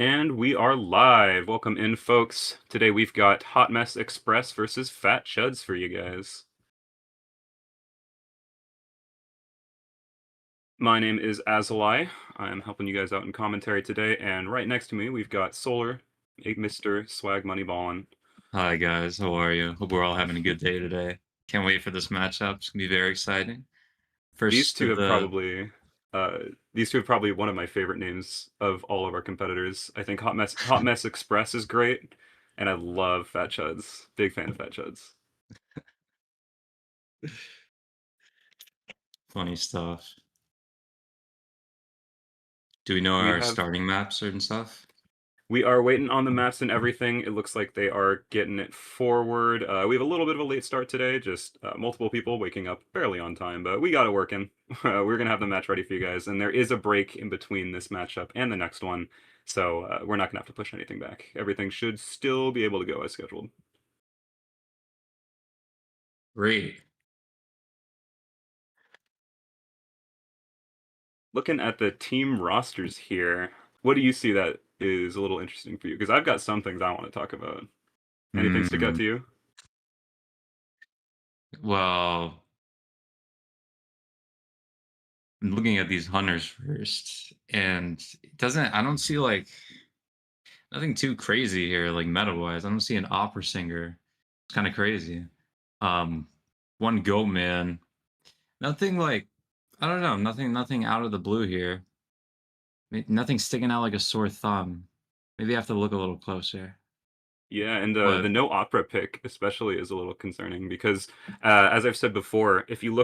And we are live. Welcome in, folks. Today we've got Hot Mess Express versus Fat Chuds for you guys. My name is Azalai. I'm helping you guys out in commentary today, and right next to me we've got Solar, Mr. Swag Money Ballin. Hi guys, how are you? Hope we're all having a good day today. Can't wait for this matchup. It's gonna be very exciting. These First two of have the probably uh, these two have probably one of my favorite names of all of our competitors. I think Hot Mess Express is great, and I love Fat Chuds. Big fan of Fat Chuds. funny stuff. Do we know We our have starting maps and stuff? We are waiting on the maps and everything. It looks like they are getting it forward. We have a little bit of a late start today, just multiple people waking up barely on time, but we got it working. We're going to have the match ready for you guys, and there is a break in between this matchup and the next one, so we're not going to have to push anything back. Everything should still be able to go as scheduled. Great. Looking at the team rosters here, what do you see that is a little interesting for you? Because I've got some things I want to talk about. Anything stick out Hmm. to you? Well, I'm looking at these hunters first, and I don't see like nothing too crazy here, like meta-wise. I don't see an opera singer. It's kind of crazy. Um, one goat man. Nothing like I don't know, nothing out of the blue here. Nothing sticking out like a sore thumb. Maybe I have to look a little closer. Yeah, and the But no opera pick especially is a little concerning because, as I've said before, if you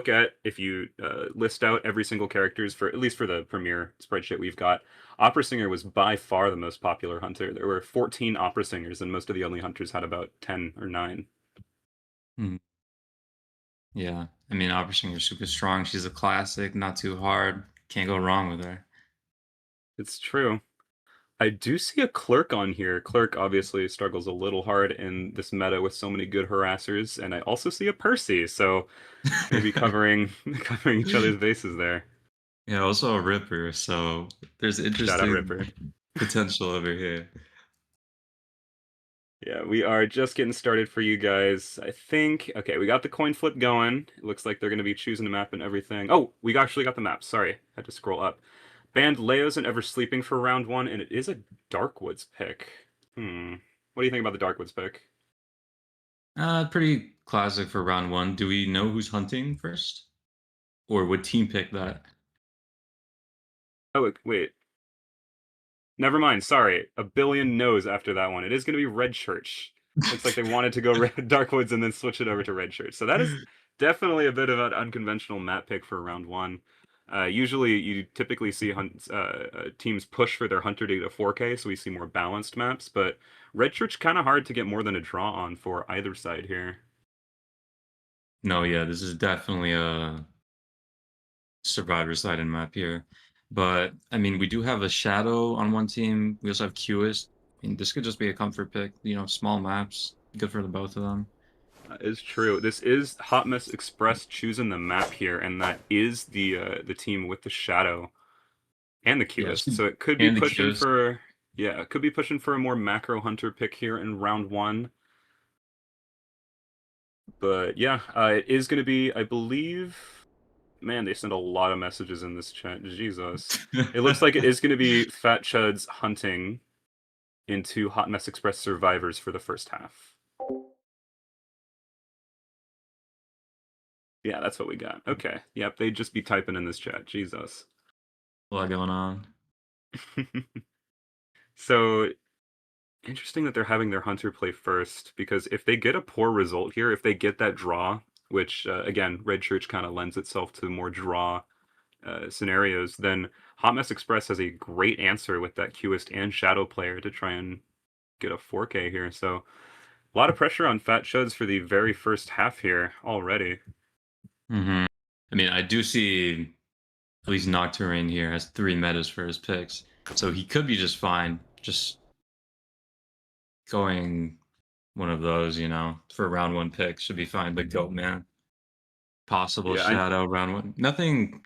list out every single characters for at least for the premiere spreadsheet we've got, opera singer was by far the most popular hunter. There were 14 opera singers, and most of the only hunters had about 10 or 9. hmm, yeah, I mean, Opera Singer's super strong. She's a classic, not too hard. Can't go wrong with her. It's true. I do see a Clerk on here. Clerk obviously struggles a little hard in this meta with so many good harassers, and I also see a Percy, so maybe covering covering each other's bases there. Yeah, also a Ripper. So there's Shout out interesting Ripper. potential over here. Yeah, we are just getting started for you guys. I think, okay, we got the coin flip going. It looks like they're going to be choosing a map and everything. Oh, we actually got the map. Sorry, had to scroll up. Banned Leos and Ever Sleeping for round one, and it is a Darkwoods pick. What do you think about the Darkwoods pick? Pretty classic for round one. Do we know who's hunting first, or would team pick that? Oh, wait. Never mind. Sorry. A billion no's after that one. It is going to be Red Church. Looks like they wanted to go Darkwoods and then switch it over to Red Church. So that is definitely a bit of an unconventional map pick for round one. Usually, you typically see teams push for their hunter to get a 4K, so we see more balanced maps. But Red Church kind of hard to get more than a draw on for either side here. No, yeah, this is definitely a survivor sided map here. But I mean, we do have a shadow on one team. We also have Qist. I mean, this could just be a comfort pick. Small maps, good for the both of them. That is true. This is Hot Mess Express choosing the map here, and that is the team with the shadow. And the Yes, Qist. So it could be and the pushing Qist. for, yeah, it could be pushing for a more macro hunter pick here in round one. But yeah, it is going to be, I believe, man, they send a lot of messages in this chat. Jesus. It looks like it is going to be Fat Chuds hunting into Hot Mess Express survivors for the first half. Yeah, that's what we got. Okay. Yep, they'd just be typing in this chat. Jesus. A lot going on. So interesting that they're having their hunter play first, because if they get a poor result here, if they get that draw, which again, Red Church kind of lends itself to more draw scenarios, then Hot Mess Express has a great answer with that Qist and Shadow player to try and get a 4K here. So a lot of pressure on Fat Chuds for the very first half here already. I mean, I do see at least Nocturne here has 3 metas for his picks. So he could be just fine. Just going one of those, for round one pick should be fine. But Goat Man, possible Yeah, shadow round one. Nothing,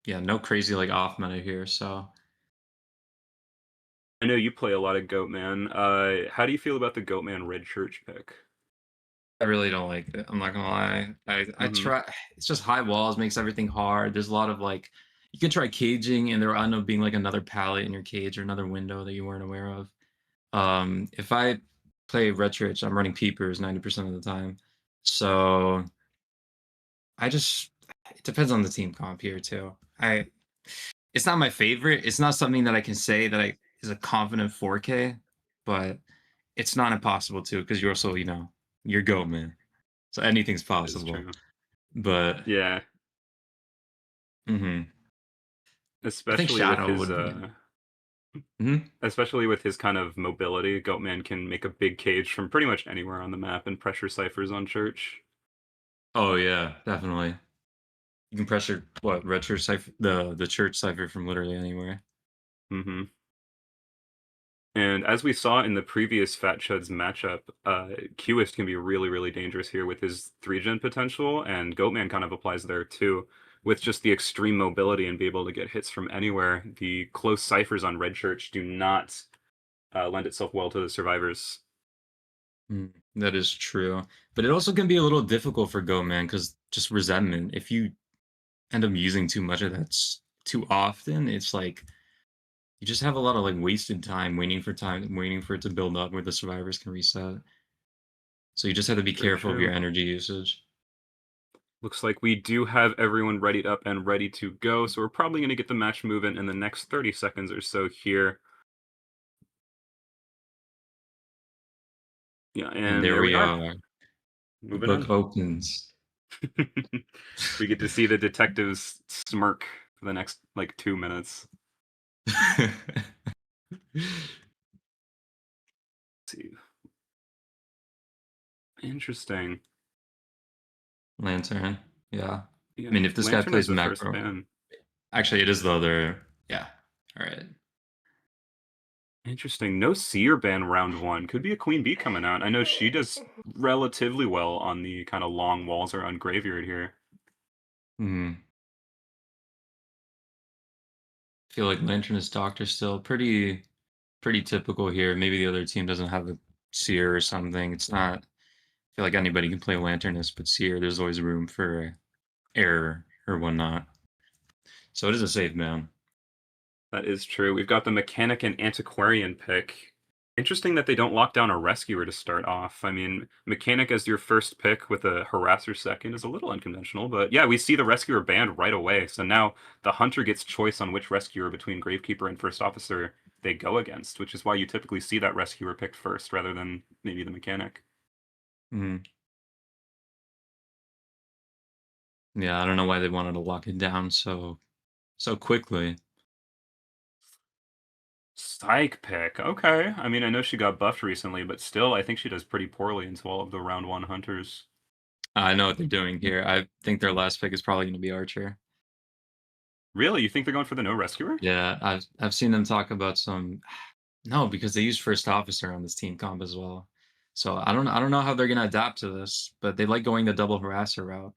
yeah, no crazy like off meta here. So I know you play a lot of Goatman. How do you feel about the Goatman Red Church pick? I really don't like it. I'm not gonna lie. I Mhm. try. It's just high walls makes everything hard. There's a lot of like you can try caging, and there will end up being like another pallet in your cage or another window that you weren't aware of. If I play red church, I'm running peepers 90% of the time. So I just it depends on the team comp here too. I It's not my favorite. It's not something that I can say that I is a confident 4K, but it's not impossible to because you're also, you're go man. So anything's That is possible. true. But Yeah, mhm. I think especially with Shadow his, would be mhm. especially with his kind of mobility, Goatman can make a big cage from pretty much anywhere on the map and pressure ciphers on Church. Oh yeah, definitely. You can pressure what red church cipher the church cipher from literally anywhere. Mhm. And as we saw in the previous Fat Chuds matchup, Qist can be really, really dangerous here with his 3-gen potential, and Goatman kind of applies there too. With just the extreme mobility and be able to get hits from anywhere, the close ciphers on Red Church do not lend itself well to the survivors. That is true. But it also can be a little difficult for Go man because just resentment. If you end up using too much of that too often, it's like you just have a lot of like wasted time, waiting for it to build up where the survivors can reset. So you just have to be Very careful of your true. energy usage. Looks like we do have everyone readied up and ready to go, so we're probably going to get the match moving in the next 30 seconds or so here. Yeah, And and there there we we are. are. The Moving book in. opens. We get to see the detectives smirk for the next like 2 minutes. Let's see. Interesting. Lantern. Yeah. I Yeah, mean, if this guy Lantern is plays the first macro, ban. actually, it is the other. Yeah. All right. Interesting. No seer ban round one. Could be a Queen Bee coming out. I know she does relatively well on the kind of long walls around Graveyard here. Hmm. Feel like Lantern is Doctor still pretty typical here. Maybe the other team doesn't have a seer or something. It's not. I feel like anybody can play Lanternist, but seer, there's always room for error or whatnot. So it is a safe man. That is true. We've got the Mechanic and Antiquarian pick. Interesting that they don't lock down a Rescuer to start off. I mean, Mechanic as your first pick with a Harasser second is a little unconventional, but yeah, we see the Rescuer banned right away. So now the Hunter gets choice on which Rescuer between Gravekeeper and First Officer they go against, which is why you typically see that Rescuer picked first rather than maybe the Mechanic. Hmm. Yeah, I don't know why they wanted to lock it down so quickly. Psych pick. Okay. I mean, I know she got buffed recently, but still, I think she does pretty poorly into all of the round one hunters. I know what they're doing here. I think their last pick is probably going to be Archer. Really? You think they're going for the no rescuer? Yeah, I've seen them talk about some. No, because they use first officer on this team comp as well. So I don't know how they're gonna adapt to this, but they like going the double harasser route.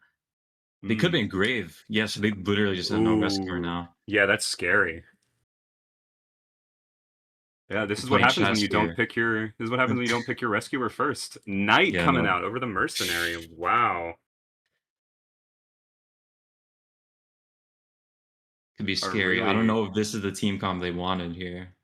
They could be Hmm. in grave. Yes, they literally just have no rescuer Ooh. now. Yeah, that's scary. Yeah, this They're is what playing happens when chess you don't here. pick your this is what happens when you don't pick your rescuer first. Knight Yeah, coming no, out over the mercenary. Wow. could be Are scary. I don't really know if this is the team comp they wanted here.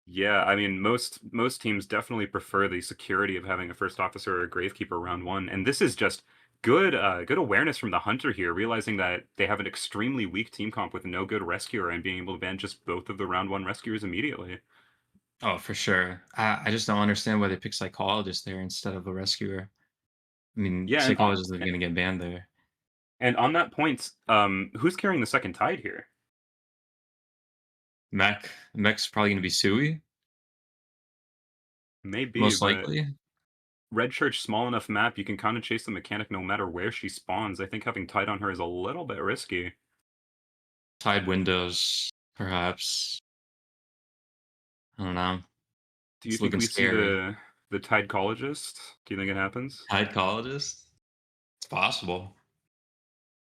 Yeah, I mean most teams definitely prefer the security of having a first officer or a gravekeeper round one. And this is just good awareness from the hunter here, realizing that they have an extremely weak team comp with no good rescuer and being able to ban just both of the round one rescuers immediately. Oh, for sure. I just don't understand why they pick psychologist there instead of a rescuer. I mean, Yeah, psychologist is gonna get banned there. and on that point, who's carrying the second tide here? Mech's probably gonna be Sui, Maybe, most but likely. Red Church small enough map, you can kind of chase the mechanic no matter where she spawns. I think having Tide on her is a little bit risky. Tide Windows, perhaps. I don't know. Do you It's think looking we see scary. the Tide Collegist? Do you think it happens? Tide Colleges? It's possible.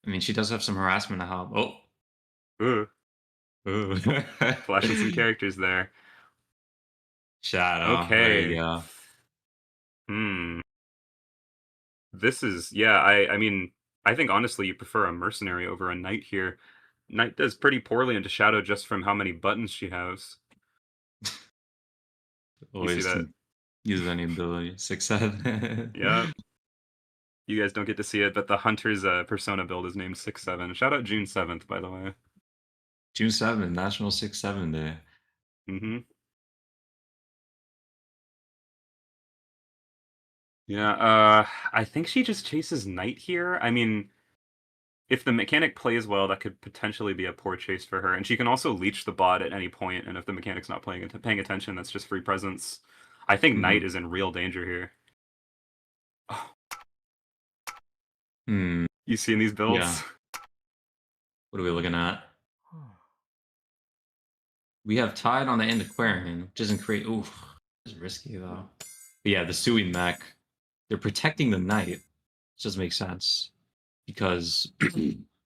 I mean, she does have some harassment to help. Oh, Ugh. Ooh. Flashing some characters there. Shadow. There you Okay. go. Hmm. This is yeah, I mean, I think honestly you prefer a mercenary over a knight here. Knight does pretty poorly into Shadow just from how many buttons she has. You see Always that? can use any ability. 6/7. Yeah. You guys don't get to see it, but the Hunter's persona build is named 6/7. Shout out June 7th, by the way. June 7th, National 6/7 Day. Hmm. Yeah, I think she just chases knight here. I mean, if the mechanic plays well, that could potentially be a poor chase for her. And she can also leech the bot at any point, and if the mechanic's not paying attention, that's just free presence. I think knight Mhm. is in real danger here. Hmm. You seen these Yeah. builds? What are we looking at? We have Tide on the Antiquarian, which isn't great. Ooh, it's risky though. But yeah, the Sui mech. They're protecting the knight. Which doesn't make sense. Because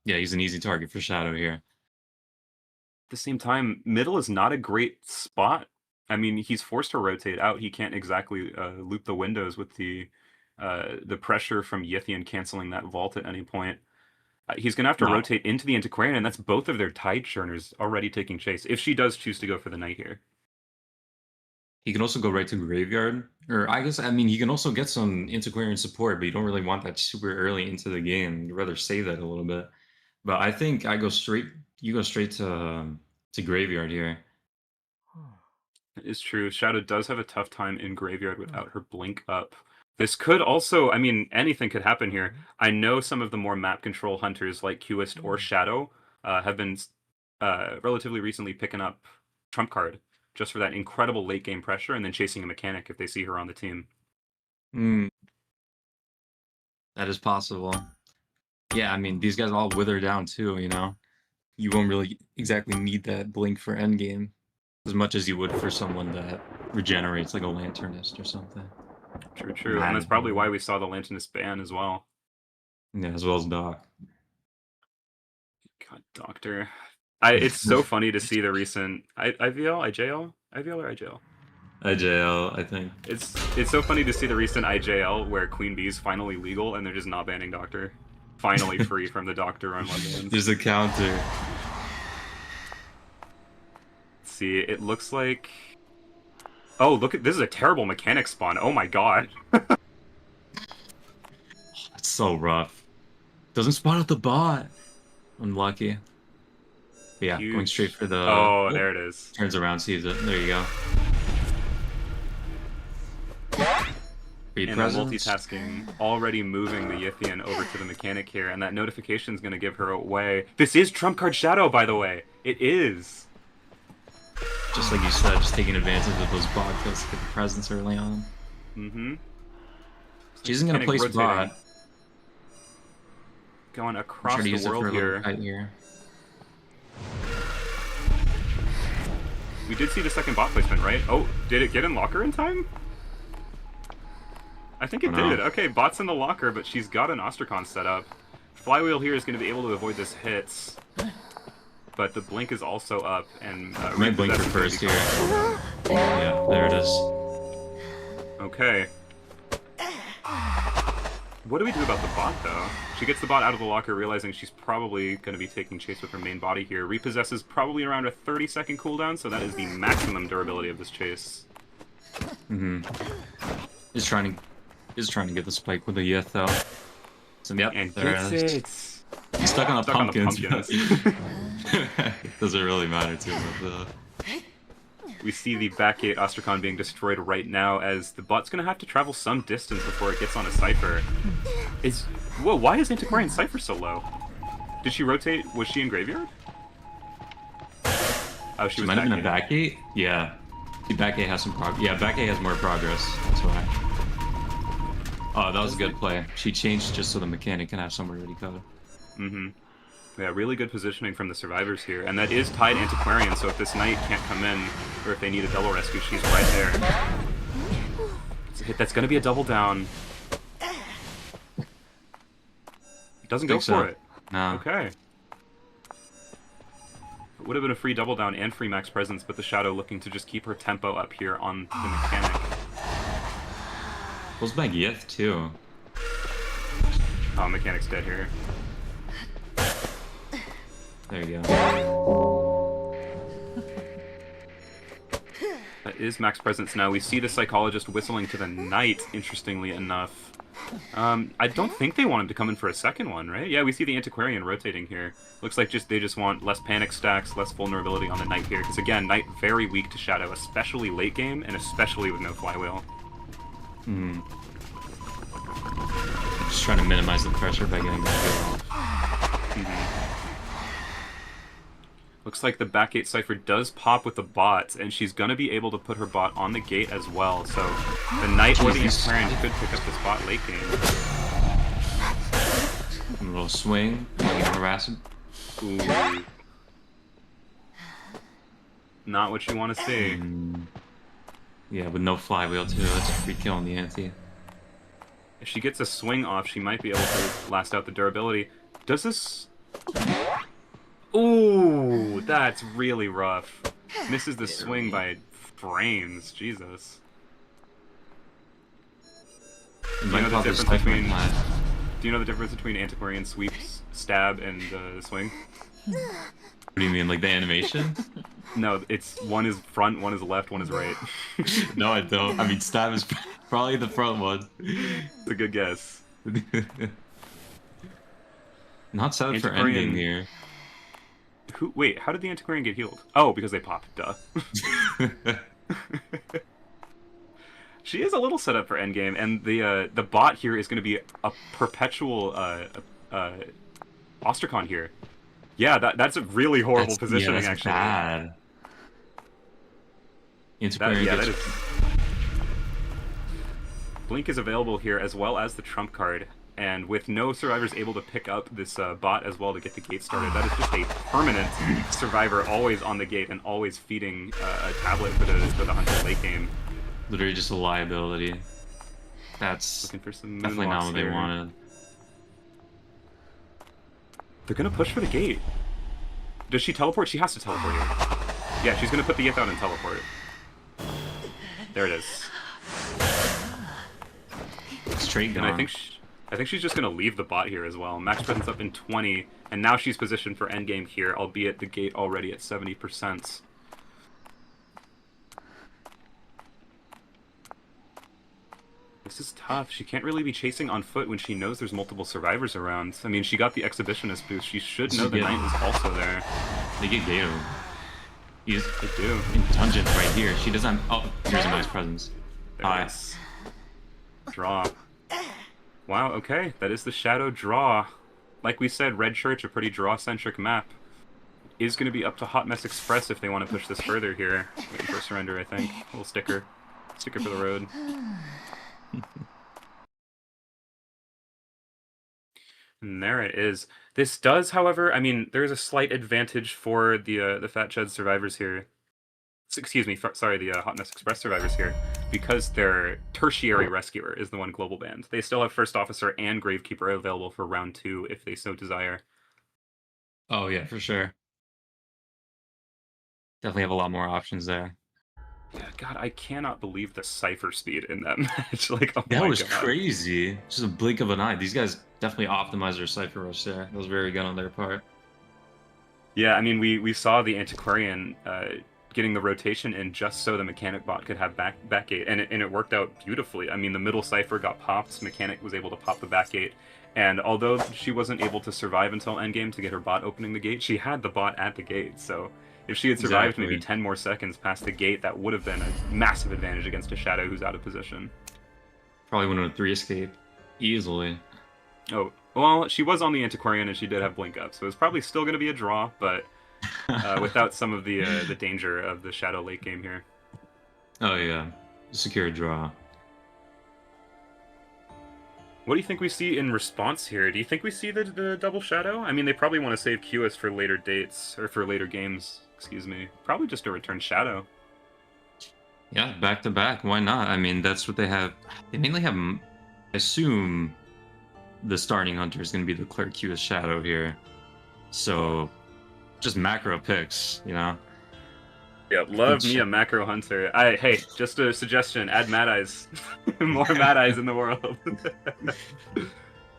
yeah, he's an easy target for Shadow here. At the same time, middle is not a great spot. I mean, he's forced to rotate out. He can't exactly loop the windows with the pressure from Yithian canceling that vault at any point. He's going to have to No. rotate into the Antiquarian, and that's both of their Tide Churners already taking chase, if she does choose to go for the Knight here. He can also go right to Graveyard. Or I guess, I mean, he can also get some Antiquarian support, but you don't really want that super early into the game. You'd rather save that a little bit. But I think you go straight to Graveyard here. It is true. Shadow does have a tough time in Graveyard without her Blink up. This could also, I mean, anything could happen here. I know some of the more map control hunters like Qist or Shadow have been relatively recently picking up Trump Card just for that incredible late game pressure and then chasing a mechanic if they see her on the team. Mm, that is possible. Yeah, I mean, these guys all wither down too, you know? You won't really exactly need that blink for endgame as much as you would for someone that regenerates like a lanternist or something. True, Or true. And that's probably why madman. we saw the Lanternist ban as well. Yeah, as well as Doc. God, Doctor. It's so funny to see the recent IVL, IJL? IVL or IJL? IJL, I think. It's so funny to see the recent IJL where Queen Bee is finally legal and they're just not banning Doctor. Finally free from the Doctor run bans. There's a counter. See, it looks like... Oh, look at this is a terrible mechanic spawn. Oh my god. That's so rough. Doesn't spot out the bot. Unlucky. But yeah, going straight Huge. for the. Oh, Oh, there it is. turns around, sees it. There you go. Free And the presence. multitasking already moving the Yithian over to the mechanic here, and that notification is going to give her away. This is Trump Card Shadow, by the way. It is. Just like you said, just taking advantage of those bot kills to get the presence early on. Mm-hmm. She isn't going to place rotating. bot. Going I'm across trying to the use it for world a little here. kite here. We did see the second bot placement, right? Oh, did it get in locker in time? I think it did. Okay, bot's in the locker, but she's got an Ostracon set up. Flywheel here is going to be able to avoid this hits. But the blink is also up, and Might blink her first here. Yeah, there it is. Okay. What do we do about the bot, though? She gets the bot out of the locker, realizing she's probably going to be taking chase with her main body here. Repossesses probably around a 30-second cooldown, so that is the maximum durability of this chase. Mm-hmm. Is trying to get the spike with a Yith, though. So, yep, And there gets it is. it! He's stuck on the pumpkins. pumpkins. Doesn't really matter to him. But, We see the backgate Ostracon being destroyed right now as the bot's going to have to travel some distance before it gets on a Cypher. Whoa, why is Antiquarian Cypher so low? Did she rotate? Was she in Graveyard? Oh, she was might have been a backgate. backgate? Yeah. The backgate has some progress. Yeah, backgate has more progress. That's why. Oh, that was a good play. She changed just so the mechanic can have somewhere ready covered. Mm-hmm. Yeah, really good positioning from the survivors here. And that is tied Antiquarian, so if this knight can't come in, or if they need a double rescue, she's right there. It's a hit that's going to be a double down. Doesn't go for it. No. Okay. It would have been a free double down and free max presence, but the Shadow looking to just keep her tempo up here on the mechanic. Pulls back Yith too. Oh, mechanic's dead here. There you go. That is max presence now. We see the Psychologist whistling to the Knight, interestingly enough. I don't think they want him to come in for a second one, right? Yeah, we see the Antiquarian rotating here. Looks like they just want less panic stacks, less vulnerability on the Knight here. Because again, Knight very weak to Shadow, especially late game, and especially with no flywheel. Hmm. Just trying to minimize the pressure by getting that off. Looks like the back gate Cypher does pop with the bot, and she's going to be able to put her bot on the gate as well. So the Knight or the Antiquarian could pick up this bot late game. A little swing, harass him. Ooh. Not what you want to see. Yeah, with no flywheel too. That's a free kill on the anti. If she gets a swing off, she might be able to last out the durability. Does this... Ooh, that's really rough. Misses the swing by frames. Jesus. Do you know the difference between... Do you know the difference between Antiquarian sweeps, stab, and swing? What do you mean, like the animation? No, it's one is front, one is left, one is right. No, I don't. I mean, stab is probably the front one. It's a good guess. Not set up for ending here. Wait, how did the Antiquarian get healed? Oh, because they popped. Duh. She is a little set up for endgame, and the bot here is going to be a perpetual Ostracon here. Yeah, that's a really horrible positioning, that's actually. Bad. That is... Blink is available here as well as the trump card, and with no survivors able to pick up this bot as well to get the gate started, that is just a permanent survivor always on the gate and always feeding a tablet for the Hunter late game. Literally just a liability. That's looking for some definitely not what they wanted. They're gonna push for the gate. Does she teleport? She has to teleport here. Yeah, she's gonna put the Yith out and teleport. There it is. Straight gone. And I think she's just gonna leave the bot here as well. Max presence up in 20, and now she's positioned for endgame here, albeit the gate already at 70%. This is tough. She can't really be chasing on foot when she knows there's multiple survivors around. I mean, she got the Exhibitionist boost. She should know the Knight is also there. They get Gato. They do. In Dungeons right here. She doesn't... Oh, here's a nice presence. Nice. Draw. Wow, okay. That is the Shadow draw. Like we said, Red Church, a pretty draw-centric map. Is going to be up to Hot Mess Express if they want to push this further here. Waiting for a surrender, I think. A little sticker. Sticker for the road. And there it is. This does, however, I mean, there's a slight advantage for the Fat Chuds survivors here. Excuse me, sorry, the Hot Mess Express survivors here, because their tertiary rescuer is the one global banned. They still have First Officer and Gravekeeper available for round 2 if they so desire. Oh yeah, for sure. Definitely have a lot more options there. Yeah, God, I cannot believe the Cypher speed in that match. Like, oh that my was God. crazy. Just a blink of an eye. These guys definitely optimized their Cypher rush there. That was very good on their part. Yeah, I mean, we saw the Antiquarian getting the rotation in just so the Mechanic bot could have backgate, and it worked out beautifully. I mean, the middle Cypher got popped, Mechanic was able to pop the backgate, and although she wasn't able to survive until endgame to get her bot opening the gate, she had the bot at the gate, so... If she had survived maybe 10 more seconds past the gate, that would have been a massive advantage against a Shadow who's out of position. Probably would have 3 escape easily. Oh, well, she was on the Antiquarian and she did have blink up, so it was probably still going to be a draw, but without some of the danger of the Shadow late game here. Oh yeah, secure draw. What do you think we see in response here? Do you think we see the double Shadow? I mean, they probably want to save QS for later dates, or for later games, excuse me. Probably just a return Shadow. Yeah, back to back, why not? I mean, that's what they have. They mainly have, I assume, the starting Hunter is going to be the clear QS Shadow here. So, just macro picks, you know. Yeah, love me a macro hunter. Hey, just a suggestion: add Mad Eyes, more Mad Eyes in the world.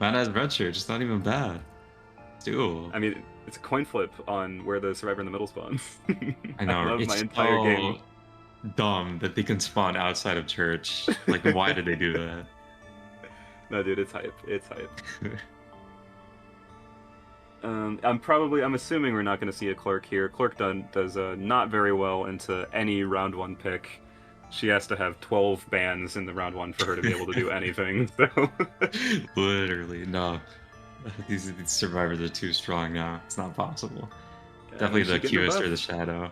Mad Eyes Redshirt, just not even bad. It's doable. I mean, it's a coin flip on where the survivor in the middle spawns. I I know, love my it's entire game. so dumb that they can spawn outside of church. Like, why did they do that? No, dude, it's hype. It's hype. I'm assuming we're not going to see a Clerk here. Clerk does not very well into any round 1 pick. She has to have 12 bans in the round 1 for her to be able to do anything. So Literally, no. These survivors are too strong now. It's not possible. Definitely the Qist or the Shadow.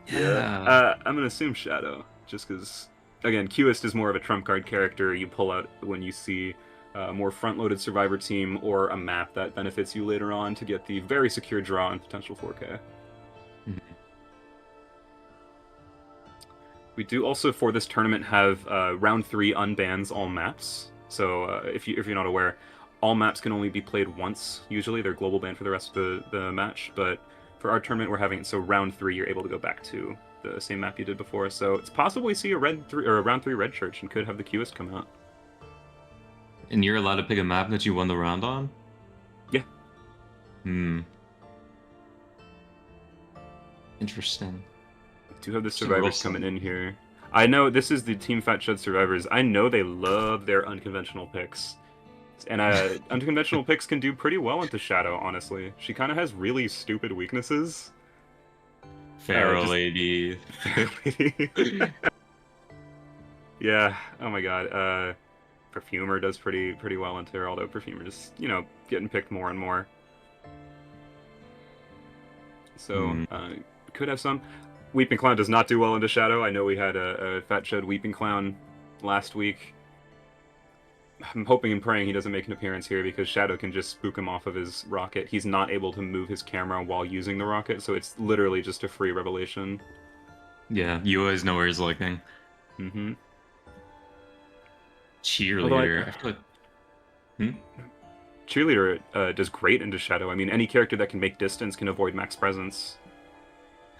Yeah. I'm going to assume Shadow, just because, again, Qist is more of a trump card character you pull out when you see a more front-loaded survivor team or a map that benefits you later on to get the very secure draw and potential 4K. Mm-hmm. We do also, for this tournament, have round 3 unbans all maps. So if you're not aware, all maps can only be played once. Usually, they're global banned for the rest of the match. But for our tournament, we're having it so round 3, you're able to go back to the same map you did before. So it's possible we see a round 3 red church and could have the Qist come out. And you're allowed to pick a map that you won the round on? Yeah. Interesting. We do have the survivors coming in here. I know this is the Team Fat Chud survivors. I know they love their unconventional picks. And unconventional picks can do pretty well into Shadow, honestly. She kind of has really stupid weaknesses. Pharaoh Lady. Yeah, oh my god. Perfumer does pretty well into her, although Perfumer just, getting picked more and more. So, could have some. Weeping Clown does not do well into Shadow. I know we had a Fat Chud Weeping Clown last week. I'm hoping and praying he doesn't make an appearance here because Shadow can just spook him off of his rocket. He's not able to move his camera while using the rocket, so it's literally just a free revelation. Yeah, you always know where he's looking. Mm-hmm. Cheerleader. Cheerleader does great into Shadow. I mean, any character that can make distance can avoid max presence.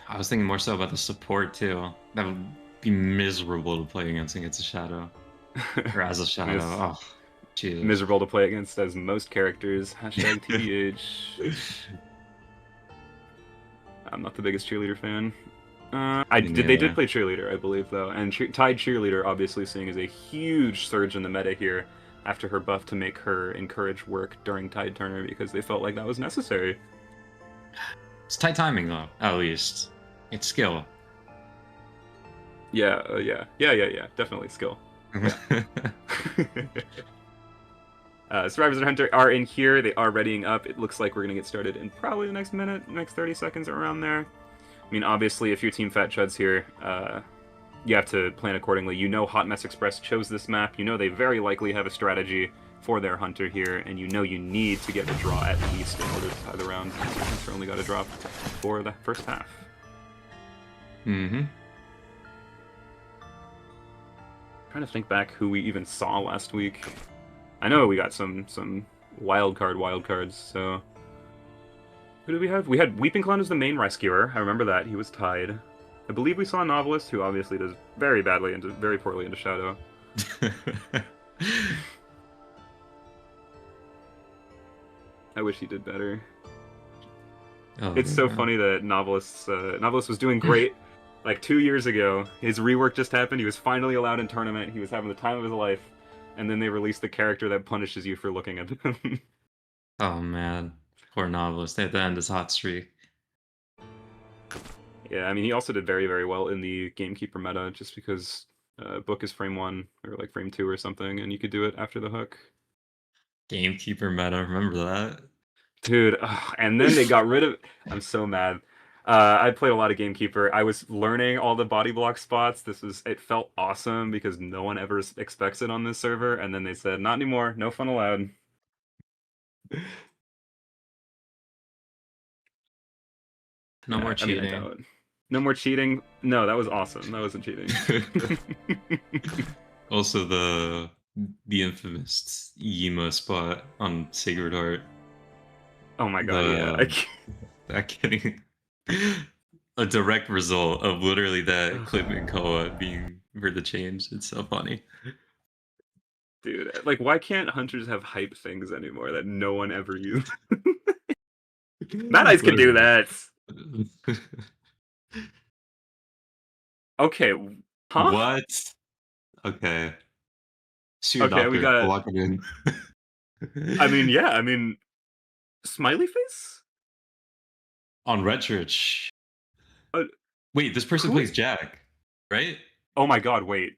I was thinking more so about the support, too. That would be miserable to play against a Shadow. Or as a Shadow. Oh, Jesus. Miserable to play against as most characters. Hashtag TBH. I'm not the biggest Cheerleader fan. They did play Cheerleader, I believe, though. And Tide Cheerleader, obviously, seeing as a huge surge in the meta here after her buff to make her encourage work during Tide Turner because they felt like that was necessary. It's tight timing, though, at least. It's skill. Yeah. Definitely skill. Survivors and Hunter are in here. They are readying up. It looks like we're going to get started in probably the next minute, next 30 seconds, around there. I mean, obviously, if you're Team Fat Chuds here, you have to plan accordingly. You know Hot Mess Express chose this map. You know they very likely have a strategy for their Hunter here, and you know you need to get the draw at least in order to tie the round. Hunter only got a drop for the first half. Mm-hmm. Trying to think back who we even saw last week. I know we got some wild cards, so... Who did we have? We had Weeping Clown as the main rescuer. I remember that. He was tied. I believe we saw a Novelist, who obviously does very poorly into Shadow. I wish he did better. Oh, it's so funny that Novelist was doing great like 2 years ago. His rework just happened. He was finally allowed in tournament. He was having the time of his life. And then they released the character that punishes you for looking at them. Oh, man. Poor Novelist. They had to end his hot streak. Yeah, I mean, he also did very, very well in the Gamekeeper meta, just because book is frame 1, or like frame 2 or something, and you could do it after the hook. Gamekeeper meta, remember that? Dude, and then they got rid of... I'm so mad. I played a lot of Gamekeeper. I was learning all the body block spots. It felt awesome, because no one ever expects it on this server, and then they said, not anymore, no fun allowed. No more cheating. No more cheating. No, that was awesome. That wasn't cheating. Also, the infamous Yima spot on Sacred Heart. Oh my god, yeah. That getting a direct result of literally that Ugh, clip in Koa being for the change. It's so funny. dude, like, why can't hunters have hype things anymore that no one ever uses? Mad Eyes can do Literally. that. Okay, huh? What? Okay. See your Okay, we doctor. got. Lock it in. I mean, yeah, I mean, smiley face. On Red Church. Uh, Wait, this person who? plays Jack, right? Oh my God! Wait,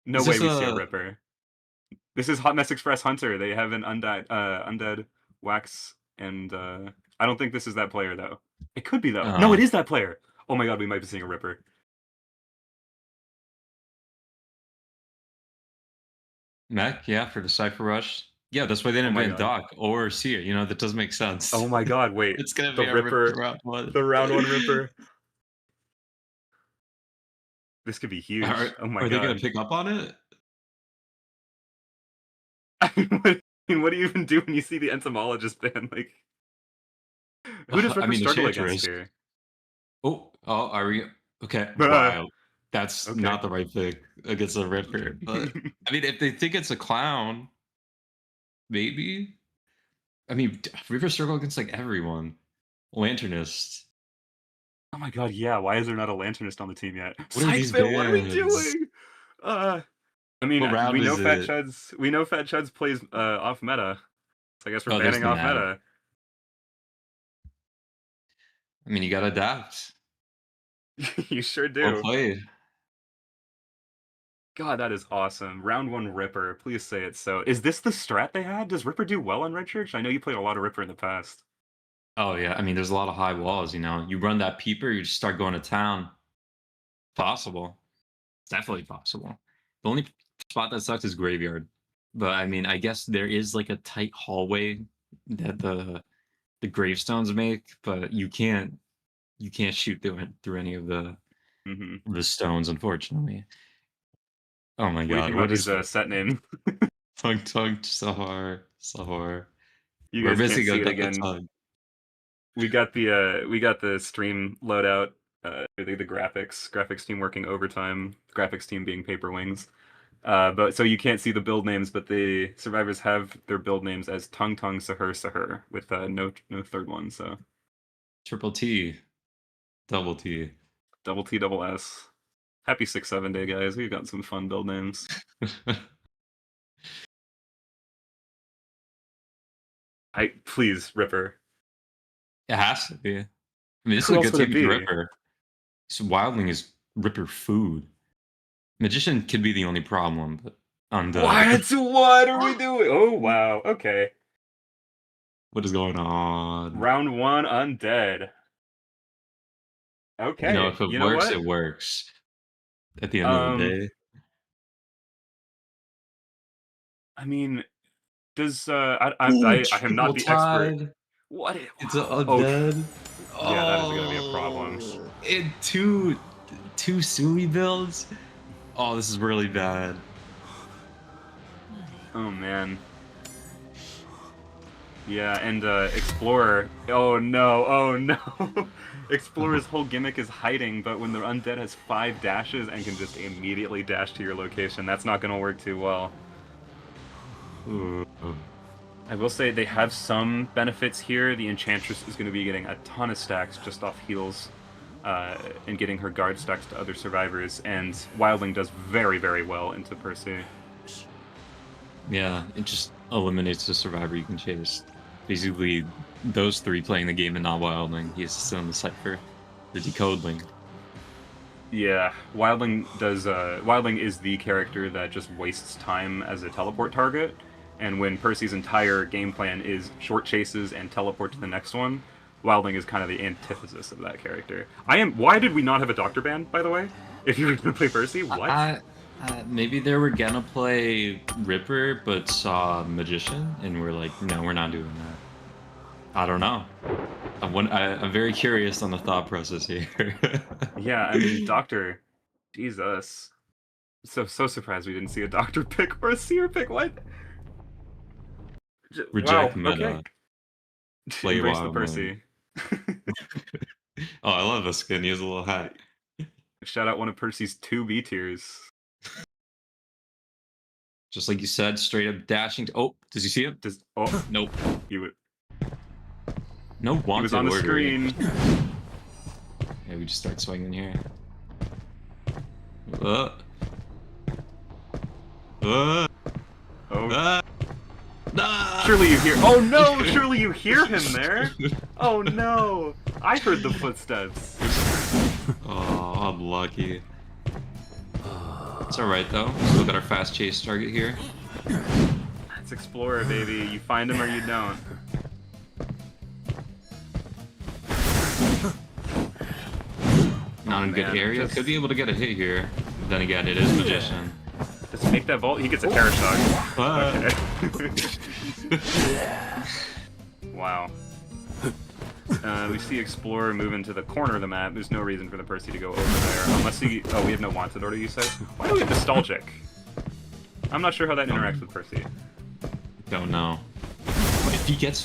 no Is way. this We see a a Ripper. This is Hot Mess Express Hunter. They have an undead wax, and I don't think this is that player though. It could be though. No, it uh, is that player. Oh my God, we might be seeing a Ripper. mech? Yeah, for the Cypher Rush. Yeah, that's why they Oh didn't my ban God. Doc or Seer. You know, that doesn't make sense. Oh my God. Wait, It's gonna the be a Ripper Ripper, round one. the round one Ripper. This could be huge. Are Oh my are they gonna God. pick up on it? I mean, what do you even do when you see the entomologist ban? Like, who does I Ripper mean, struggle against Enchantress. here? Oh, are we okay? Uh, Wow, that's okay. not the right pick against a Ripper. But I mean, if they think it's a clown, maybe. I mean, Ripper struggle against like everyone. Lanternist. Oh my God, yeah. Why is there not a lanternist on the team yet? What are these Psychville, what are we bands? doing? Uh, I mean, What round we know is Fat it? Chuds. We know Fat Chuds plays off meta. So I guess we're Oh, there's banning the off map. meta. I mean, you gotta adapt. You sure Well do. played. God, that is awesome. Round one Ripper. Please say it so. Is this the strat they had? Does Ripper do well on Red Church? I know you played a lot of Ripper in the past. Oh yeah, I mean, there's a lot of high walls. You know, you run that peeper, you just start going to town. Possible. It's definitely possible. The only spot that sucks is graveyard. But I mean, I guess there is like a tight hallway that the gravestones make, but you can't shoot through any of Hmm. the stones, unfortunately. Oh my What do you god, think about what these is set names? tongue Sahar Sahar? You We're guys can't missing see it a again. tongue. We got the stream loadout. The graphics team working overtime. Graphics team being Paper Wings. But so you can't see the build names, but the survivors have their build names as Tung Tung Sahur Sahur with no third one. So Triple T, double T. double T double S. Happy 6-7 day guys. We've got some fun build names. I please Ripper. It has to be. I mean, this is Who a else good would it team for be? Ripper. So Wildling is Ripper food. Magician could be the only problem, but undead. What are we doing? Oh wow. Okay. What is going on? Round one undead. You know, Okay. if it You know works, it what? works. At the end of the Um, day, I mean, does ooh, I am not triple the expert. tide. What? It's a Wow. Oh, undead. yeah, that is gonna be a problem. And two Sui builds. Oh, this is really bad. Oh man. Yeah, and Explorer. Oh no, oh no. Explorer's whole gimmick is hiding, but when the undead has 5 dashes and can just immediately dash to your location, that's not gonna work too well. Ooh. I will say they have some benefits here. The Enchantress is going to be getting a ton of stacks just off heals and getting her guard stacks to other survivors, and Wildling does very, very well into Percy. Yeah, it just eliminates the survivor you can chase. Basically, those three playing the game and not Wildling. He has to sit on the cipher, the decode link. Yeah, Wildling is the character that just wastes time as a teleport target, and when Percy's entire game plan is short chases and teleport to the next one, Wildling is kind of the antithesis of that character. Why did we not have a Doctor Ban, by the way? If you were going to play Percy, what? Maybe they were gonna play Ripper, but saw Magician, and we're like, no, we're not doing that. I don't know. I'm very curious on the thought process here. Yeah, I mean, Doctor, Jesus, so surprised we didn't see a Doctor pick or a Seer pick. What? Reject Wow. Okay. meta. Play Embrace the Wildling. Percy. Oh, I love the skin. He has a little hat. Shout out one of Percy's 2 B tiers. Just like you said, straight up dashing. Oh, does you see him? Does oh Nope. he would No he was wanted on the ordering. screen. Yeah, we just start swinging here. Uh. Oh, Nah. surely you hear. Oh no! Surely you hear him there. Oh no! I heard the footsteps. Oh, unlucky. It's alright though. Still got our fast chase target here. It's Explorer, baby. You find him or you don't. Not in a good man, area. just- Could be able to get a hit here. Then again, it is Magician. Just make that vault. He gets a terror shock. Wow. We see Explorer move into the corner of the map. There's no reason for the Percy to go over there. Unless he... Oh, we have no wanted order, you said? Why do we have Nostalgic? I'm not sure how that interacts with Percy. Don't know. If he gets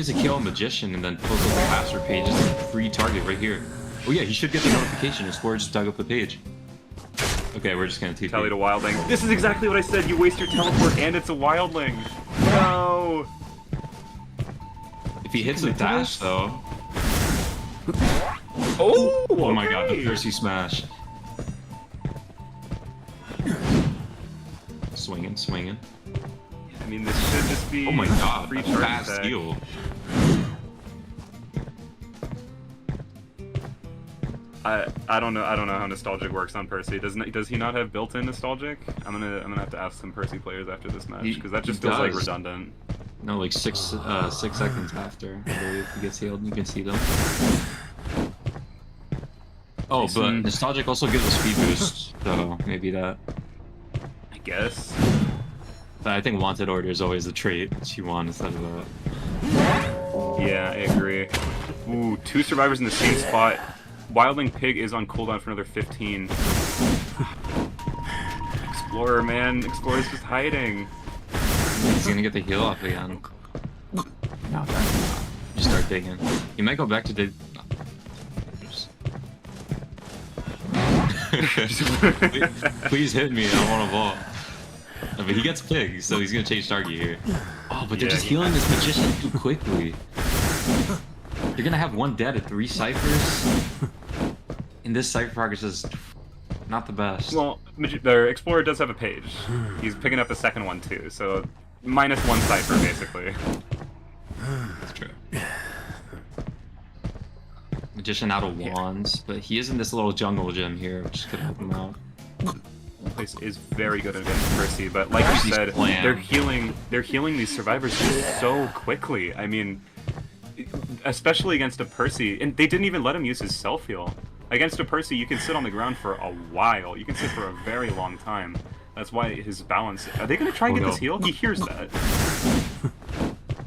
a kill on Magician and then pulls up the password page, it's a free target right here. Oh yeah, he should get the notification. Explorer just dug up the page. Okay, we're just gonna TP. Tele to Wildling. This is exactly what I said. You waste your teleport and it's a Wildling. No. If he hits a Can I do dash this? though. Oh, Oh my god, the okay. Percy smash. Swinging, swinging. I mean, this should just be Oh my god, free a charge fast attack. heal. I don't know how nostalgic works on Percy. Does he not have built-in nostalgic? I'm gonna have to ask some Percy players after this match because that just He feels like does. redundant. No, like 6 seconds after, I believe he gets healed. You can see them. Oh, but Jason. nostalgic also gives a speed boost, so maybe that. I guess. But I think wanted order is always the trait that you want instead of that. Yeah, I agree. Ooh, 2 survivors in the same spot. Wildling Pig is on cooldown for another 15. Explorer, man. Explorer's just hiding. He's gonna get the heal off again. No, that's not. You start digging. You might go back to dig. No. Please hit me. I want a vault. No, but he gets pig, so he's gonna change target here. Oh, but they're Yeah, just he- healing this magician too quickly. You're gonna have 1 dead at 3 ciphers. And this cipher progress is not the best. Well, the Explorer does have a page. He's picking up a second one too, so -1 cipher basically. That's true. Magician out of wands, but he is in this little jungle gym here, which could help him out. Place is very good against Percy, but like you Percy's said, plan. they're healing these survivors just so quickly. I mean, especially against a Percy, and they didn't even let him use his self heal. Against a Percy, you can sit on the ground for a while. You can sit for a very long time. That's why his balance. Are they gonna try and get this heal? He hears that.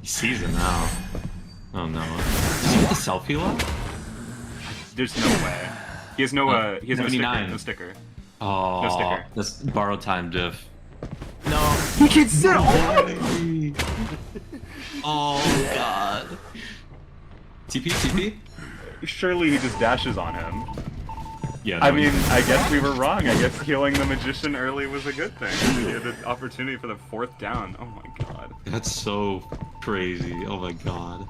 He sees it now. Oh no. Does he get the self heal up? There's no way. He has no. He has no sticker. 79. No sticker. Oh, No sticker. that's borrowed time diff. No. He can sit. Oh god. TP, TP? Surely he just dashes on him. Yeah. I mean, I guess we were wrong. I guess healing the magician early was a good thing. He had the opportunity for the 4th down. Oh my god. that's so crazy. Oh my god.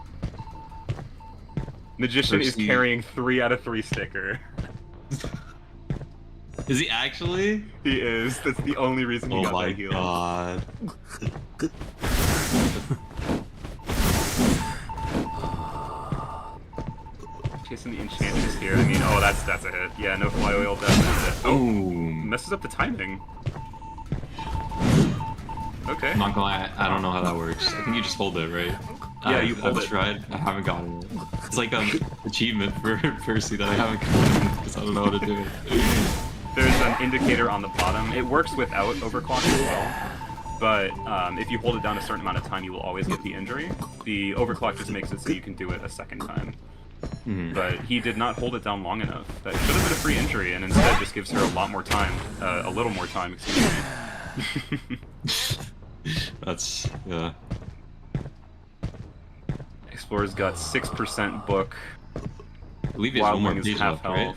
Magician is Percy. carrying 3 out of 3 sticker. Is he actually? He is. That's the only reason he Oh got my that heal. god. Chasing the enchantress here. I mean, oh, that's a hit. Yeah, no fly oil. That's a hit. Oh, Boom. messes up the timing. Okay. I'm not gonna lie, I don't know how that works. I think you just hold it, right? Yeah, you hold I've it. tried. I haven't gotten it. It's like an achievement for Percy that I haven't gotten because I don't know how to do it. There's an indicator on the bottom. It works without overclock as well. But if you hold it down a certain amount of time, you will always get the injury. The overclock just makes it so you can do it a second time. Mhm. But he did not hold it down long enough. That should have been a free injury, and instead just gives her a lot more time. A little more time, excuse me. That's yeah. Explorer's got 6% book. I believe he has one more Wildling is page half left, right? health.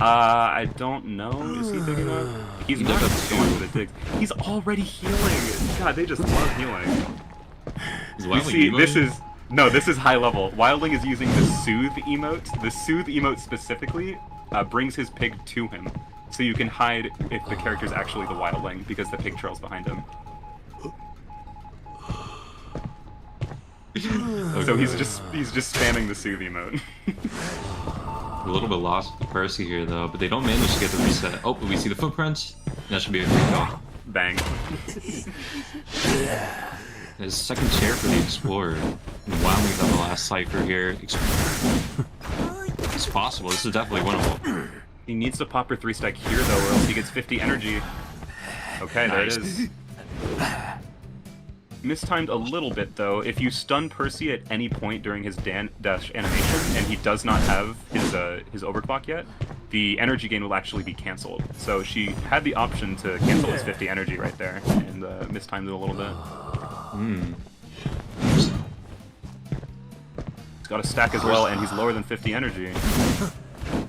I don't know. Is he big enough? He's He not does have the one two. with the digs. He's already healing. God, they just love healing. Is You Wildling see, this emoting? is no, this is high level. Wildling is using the soothe emote. The soothe emote specifically brings his pig to him, so you can hide if the character's actually the Wildling because the pig trails behind him. So he's just spamming the soothe emote. A little bit lost with Percy here, though, but they don't manage to get the reset. Oh, but we see the footprints. That should be a free call. Bang. His second chair for the Explorer. And Wildling's on the last cipher here. It's possible. This is definitely winnable. He needs to pop her 3-stack here, though, or else he gets 50 energy. Okay, there it Nice. is. Mistimed a little bit, though. If you stun Percy at any point during his dash animation, and he does not have his overclock yet, the energy gain will actually be cancelled. So she had the option to cancel his 50 energy right there, and mistimed it a little bit. He's got a stack as well, and he's lower than 50 energy.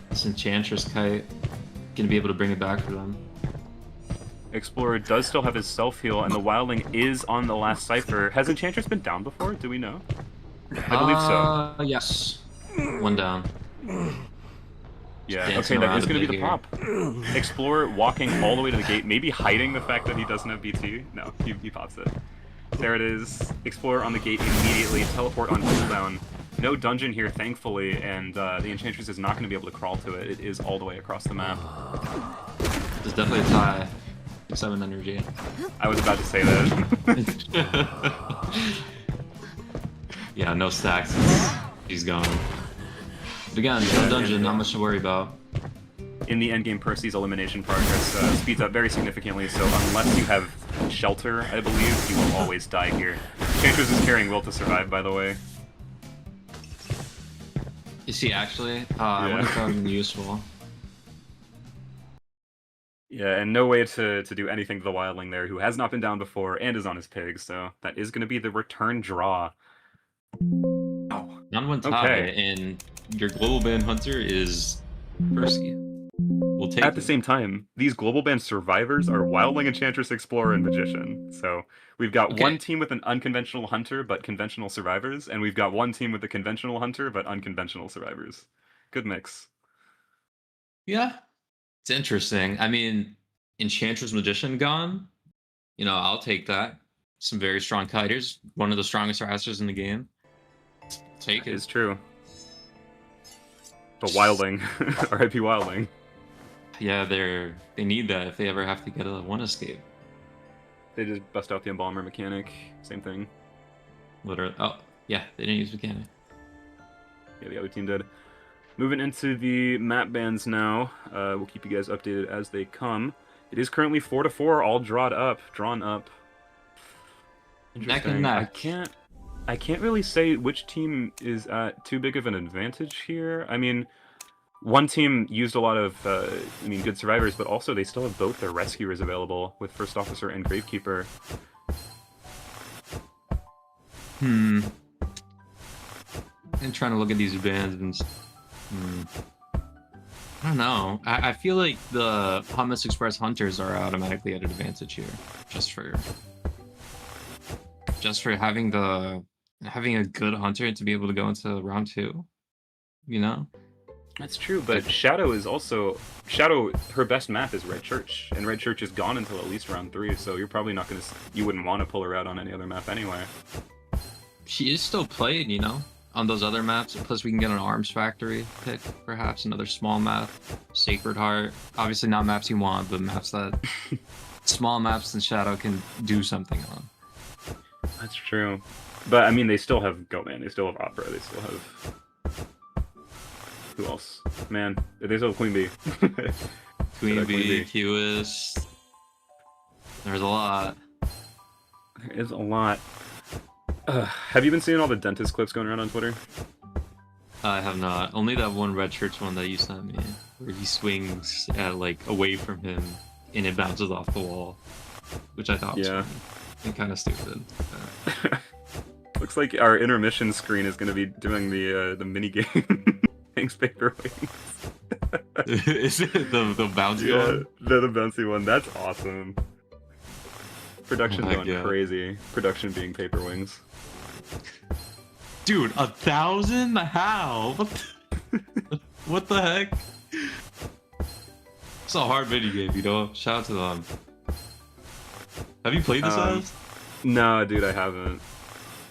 This Enchantress Kite gonna be able to bring it back for them. Explorer does still have his self-heal, and the Wildling is on the last cipher. Has Enchantress been down before? Do we know? I believe so. Yes. One down. Yeah, Dancing okay, that around is a going to bit be the here. pop. Explorer walking all the way to the gate, maybe hiding the fact that he doesn't have BT. No, he pops it. There it is. Explorer on the gate immediately, teleport on cooldown. No dungeon here, thankfully, and the Enchantress is not going to be able to crawl to it. It is all the way across the map. There's definitely a tie. 7 energy. I was about to say that. Yeah, no stacks. He's gone. But again, no dungeon, not much to worry about. In the endgame, Percy's elimination progress speeds up very significantly, so unless you have shelter, I believe, you will always die here. Enchantress is carrying Will to survive, by the way. Is he actually? I would have thought him useful. Yeah, and no way to do anything to the Wildling there, who has not been down before and is on his pig, so that is going to be the return draw. Oh, None one tie, okay. and your global ban hunter is Percy. We'll take At the same time, these global band survivors are Wildling, Enchantress, Explorer, and Magician. So we've got one team with an unconventional hunter but conventional survivors, and we've got one team with a conventional hunter but unconventional survivors. Good mix. Yeah, it's interesting. I mean, Enchantress Magician gone. You know, I'll take that. Some very strong kiters. One of the strongest rasters in the game. Take it. It's true. But Wildling, R.I.P. Wildling. Yeah, they need that if they ever have to get a one escape. They just bust out the embalmer mechanic. Same thing. Literally. Oh, yeah, they didn't use mechanic. Yeah, the other team did. Moving into the map bans now. We'll keep you guys updated as they come. It is currently 4-4, all drawn up. Neck and neck. I can't really say which team is at too big of an advantage here. I mean, one team used a lot of, good survivors, but also they still have both their rescuers available with First Officer and Gravekeeper. I'm trying to look at these bans and I don't know. I feel like the Hummus Express Hunters are automatically at an advantage here, just for having a good hunter to be able to go into round 2. You know. That's true, but Shadow, her best map is Red Church, and Red Church is gone until at least round 3, so you're probably not you wouldn't want to pull her out on any other map anyway. She is still played, you know, on those other maps. Plus, we can get an Arms Factory pick, perhaps another small map, Sacred Heart. Obviously, not maps you want, but maps that small maps that Shadow can do something on. That's true, but I mean, they still have Goatman, they still have Opera, they still have. Who else? Man, they still have Queen Bee. Queen Bee, QS. There's a lot. There is a lot. Have you been seeing all the dentist clips going around on Twitter? I have not. Only that one Red Church one that you sent me, where he swings away from him and it bounces off the wall, which I thought was funny and kind of stupid. Looks Looks like our intermission screen is going to be doing the mini game. Thanks, Paper Wings. Is it the bouncy Yeah, one? the bouncy one. That's awesome. Production Oh, going yeah. crazy. Production being Paper Wings. Dude, 1,000? How? What the heck? It's a hard mini game, you know. Shout out to them. Have you played this as? No, dude, I haven't.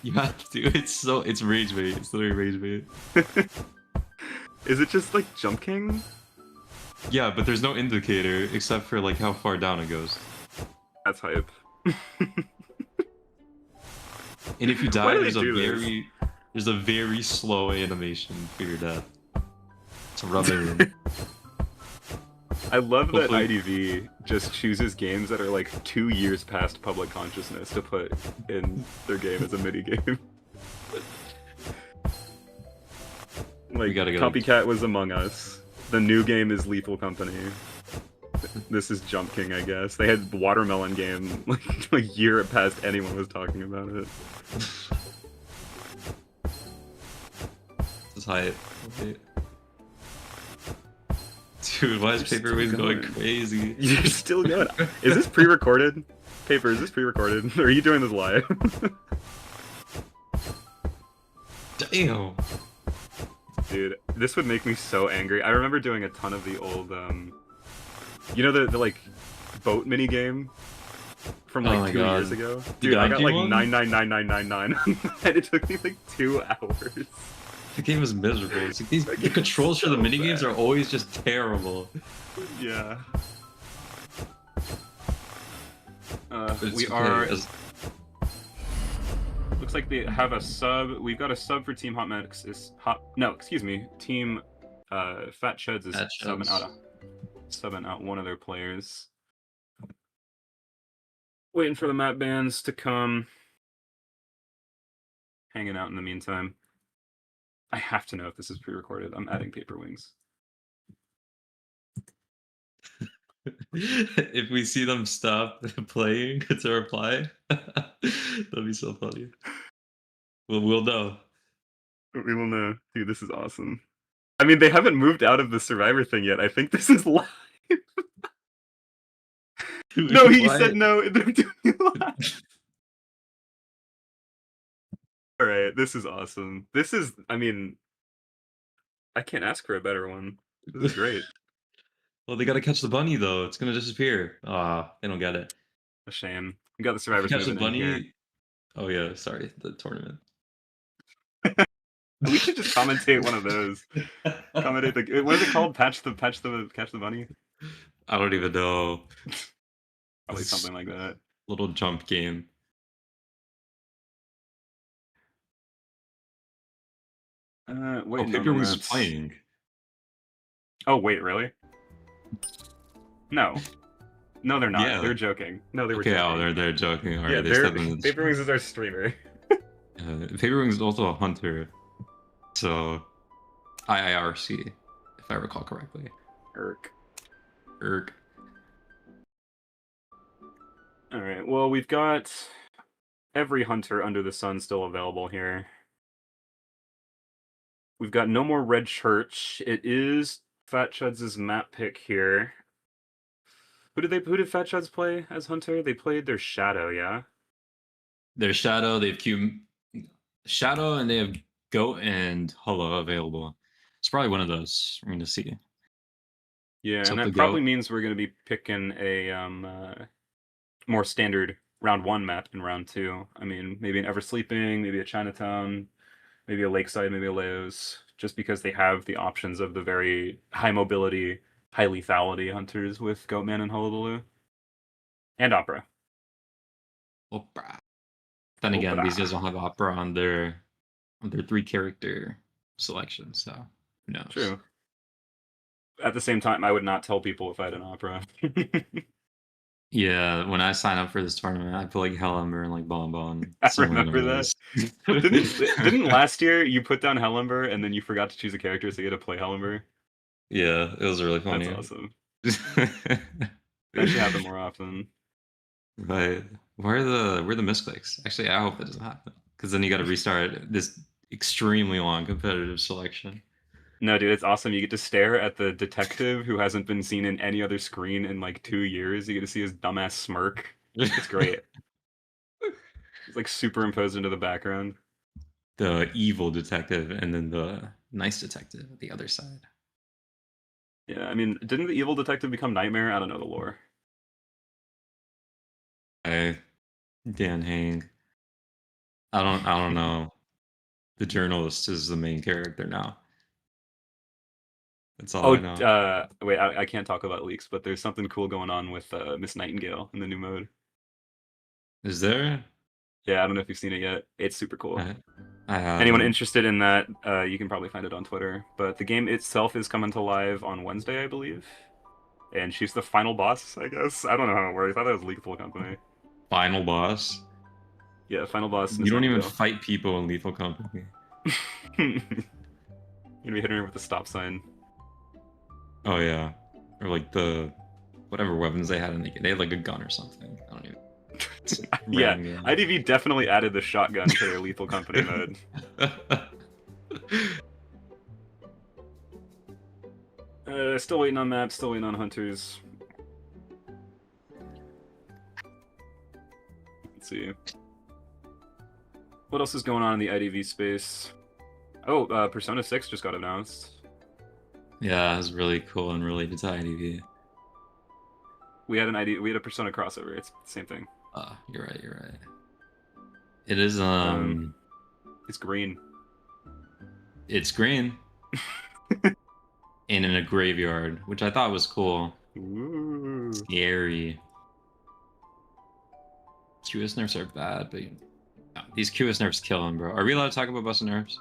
You have to. It's rage bait. It's literally rage bait. Is it just like Jump King? Yeah, but there's no indicator except for like how far down it goes. That's hype. And if you Why die, do they do this? there's a very slow animation for your death. To rub it in. I love that Hopefully- IDV just chooses games that are like 2 years past public consciousness to put in their game as a mini game. Like, gotta go. Copycat was Among Us. The new game is Lethal Company. This is Jump King, I guess. They had the Watermelon game like a year past anyone was talking about it. This is hype. Dude, why is Paper Wings going crazy? You're still going. Is this pre-recorded? Paper, is this pre-recorded? Or are you doing this live? Damn. Dude, this would make me so angry. I remember doing a ton of the old, you know the like, boat mini game from like 2 years ago? Dude, I got like 99999, and it took me like 2 hours. The game is miserable. It's like the controls for the minigames are always just terrible. Yeah. We are. Looks like they have a sub. We've got a sub for Team Hot Medics. Team Fat Chuds is subbing out one of their players. Waiting for the map bans to come. Hanging out in the meantime. I have to know if this is pre-recorded. I'm adding Paper Wings. If we see them stop playing to reply, that'd be so funny. We'll know. We will know. Dude, this is awesome. I mean, they haven't moved out of the Survivor thing yet. I think this is live. No, he said no. They're doing it live. Alright, this is awesome. This is, I mean, I can't ask for a better one. This is great. Well, they gotta catch the bunny though. It's gonna disappear. They don't get it. A shame. We got the Survivors Catch the moving in here. bunny. Oh yeah, sorry, the tournament. We should just commentate one of those. Commentate the, what is it called? Catch the bunny? I don't even know. Probably something like that. Little jump game. Wait, Paper Wings is playing. Oh wait, really? No. No, they're not. Yeah. They're joking. No, they were Okay, joking. they're joking. All Yeah, right, Paper Wings is our streamer. Paper Wings is also a hunter. So, IIRC, if I recall correctly. Erk. Alright, well, we've got every hunter under the sun still available here. We've got no more Red Church. It is Fat Chuds' map pick here. Who did Fat Chuds play as hunter? They played their Shadow, yeah? Their Shadow, they have Shadow, and they have Goat and Hullo available. It's probably one of those. We're going to see. Yeah, and that probably means we're going to be picking a more standard round 1 map in round 2. I mean, maybe an Ever Sleeping, maybe a Chinatown, maybe a Lakeside, maybe a Leos, just because they have the options of the very high mobility, high lethality hunters with Goatman and Hullabaloo. And Opera. Opera. Then again, these guys don't have Opera on their 3-character selection, so who knows? True. At the same time, I would not tell people if I had an Opera. Yeah, when I sign up for this tournament, I put like Hellember and like Bonbon. I remember that. Didn't last year you put down Hellember and then you forgot to choose a character, so you had to play Hellember? Yeah, it was really funny. That's awesome. That should happen more often. Right. Where are the misclicks? Actually, I hope it doesn't happen. because then you got to restart this extremely long competitive selection. No, dude, it's awesome. You get to stare at the detective who hasn't been seen in any other screen in like 2 years. You get to see his dumbass smirk. It's great. It's like superimposed into the background. The evil detective and then the nice detective at the other side. Yeah, I mean, didn't the evil detective become Nightmare? I don't know the lore. Dan Hang. I don't know. The journalist is the main character now. That's all Oh, I know. wait, I can't talk about leaks, but there's something cool going on with Miss Nightingale in the new mode. Is there? Yeah, I don't know if you've seen it yet. It's super cool. I Anyone haven't. interested in that, you can probably find it on Twitter. But the game itself is coming to live on Wednesday, I believe. And she's the final boss, I guess. I don't know how it works. I thought it was Lethal Company. Final boss. Yeah, final boss, You Miss don't even Nightingale. fight people in Lethal Company. You're gonna be hitting her with a stop sign. Oh yeah, or like the whatever weapons they had in the game. They had like a gun or something. I don't even. It's a Yeah, random game. IDV definitely added the shotgun to their Lethal Company mode. Still waiting on maps, still waiting on hunters. Let's see. What else is going on in the IDV space? Oh, Persona 6 just got announced. Yeah, it was really cool and related to IDV. We had a Persona crossover. It's the same thing. You're right. You're right. It is It's green. it's green and in a graveyard, which I thought was cool. Ooh. Scary. QS nerfs are bad, but no, these QS nerfs kill him, bro. Are we allowed to talk about busted nerfs?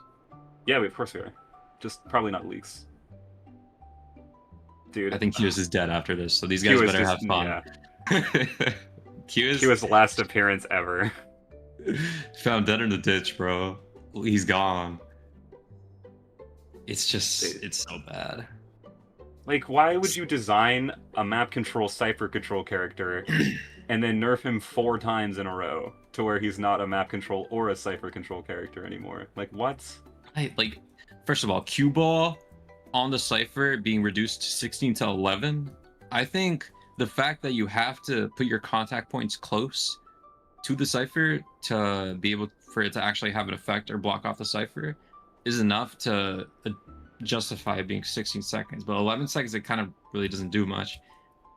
Yeah, of course we are. Just probably not leaks. Dude. I think QS is dead after this, so these guys Q is better just, have fun. yeah. Q's last appearance ever. Found dead in the ditch, bro. He's gone. It's so bad. Like, why would you design a map control cipher control character and then nerf him 4 times in a row to where he's not a map control or a cipher control character anymore? Like, what? Like, first of all, Q ball on the cipher being reduced to 16 to 11. I think the fact that you have to put your contact points close to the cipher to be able for it to actually have an effect or block off the cipher is enough to justify it being 16 seconds. But 11 seconds, it kind of really doesn't do much.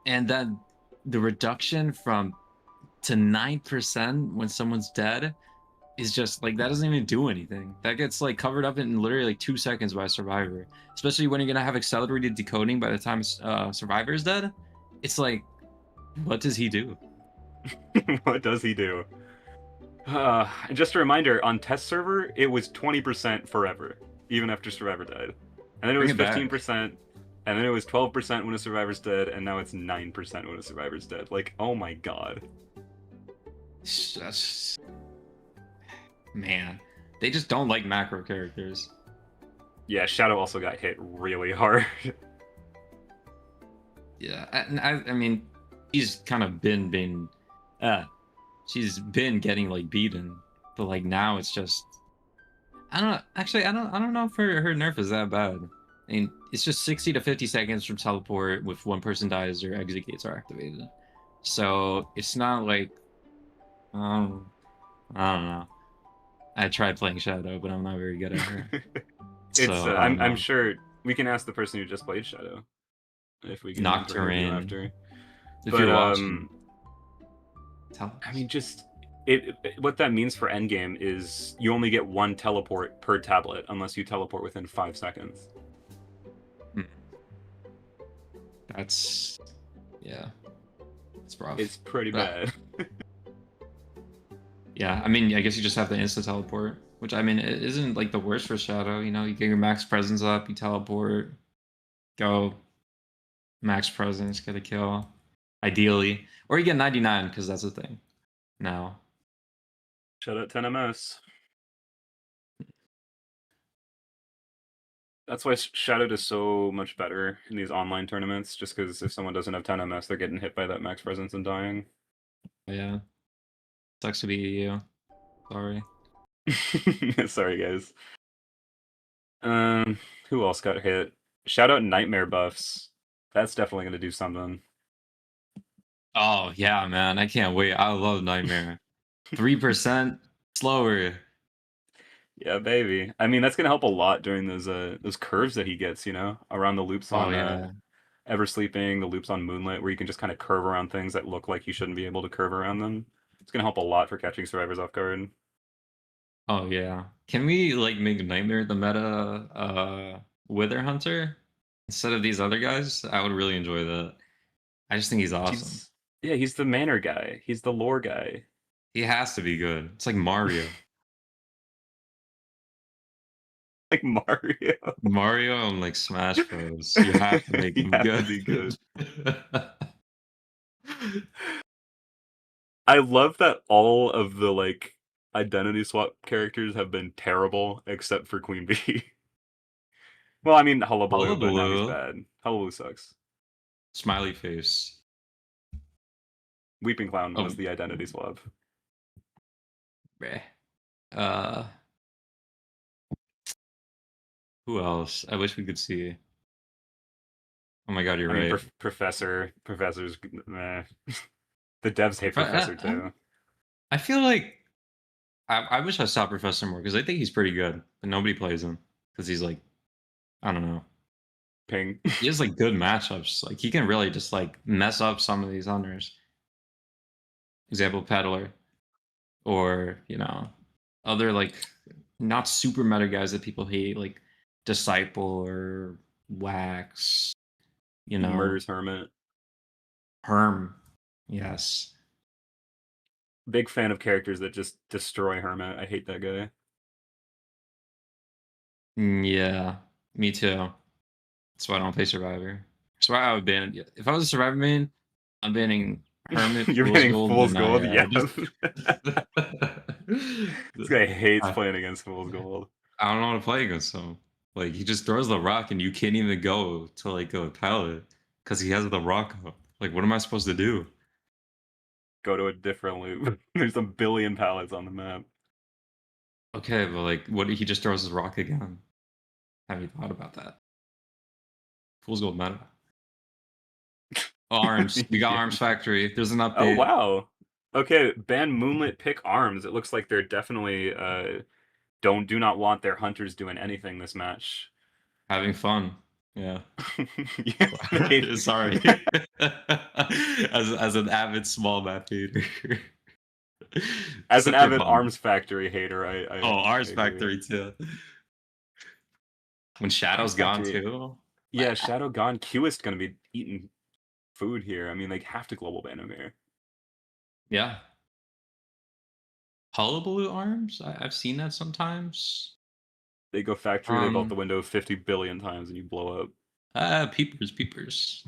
And then the reduction from to 9% when someone's dead is just like that doesn't even do anything. That gets like covered up in literally like 2 seconds by a survivor. Especially when you're gonna have accelerated decoding by the time survivor is dead. It's like, what does he do? What does he do? Just a reminder, on test server, it was 20% forever, even after survivor died. And then it was 15%, and then it was 12% when a survivor's dead, and now it's 9% when a survivor's dead. Like, oh my god. That's... Man, they just don't like macro characters. Yeah, Shadow also got hit really hard. Yeah, I mean, she's kind of she's been getting like beaten, but like now it's just I don't know. Actually, I don't know if her nerf is that bad. I mean, it's just 60 to 50 seconds from teleport with one person dies or exit gates are activated. So it's not like I don't know. I tried playing Shadow, but I'm not very good at her. So I'm sure we can ask the person who just played Shadow if we can remember her review Nocturne. after. If But you're watching, tell us. I mean, just what that means for endgame is you only get 1 teleport per tablet unless you teleport within 5 seconds. That's yeah, it's rough. It's pretty bad. Yeah, I mean, I guess you just have the instant teleport, which I mean, it isn't like the worst for Shadow. You know, you get your max presence up, you teleport, go, max presence, get a kill, ideally, or you get 99 because that's the thing. Now, Shout out 10ms. That's why Shadow is so much better in these online tournaments, just because if someone doesn't have 10ms, they're getting hit by that max presence and dying. yeah, sucks to be you. Sorry. Sorry, guys. Um, who else got hit? Shout out Nightmare buffs. That's definitely gonna do something. Oh yeah, man, I can't wait. I love Nightmare. 3% slower. Yeah, baby. I mean, that's gonna help a lot during those curves that he gets, around the loops Oh on yeah. Ever Sleeping, the loops on Moonlit, where you can just kind of curve around things that look like you shouldn't be able to curve around them. It's gonna help a lot for catching survivors off guard. Oh yeah. Can we like make Nightmare the meta Wither Hunter instead of these other guys? I would really enjoy that. I just think he's awesome. He's yeah, he's the manor guy. He's the lore guy. He has to be good. It's like Mario. Like Mario. Mario and like Smash Bros. You have to make You him have to good. be good. I love that all of the like identity swap characters have been terrible except for Queen Bee. Well, I mean Hullabaloo, but now he's Hullabaloo. bad. Hullabaloo sucks. Smiley face. Weeping Clown Oh, was the identity swap. bleh. Uh, who else? I wish we could see. Oh my god, you're I mean, right. Professor's meh. The devs hate Professor too. I feel like I wish I saw Professor more because I think he's pretty good, but nobody plays him because he's like I don't know. Ping. He has like good matchups. Like he can really just like mess up some of these hunters. Example, Peddler, or other like not super meta guys that people hate, like Disciple or Wax. You know, Murders Hermit. Herm. Yes. Big fan of characters that just destroy Hermit. I hate that guy. Yeah. Me too. That's why I don't play Survivor. That's why I would ban it. If I was a Survivor main, I'm banning Hermit, You're Fool's getting Gold, Fool's and Gold? I Yeah. just This guy hates I, playing against Fool's Gold. I don't know how to play against him. Like he just throws the rock and you can't even go to like a pallet because he has the rock up. Like what am I supposed to do? Go to a different loop. There's a billion pallets on the map. Okay, but like what he just throws his rock again. Have you thought about that? Fool's Gold meta. Oh, arms. We got Yeah. Arms Factory. There's an Oh update. wow. Okay, ban Moonlit, pick arms. It looks like they're definitely do not want their hunters doing anything this match. Having fun. Yeah. Yeah, Sorry. As an avid small map hater. as an Except for avid fun. Arms Factory hater, Oh, I Arms agree. Factory too. When Arms Shadow's gone Factory, too. yeah, Shadow gone. Qist gonna be eating food here. I mean, they have to global ban him here. Yeah. Hullabaloo arms? I've seen that sometimes. They go factory, they vault the Um window 50 billion times, and you blow up. peepers.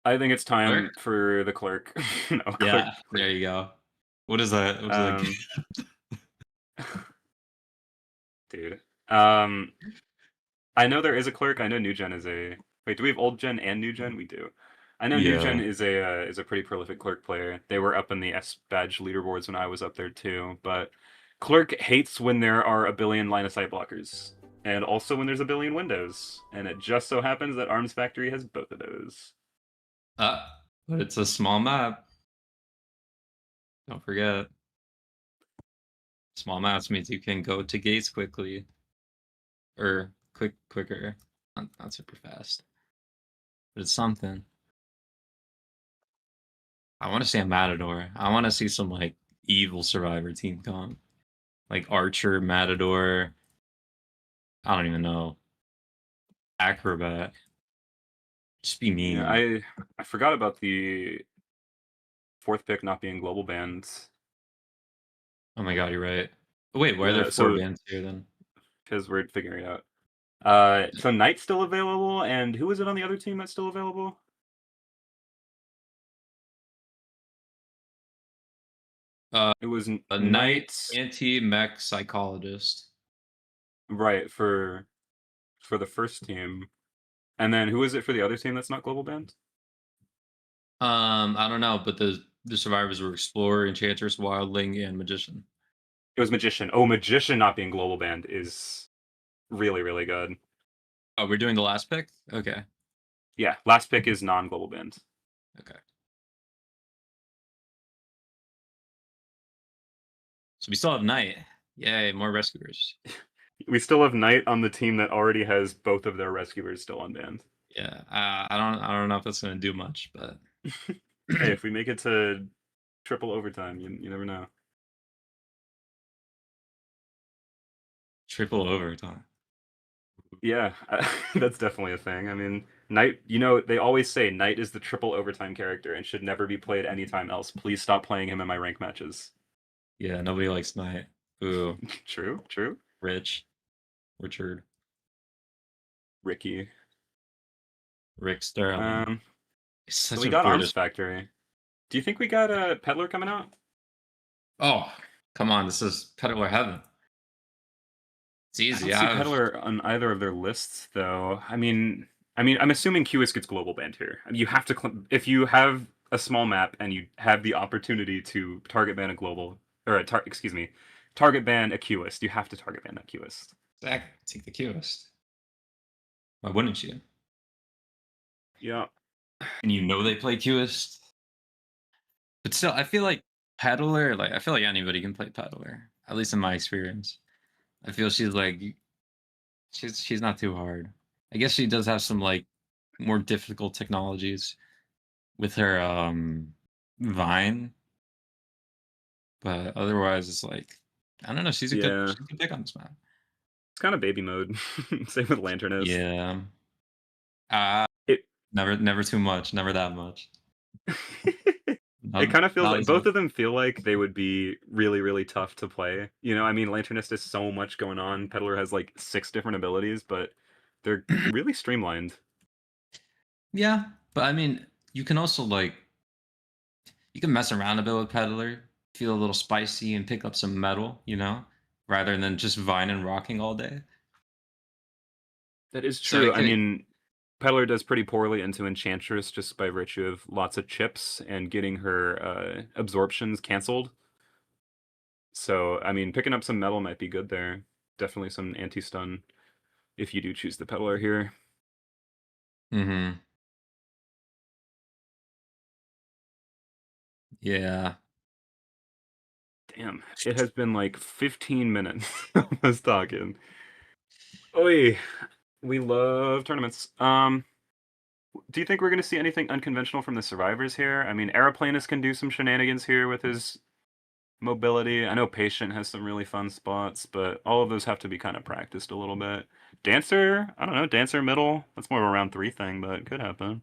I think it's Clerk? time for the clerk. No, Yeah, clerk. there you go. What is that? What is Um, that? dude. I know there is a clerk. I know new gen is a. Wait, do we have old gen and new gen? We do. I know new gen Yeah. is a pretty prolific clerk player. They were up in the S badge leaderboards when I was up there too. But clerk hates when there are a billion line of sight blockers, and also when there's a billion windows. And it just so happens that Arms Factory has both of those. Uh, but it's a small map. Don't forget. Small maps means you can go to gates quickly. Or quicker. Not super fast. But it's something. I want to see a Matador. I want to see some like evil survivor team comp. Like Archer, Matador. I don't even know. Acrobat. Just be Yeah, mean. I forgot about the fourth pick not being global banned. Oh my god, you're right. Wait, why are there Yeah, four so bands here then? because we're figuring it out. So Knight's still available, and who is it on the other team that's still available? Uh, It was a knight Knight, anti-mech psychologist. right, for the first team. And then who is it for the other team that's not global banned? I don't know, but the survivors were explorer, enchantress, wildling, and magician. It was Magician. Oh, Magician not being global banned is really, really good. Oh, we're doing the last pick? Okay. Yeah, last pick is non-global banned. Okay. So we still have Knight. Yay, more rescuers. We still have Knight on the team that already has both of their rescuers still unbanned. Yeah. I don't know if that's gonna do much, but Hey, if we make it to triple overtime, you never know. triple overtime. Yeah, that's definitely a thing. I mean, Knight, they always say Knight is the triple overtime character and should never be played anytime else. Please stop playing him in my rank matches. Yeah, nobody likes Knight. Ooh, True, true. Richard, Ricky. Rick Sterling. Um, He's so such we a got Arms British. Factory. Do you think we got a Peddler coming out? Oh, come on, this is peddler heaven. It's I easy. don't see Peddler on either of their lists, though. I'm assuming QS gets global banned here. I mean, you have to if you have a small map and you have the opportunity to target ban a global excuse me, target ban a Qist, you have to target ban that Qist. Exactly. Take the QS. Why wouldn't you? Yeah, And you know they play QS. But still, I feel like peddler. Like I feel like anybody can play peddler. At least in my experience, I feel she's like she's not too hard. I guess she does have some like more difficult technologies with her Vine, but otherwise it's like I don't know. She's a yeah. good pick on this map. It's kind of baby mode. Same with Lanternist. Yeah. Uh It never too much. Never that much. it Not, kind of feels not like as both much. of them feel like they would be really, really tough to play. I mean, Lanternist has so much going on. Peddler has like 6 different abilities, but they're really streamlined. Yeah, but I mean, you can also like you can mess around a bit with peddler, feel a little spicy, and pick up some metal. Rather than just vine and rocking all day. That is So true. it I could. mean, Peddler does pretty poorly into Enchantress just by virtue of lots of chips and getting her absorptions canceled. So, I mean, picking up some metal might be good there. Definitely some anti-stun if you do choose the Peddler here. Mm-hmm. Yeah. Damn, it has been like 15 minutes of us talking. Oi, we love tournaments. Do you think we're going to see anything unconventional from the survivors here? I mean, Aeroplanist can do some shenanigans here with his mobility. I know Patient has some really fun spots, but all of those have to be kind of practiced a little bit. Dancer, I don't know, Dancer middle. That's more of a round 3 thing, but it could happen.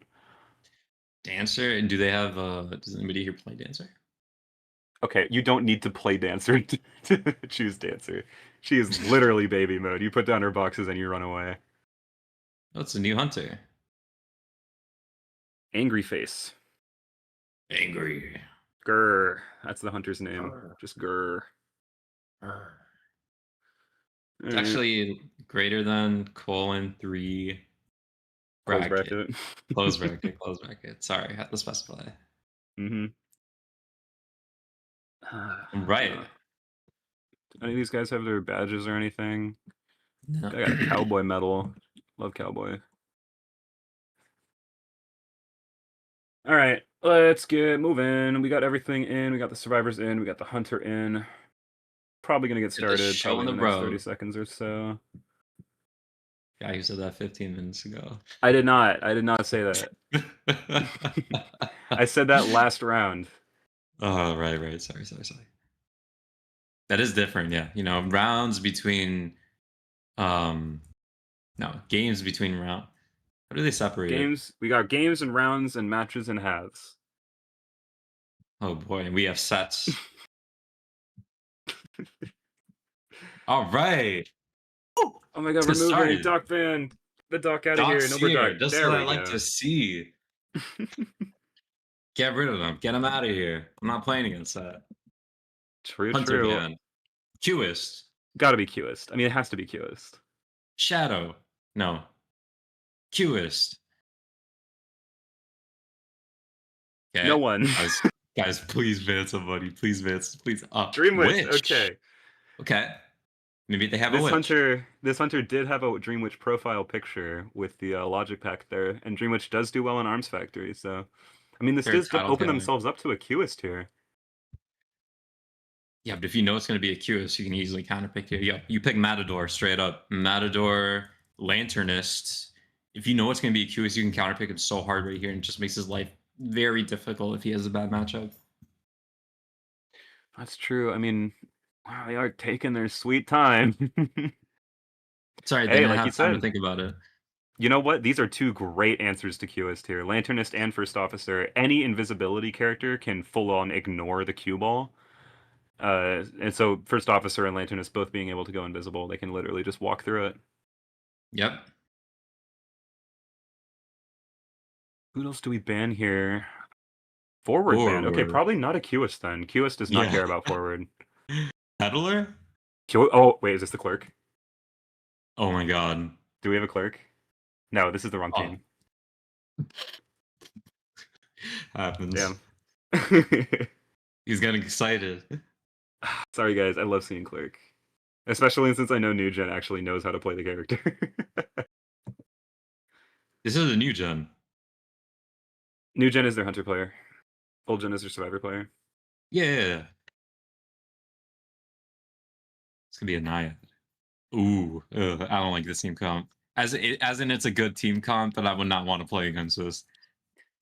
Dancer. And do they have? Does anybody here play Dancer? Okay, you don't need to play Dancer to choose Dancer. She is literally baby mode. You put down her boxes and you run away. Oh, it's a new hunter. Angry Face. Angry. Grr. That's the hunter's name. Arr, Just grr. arr. It's Alright. actually greater than :3 Close bracket. bracket. Close bracket. Close bracket. Sorry, I had to specify. Mm-hmm. Right. Do any of these guys have their badges or anything? No. I got a cowboy medal. Love cowboy. Alright, let's get moving. We got everything in. We got the survivors in. We got the hunter in. Probably gonna get Get the started show probably on in the the next 30 road. seconds or so. Guy who said that 15 minutes ago. I did not. I did not say that. I said that last round. Oh, right. Sorry. That is different, yeah. Rounds between um no, games between round. How do they separate it? We got games and rounds and matches and halves. Oh boy, and we have sets. All right. Oh my god, Let's get removing started. Doc Van. The Doc out of here. Doc's Number Doc. here. Just There what I we like go. to see. Get rid of them. Get them out of here. I'm not playing against that. True, Hunter true. ban. Qist. Gotta be Qist. I mean, it has to be Qist. Shadow. No. Qist. No Okay. one. Guys, please ban somebody. Please ban. Please. Dreamwitch. Witch. Okay. Okay. Maybe they have a This witch. hunter did have a Dream Witch profile picture with the logic pack there, and Dream Witch does do well in Arms Factory. So, I mean, this They're a does title open killer. themselves up to a Qist here. Yeah, but if you know it's going to be a QS, you can easily counterpick it. Yeah, you pick Matador straight up. Matador, Lanternist. If you know it's going to be a QS, you can counterpick him so hard right here, and it just makes his life very difficult if he has a bad matchup. That's true. I mean, wow, they are taking their sweet time. Sorry, they Hey, didn't like you have time to said, think about it. you know what? These are two great answers to Qist here. Lanternist and First Officer. Any invisibility character can full on ignore the cue ball. And so First Officer and Lanternist both being able to go invisible, they can literally just walk through it. Yep. Who else do we ban here? Forward ban. Okay, Forward. probably not a Qist then. Qist does not Yeah. care about forward. Peddler? Oh, wait, is this the clerk? Oh my god. Do we have a clerk? No, this is the wrong Oh, team. happens. Damn. He's getting excited. Sorry, guys. I love seeing clerk. Especially since I know New Gen actually knows how to play the character. This is a new gen. New Gen is their hunter player. Old Gen is their survivor player. Yeah. It's gonna be a Naiad. Ooh, I don't like this team comp. As in, it's a good team comp, but I would not want to play against this.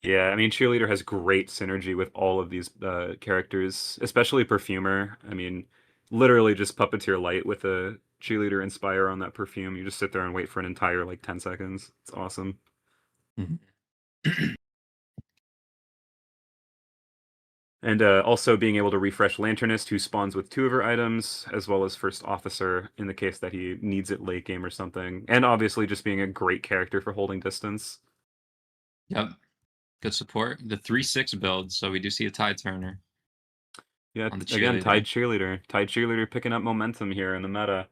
Yeah, I mean, Cheerleader has great synergy with all of these characters, especially Perfumer. I mean, literally just Puppeteer Light with a Cheerleader Inspire on that Perfume. You just sit there and wait for an entire, like, 10 seconds. It's awesome. Mhm. And also being able to refresh Lanternist, who spawns with 2 of her items, as well as First Officer in the case that he needs it late game or something. And obviously just being a great character for holding distance. Yep, good support. The 3-6 build, so we do see a Tide Turner Yeah, on the again, Tide cheerleader. Cheerleader. Tide Cheerleader picking up momentum here in the meta.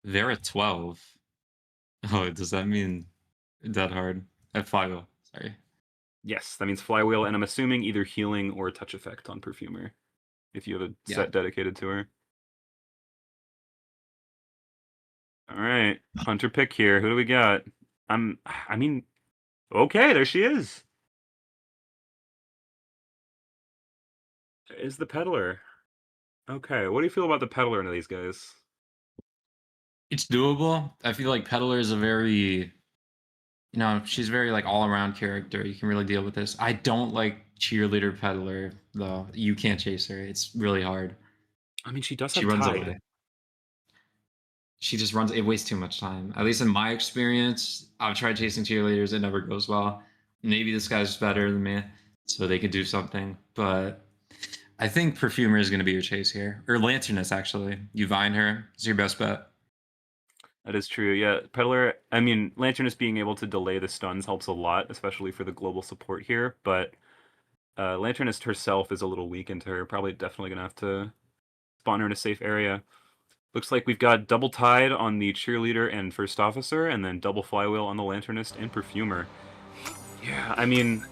They're at 12. Oh, does that mean dead hard? At 5. Sorry. Yes, that means Flywheel, and I'm assuming either healing or touch effect on Perfumer, if you have a Yeah. set dedicated to her. Alright, Hunter pick here. Who do we got? I mean, okay, there she is. Is the Peddler. Okay, what do you feel about the Peddler into these guys? It's doable. I feel like Peddler is a very, she's very like all around character. You can really deal with this. I don't like cheerleader Peddler though. You can't chase her. It's really hard. I mean, she does She have runs Tide. away. She just runs. It wastes too much time. At least in my experience, I've tried chasing cheerleaders. It never goes well. Maybe this guy's better than me, so they could do something. But I think Perfumer is going to be your chase here, or Lanterness actually. You vine her. It's your best bet. That is true. Yeah, Peddler. I mean, Lanternus being able to delay the stuns helps a lot, especially for the global support here. But Lanternist herself is a little weak into her. Probably definitely gonna have to spawn her in a safe area. Looks like we've got double Tide on the Cheerleader and First Officer, and then double Flywheel on the Lanternist and Perfumer. Yeah, I mean,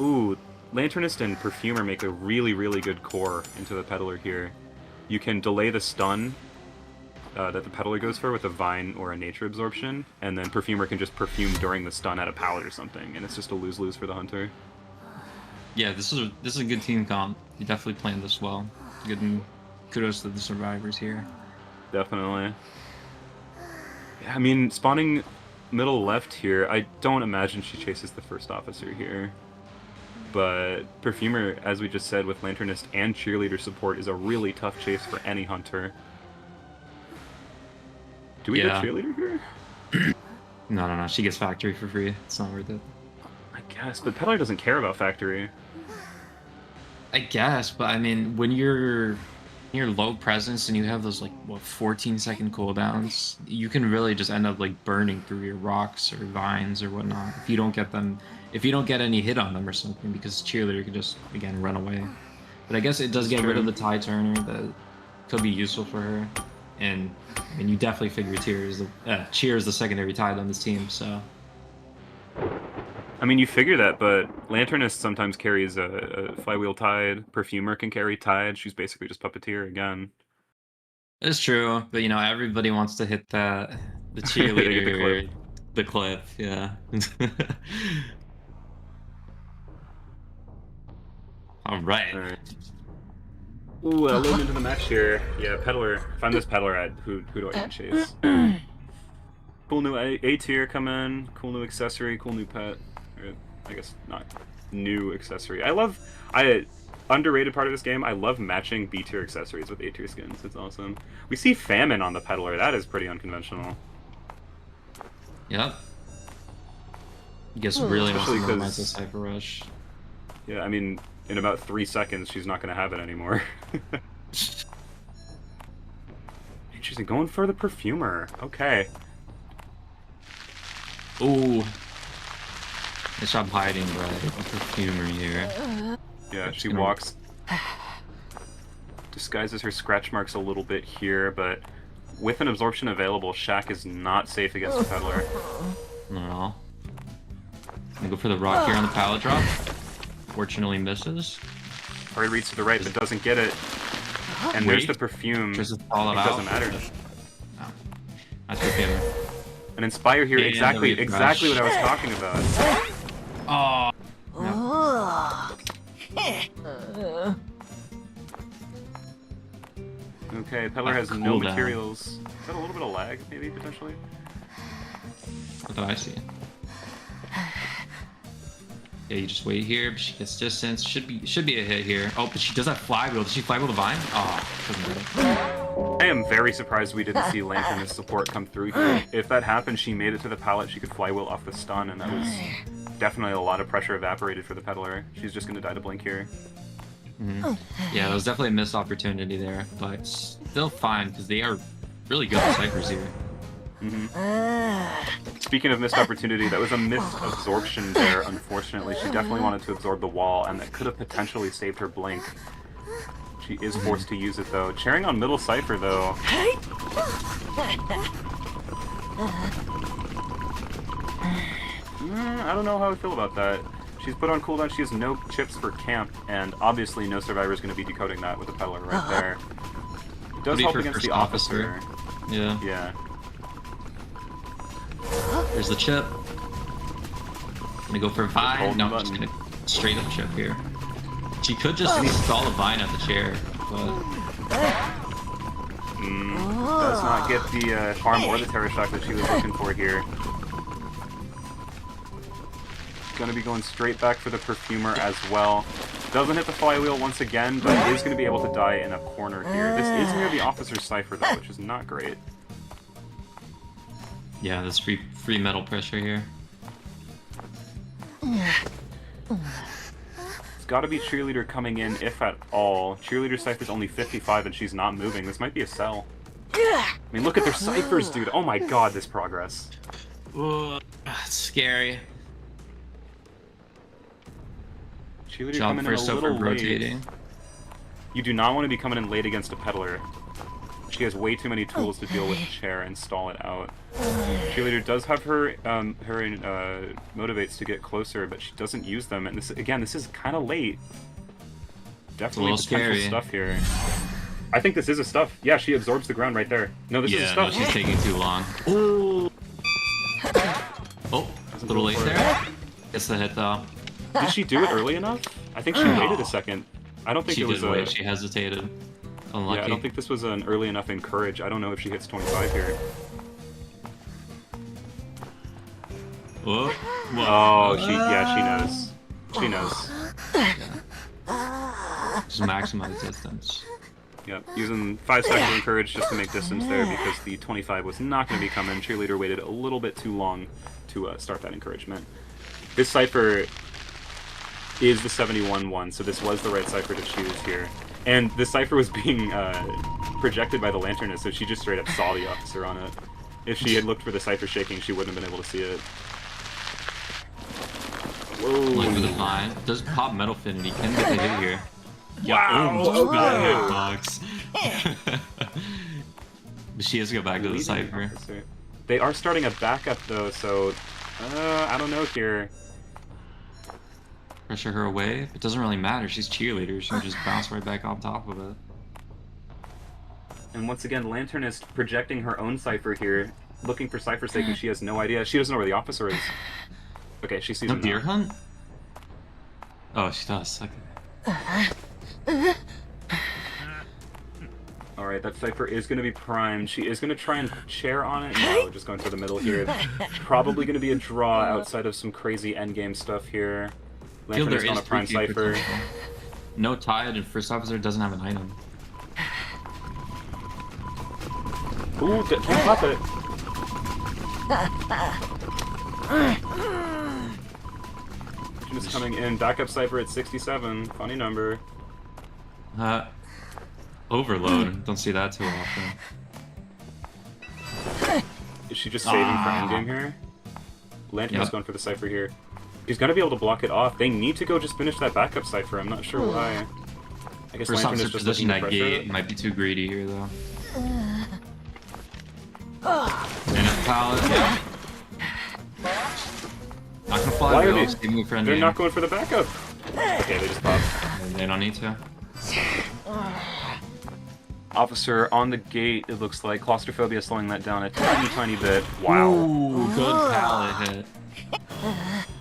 ooh, Lanternist and Perfumer make a really, really good core into the Peddler here. You can delay the stun that the Peddler goes for with a Vine or a Nature Absorption, and then Perfumer can just perfume during the stun at a pallet or something, and it's just a lose-lose for the Hunter. Yeah, this is a good team comp. You definitely planned this well. Good, and kudos to the survivors here. Definitely. Yeah, I mean, spawning middle left here, I don't imagine she chases the First Officer here. But Perfumer, as we just said, with Lanternist and Cheerleader support, is a really tough chase for any Hunter. Do we go Yeah. Cheerleader here? No. She gets factory for free. It's not worth it. I guess, but Peddler doesn't care about Factory. I guess, but I mean, when you're low presence and you have those like 14-second cooldowns, you can really just end up like burning through your rocks or vines or whatnot if you don't get them, if you don't get any hit on them or something, because cheerleader can just again run away. But I guess it does get rid of the Tide Turner that could be useful for her, and I mean you definitely figure Cheer is the secondary Tide on this team, so. I mean, you figure that, but Lanternist sometimes carries a flywheel Tide. Perfumer can carry Tide. She's basically just Puppeteer again. It's true, but you know, everybody wants to hit the They get the clip. cheerleader, the cliff, yeah. All right. All right. Ooh, a little into the match here. Yeah, Peddler. If I'm this Peddler, who do I even chase? Cool new A tier come in. Cool new accessory. Cool new pet. Or, I guess not new accessory. I underrated part of this game. I love matching B tier accessories with A tier skins. It's awesome. We see Famine on the Peddler. That is pretty unconventional. Yep. I guess really wants to Especially minimize 'cause- the Cypher Rush. Yeah, I mean, in about 3 seconds, she's not going to have it anymore. Interesting. Going for the Perfumer. Okay. Ooh. Nice job hiding, right? The Perfumer here. Yeah, she gonna- walks. Disguises her scratch marks a little bit here, but with an absorption available, Shaq is not safe against the Peddler. Not at all. Gonna go for the rock here on the pallet drop. Fortunately misses. Hard reads to the right, but doesn't get it. And there's the Perfume. Just It fall it out. doesn't matter. No. That's Perfumer. An Inspire here, Yeah, exactly the what I was refresh. talking about. Oh. Okay, Peddler has Cool no down. materials. Is that a little bit of lag, maybe, potentially? What do I see? Yeah, you just wait here. But she gets distance. Should be a hit here. Oh, but she does that flywheel. Does she flywheel the vine? Oh, doesn't get it. I am very surprised we didn't see Lanternist support come through here. If that happened, she made it to the pallet, she could flywheel off the stun, and that was definitely a lot of pressure evaporated for the Peddler. She's just gonna die to Blink here. Yeah, that was definitely a missed opportunity there, but still fine because they are really good at ciphers here. Speaking of missed opportunity, that was a missed absorption there, unfortunately. She definitely wanted to absorb the wall, and that could have potentially saved her Blink. She is forced to use it, though. Cheering on middle Cypher, though. I don't know how I feel about that. She's put on cooldown, she has no chips for camp, and obviously no survivor is going to be decoding that with a Peddler right there. It does Would be help for against first the officer. Yeah. Yeah. There's the chip. Gonna go for a vine. holding No, the I'm just button. gonna straight up chip here. She could just install a vine at the chair, but Does not get the farm or the Terror Shock that she was looking for here. Gonna be going straight back for the Perfumer as well. Doesn't hit the flywheel once again, but is gonna be able to die in a corner here. This is near the Officer's Cypher though, which is not great. yeah, that's free metal pressure here. It's gotta be Cheerleader coming in, if at all. Cheerleader Cypher's only 55 and she's not moving. This might be a sell. I mean, look at their ciphers, dude. Oh my god, this progress. Ugh, it's scary. Cheerleader Jump coming in a first over little late. rotating. You do not want to be coming in late against a Peddler. She has way too many tools to deal with the chair and stall it out. Cheerleader does have her motivates to get closer, but she doesn't use them. And this is kind of late. Definitely little potential scary. stuff here. I think this is a stuff. Yeah, she absorbs the ground right there. No, this is a Yeah, no, stuff. she's taking too long. Ooh. Oh, a Doesn't little go late for it. there. Gets the hit though. Did she do it early enough? I think she waited a second. I don't think She it was did a. wait. She hesitated. Unlucky. Yeah, I don't think this was an early enough encourage. I don't know if she hits 25 here. Whoa. Oh, she knows. She knows. Just maximize distance. Yep, using 5 seconds of encourage just to make distance there because the 25 was not going to be coming. Cheerleader waited a little bit too long to start that encouragement. This cipher is the 71 one, so this was the right cipher to choose here. And the cipher was being projected by the Lanternist, so she just straight up saw the officer on it. If she had looked for the cipher shaking, she wouldn't have been able to see it. Like with a Whoa! vine. Does pop metal finity. Can get the hit here. Wow! Boom. Too good. Dogs. But she has to go back to the Leading cipher. officer. They are starting a backup though, so I don't know here. Pressure her away. It doesn't really matter. She's cheerleader. She can just bounce right back on top of it. And once again, Lanternist projecting her own cipher here, looking for cipher sake, and she has no idea. She doesn't know where the officer is. Okay, she sees No him deer now. hunt? Oh, she does. Okay. Alright, that cipher is going to be primed. She is going to try and chair on it. No, just going for the middle here. Probably going to be a draw outside of some crazy endgame stuff here. Feel there Lanternist on is a prime 3K cipher. potential. No tide, and first officer doesn't have an item. Ooh, can't pop it. Just coming in. Backup cipher at 67. Funny number. Overload. Don't see that too often. Is she just saving for endgame here? Lanternist going for the cipher here. She's gonna be able to block it off. They need to go just finish that backup cipher. I'm not sure why. I guess First Lanternist officer just position looking to that pressure gate it. might be too greedy here though. And a pallet. Yeah. Not gonna fly. Why are Bill, they? saving for They're endgame. not going for the backup. Okay, they just popped. They don't need to. Officer on the gate, it looks like. Claustrophobia slowing that down a tiny bit. Wow. Ooh, good pallet hit.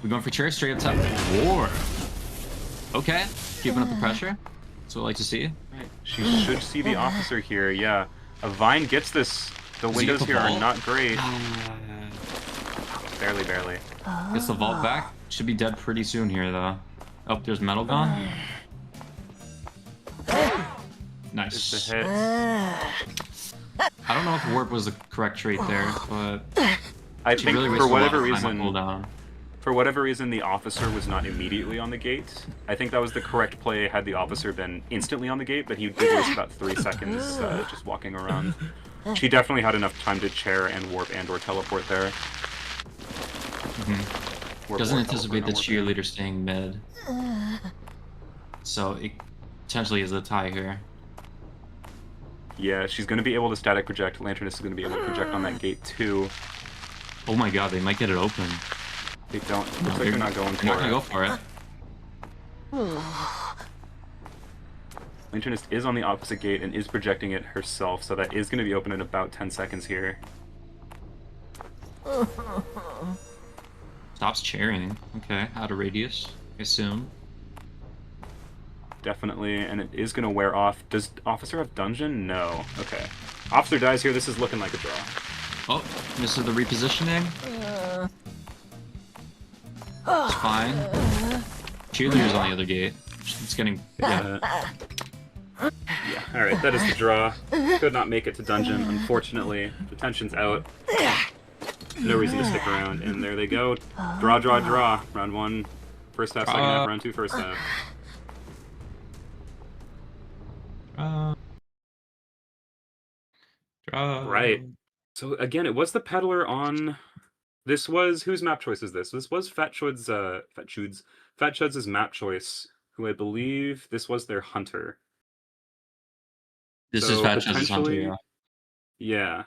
We're going for chair straight up top. War. Okay, keeping up the pressure. That's what I like to see. Right. She should see the officer here, yeah. A Vine gets this. The windows here are not great. Barely, barely. Gets the vault back. Should be dead pretty soon here, though. Oh, there's metal gone. It's Nice. a hit. I don't know if warp was the correct trait there, but I she think really for wasted a lot whatever of time on reason, cooldown. for whatever reason, the officer was not immediately on the gate. I think that was the correct play had the officer been instantly on the gate, but he did waste about 3 seconds just walking around. She definitely had enough time to chair and warp and or teleport there. Warp, Doesn't warp, anticipate the teleport, no warp. cheerleader staying mid. So it potentially is a tie here. Yeah, she's going to be able to static project. Lanternist is going to be able to project on that gate too. Oh my god, they might get it open. They don't. Looks like they're not going for They're not it. gonna go for it. Lanternist is on the opposite gate and is projecting it herself, so that is going to be open in about 10 seconds here. Stops chairing. Okay, out of radius, I assume. Definitely, and it is going to wear off. Does Officer have dungeon? No. Okay. Officer dies here. This is looking like a draw. Oh, misses the repositioning. It's fine. Cheerleader's on the other gate. It's getting... Yeah. Yeah, alright, that is the draw. Could not make it to dungeon, unfortunately. The tension's out. No reason to stick around, and there they go. Draw, draw, draw. Round 1, first half, second half, round 2, first half. Right. So again, it was the peddler on... This was... Whose map choice is this? This was Fat Chuds' map choice, who I believe this was their hunter. This So is Fat Chuds' hunter, potentially... yeah. Yeah.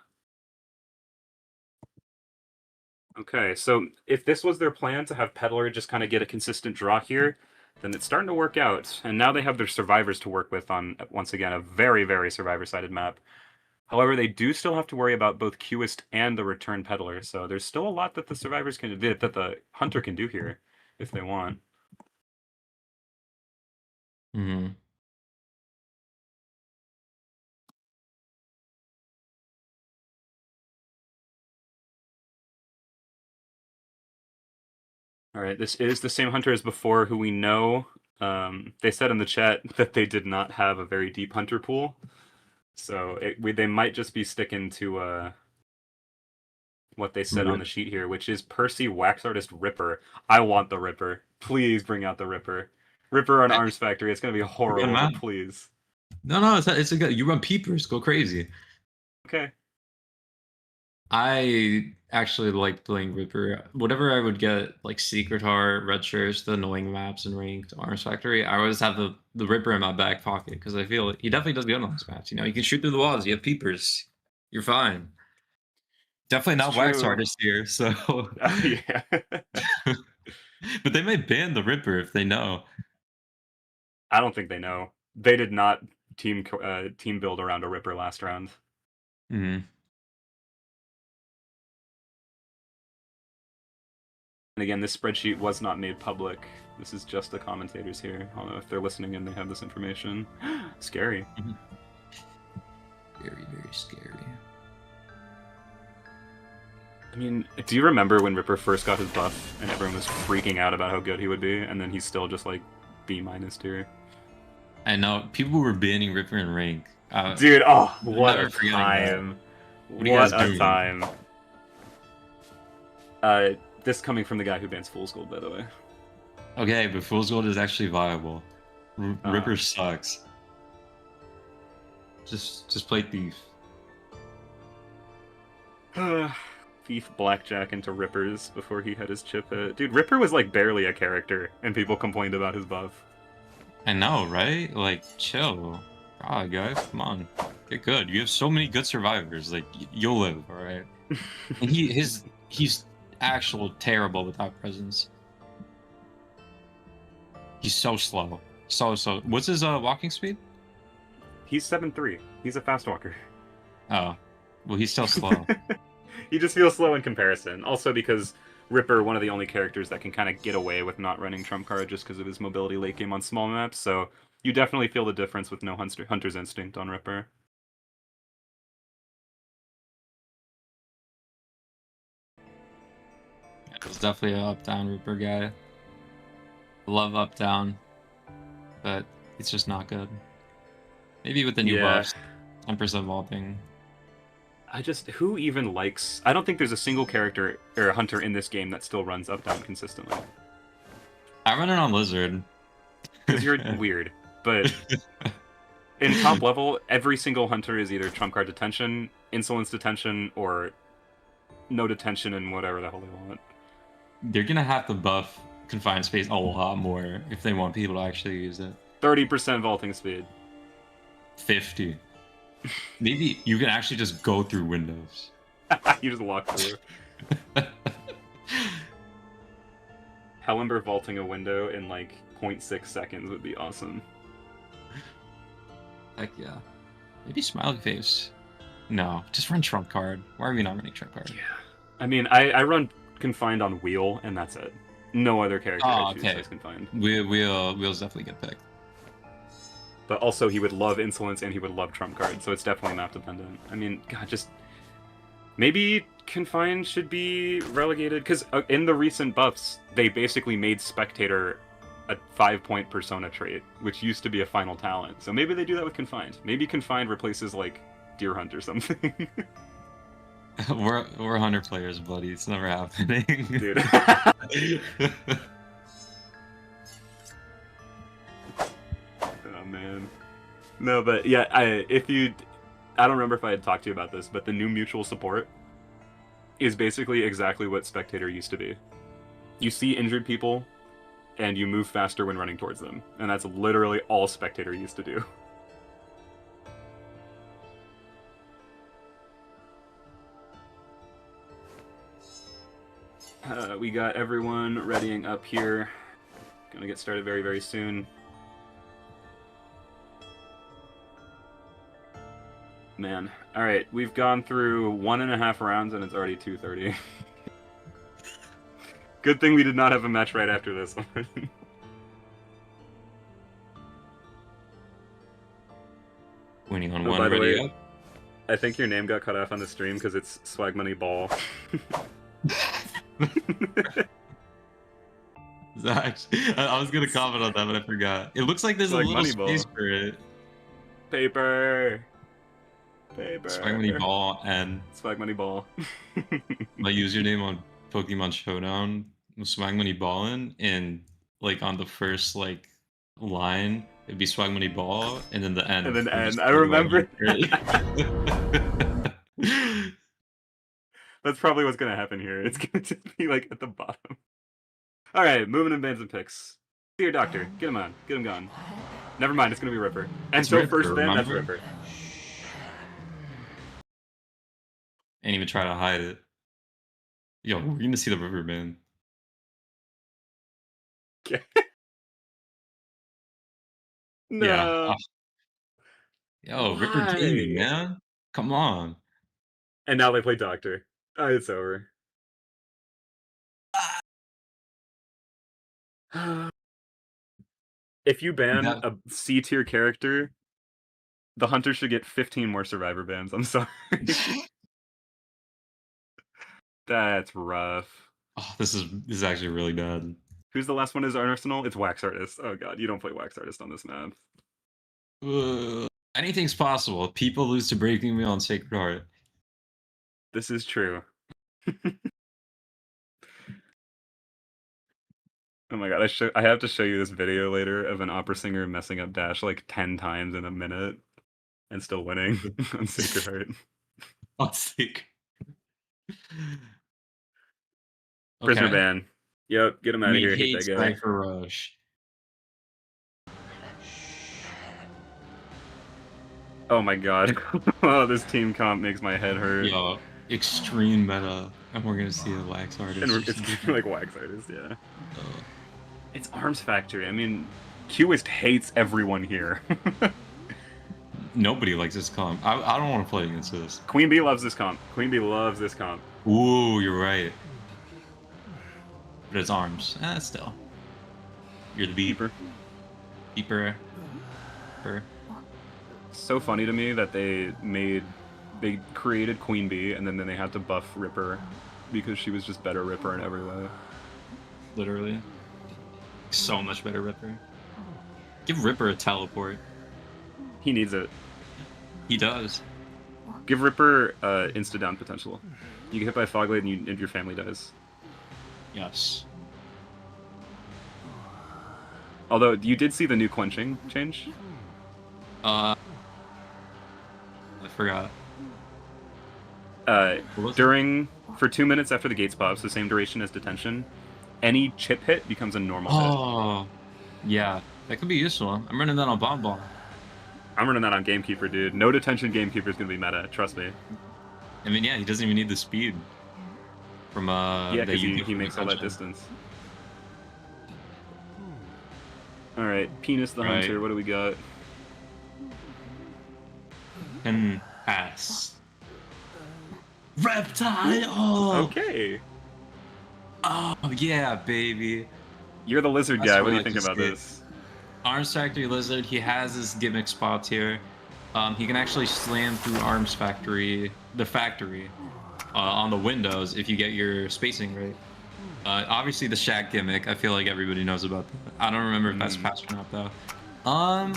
Okay, so if this was their plan to have Peddler just kind of get a consistent draw here, then it's starting to work out. And now they have their survivors to work with on, once again, a very, very survivor-sided map. However, they do still have to worry about both Qist and the return Peddler, so there's still a lot that the survivors can do, that the hunter can do here, if they want. Mm-hmm. All right, this is the same hunter as before, who we know. They said in the chat that they did not have a very deep hunter pool, so they might just be sticking to what they said on the sheet here, which is Percy Wax Artist Ripper. I want the Ripper. Please bring out the Ripper. Ripper on Arms Factory. It's gonna be horrible, but please. No, it's a good. You run peepers, go crazy. Okay. I actually like playing Ripper. Whatever I would get, like Secret Heart, Red Shirts, the annoying maps, and Ranked Arms Factory, I always have the Ripper in my back pocket because I feel he definitely does good on those maps. You know, you can shoot through the walls. You have peepers. You're fine. Definitely not Wax Artist here. So yeah. But they might ban the Ripper if they know. I don't think they know. They did not team build around a Ripper last round. Mhm. And again, this spreadsheet was not made public. This is just the commentators here. I don't know if they're listening and they have this information. Scary. Very, very scary. I mean, do you remember when Ripper first got his buff and everyone was freaking out about how good he would be, and then he's still just like B- tier? I know people were banning Ripper in rank. Dude, oh, what Never a forgetting that. time. What are you guys What a doing? time. This coming from the guy who bans Fool's Gold, by the way. Okay, but Fool's Gold is actually viable. Ripper sucks. Just play Thief. Thief Blackjack into Rippers before he had his chip hit. Dude, Ripper was like barely a character, and people complained about his buff. I know, right? Like, chill. God, guys, come on. Get good. You have so many good survivors. Like, you'll live, all right? And he's actual terrible without presence. He's so slow. So slow. What's his walking speed? He's 7'3". He's a fast walker. Oh. Well, he's still slow. He just feels slow in comparison. Also because Ripper, one of the only characters that can kind of get away with not running trump card just because of his mobility late game on small maps, so you definitely feel the difference with no Hunter's Instinct on Ripper. Yeah, it's definitely an up-down Ripper guy. Love up-down, but it's just not good. Maybe with the new buffs, 10% vaulting. Who even likes... I don't think there's a single character or a hunter in this game that still runs up-down consistently. I run it on Lizard. Because you're weird, but in top level, every single hunter is either trump card detention, insolence detention, or no detention and whatever the hell they want. They're gonna have to buff confined space a lot more if they want people to actually use it. 30% vaulting speed. 50. Maybe you can actually just go through windows. You just walk through. Hellenberg vaulting a window in like 0.6 seconds would be awesome. Heck yeah. Maybe Smiley Face. No, just run trump card. Why are we not running trump card? Yeah. I mean, I run confined on wheel, and that's it. No other character I choose is confined. Wheel's definitely get picked. But also, he would love insolence and he would love trump card, so it's definitely map dependent. I mean, God, just maybe confined should be relegated because in the recent buffs, they basically made spectator a 5-point persona trait, which used to be a final talent. So maybe they do that with confined. Maybe confined replaces like Deer Hunt or something. we're hunter players, buddy. It's never happening, dude. Oh man. No, but yeah, I don't remember if I had talked to you about this, but the new mutual support is basically exactly what spectator used to be. You see injured people, and you move faster when running towards them, and that's literally all spectator used to do. We got everyone readying up here. Gonna get started very, very soon. Man. Alright, we've gone through 1.5 rounds and it's already 2:30. Good thing we did not have a match right after this one. Winning on one, ready up. I think your name got cut off on the stream because it's Swag Money Ball. Zach, I was gonna comment on that, but I forgot. It looks like there's like a little space for it. Paper. Swag Money Ball and Swag Money Ball. My username on Pokemon Showdown was Swag Money Ballin', and like on the first like line it'd be Swag Money Ball, and then the end. And then end. I remember. That's probably what's gonna happen here. It's gonna be like at the bottom. All right, moving in bands and picks. See your doctor. Get him on. Get him gone. Never mind. It's gonna be Ripper. And so first ban, that's Ripper. Ain't even try to hide it. Yo, we're gonna see the Ripper ban. Yeah. No. Yo, Ripper Gaming, Why? man. Come on. And now they play Doctor. Oh, it's over. If you ban That a C tier character, the Hunter should get 15 more Survivor bans. I'm sorry. That's rough. oh, this is actually really bad. Who's the last one is Arsenal? It's Wax Artist. Oh god, you don't play Wax Artist on this map. Anything's possible. People lose to Breaking Me on Sacred Heart. This is true. Oh my god, I have to show you this video later of an opera singer messing up Dash like 10 times in a minute and still winning on Sacred Heart. On Sacred. Prisoner Okay. ban. Yep, get him out of We here. Hate hate that guy. Cypher Rush. Oh my god. Oh, this team comp makes my head hurt. Yo, extreme meta. And we're gonna see a wax artist. And or it's something. like Wax Artist, yeah. Uh, It's Arms Factory. I mean, Qist hates everyone here. Nobody likes this comp. I don't want to play against this. Queen Bee loves this comp. Queen Bee loves this comp. Ooh, you're right. But it's arms. Still. You're the Keeper. beeper. So funny to me that they created Queen Bee and then they had to buff Ripper because she was just better Ripper in every way. Literally. So much better Ripper. Give Ripper a teleport. He needs it. He does. Give Ripper insta down potential. You get hit by Fogblade and your family dies. Yes. Although you did see the new quenching change. I forgot. What was it? For 2 minutes after the gates pop, so same duration as detention, any chip hit becomes a normal hit. Oh, yeah. That could be useful. I'm running that on Bomb Bomb. I'm running that on Gamekeeper, dude. No detention Gamekeeper is gonna be meta. Trust me. I mean, yeah, he doesn't even need the speed from Yeah, that because you he makes all that distance. All right, Penis the Right. Hunter. What do we got? And ass. Reptile. Okay, Oh yeah, baby. you're the lizard That's guy. What what do I you think just about did. this? Arms Factory Lizard. He has his gimmick spots here. He can actually slam through Arms Factory, the factory, on the windows if you get your spacing right. Obviously the Shack gimmick. I feel like everybody knows about that. I don't remember if that's patched or not though.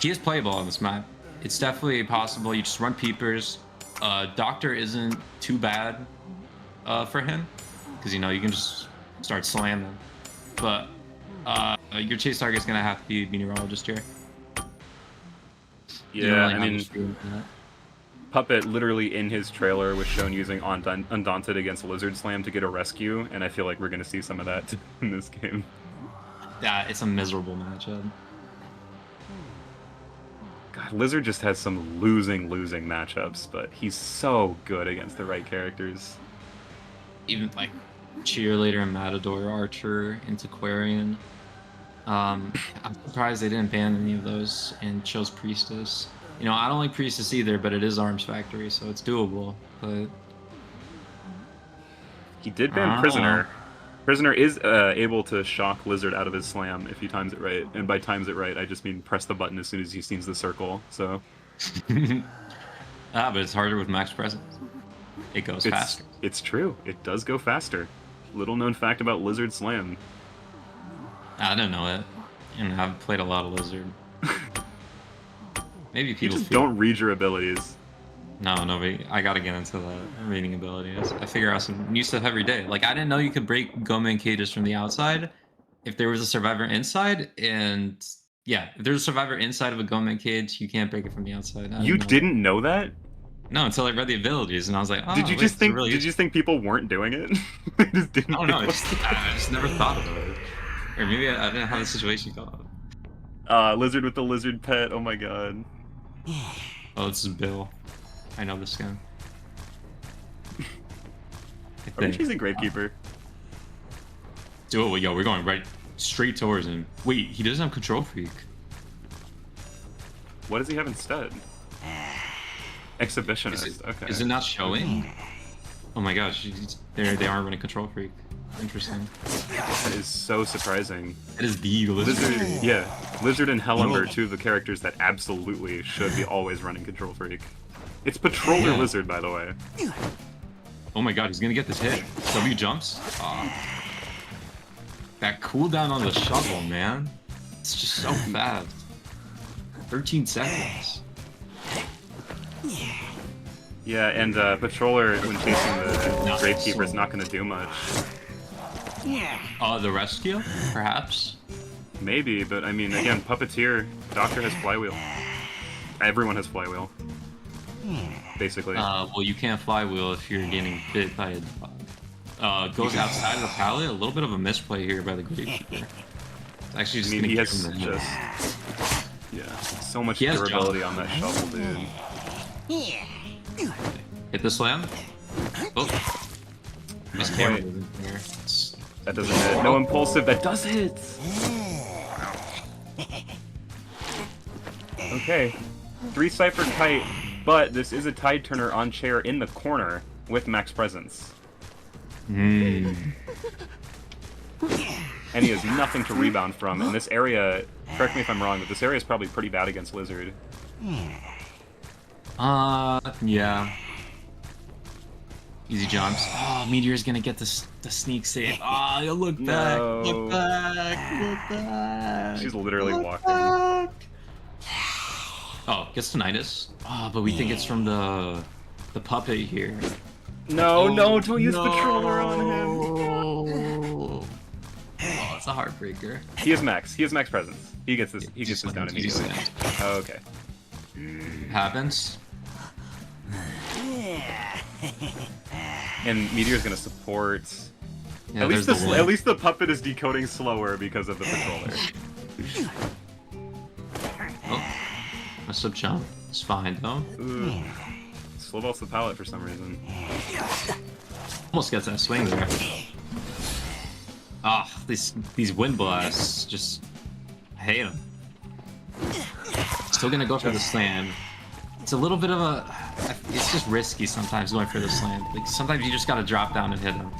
He is playable on this map. It's definitely possible. You just run peepers. Doctor isn't too bad for him because you know you can just start slamming. But your chase target's gonna have to be meteorologist here. You don't Yeah, really I have mean, much feeling for that. Puppet literally in his trailer was shown using Undaunted against Lizard Slam to get a rescue, and I feel like we're gonna see some of that in this game. Yeah, it's a miserable matchup. God, Lizard just has some losing matchups, but he's so good against the right characters. Even like Cheerleader and Matador, Archer, Antiquarian. I'm surprised they didn't ban any of those and chose Priestess. You know, I don't like Priestess either, but it is Arms Factory, so it's doable. But He did ban Oh. Prisoner. Prisoner is able to shock Lizard out of his slam if he times it right, and by times it right, I just mean press the button as soon as he sees the circle. So but it's harder with max presence. It goes faster. it's true. It does go faster. Little known fact about Lizard Slam. I don't know it, and I've played a lot of Lizard. Maybe You people just feel- don't read your abilities. No, I gotta get into the reading abilities. I figure out some new stuff every day. Like, I didn't know you could break Goman cages from the outside if there was a survivor inside. And yeah, if there's a survivor inside of a Goman cage, you can't break it from the outside. You didn't know that? No, until I read the abilities, and I was like, oh, Did you wait, just this is think? really Did you just think people weren't doing it? They just didn't. I don't know. know. I just never thought about it. Or maybe I didn't know how the situation got. Lizard with the lizard pet. Oh my god. Oh, this is Bill. I know this skin. Are we chasing Gravekeeper? Do it. Yo, we're going right straight towards him. Wait, he doesn't have Control Freak. What does he have instead? Exhibitionist. Okay. Is it not showing? Oh my gosh, they are running Control Freak. Interesting. That is so surprising. It is the Lizard. Yeah, Lizard and Hellenberg are two of the characters that absolutely should be always running Control Freak. It's Patroller Lizard, by the way. Oh my god, he's gonna get this hit. W jumps. That cooldown on the shovel, man. It's just so fast. 13 seconds. Yeah, and Patroller, when chasing the Gravekeeper, is not going to do much. The rescue? Perhaps? Maybe, but I mean, again, Puppeteer, Doctor has Flywheel. Everyone has Flywheel. Basically. Well, you can't Flywheel if you're getting bit by a... goes outside of the pallet. A little bit of a misplay here by the Gravekeeper. Actually, just he has just... Yeah, so much durability on that shovel, dude. Hit the slam. Oh. Nice camera there. That doesn't hit. No impulsive. That does hit! Okay. 3 Cypher Kite, but this is a Tide Turner on chair in the corner with max presence. And he has nothing to rebound from. And this area, correct me if I'm wrong, but this area is probably pretty bad against Lizard. Yeah. Easy jumps. Oh, Meteor's gonna get the sneak save. Oh, look back. No. Look back. Look back. She's literally walking. Back. Oh, gets tinnitus. Oh, but we think it's from the puppet here. No, no, don't use Patroller on him. Oh, it's a heartbreaker. He has max. He has max presence. He gets this. He gets this down immediately. Oh, okay. Happens. And Meteor's gonna support. Yeah, at least the puppet is decoding slower because of the Patroller. Oh, a sub jump. It's fine though. Ooh. Slow balls the pallet for some reason. Almost gets that swing there. Ah, these wind blasts just I hate them. Still gonna go for the slam. It's a little bit of a. It's just risky sometimes going for the slam. Like sometimes you just gotta drop down and hit him.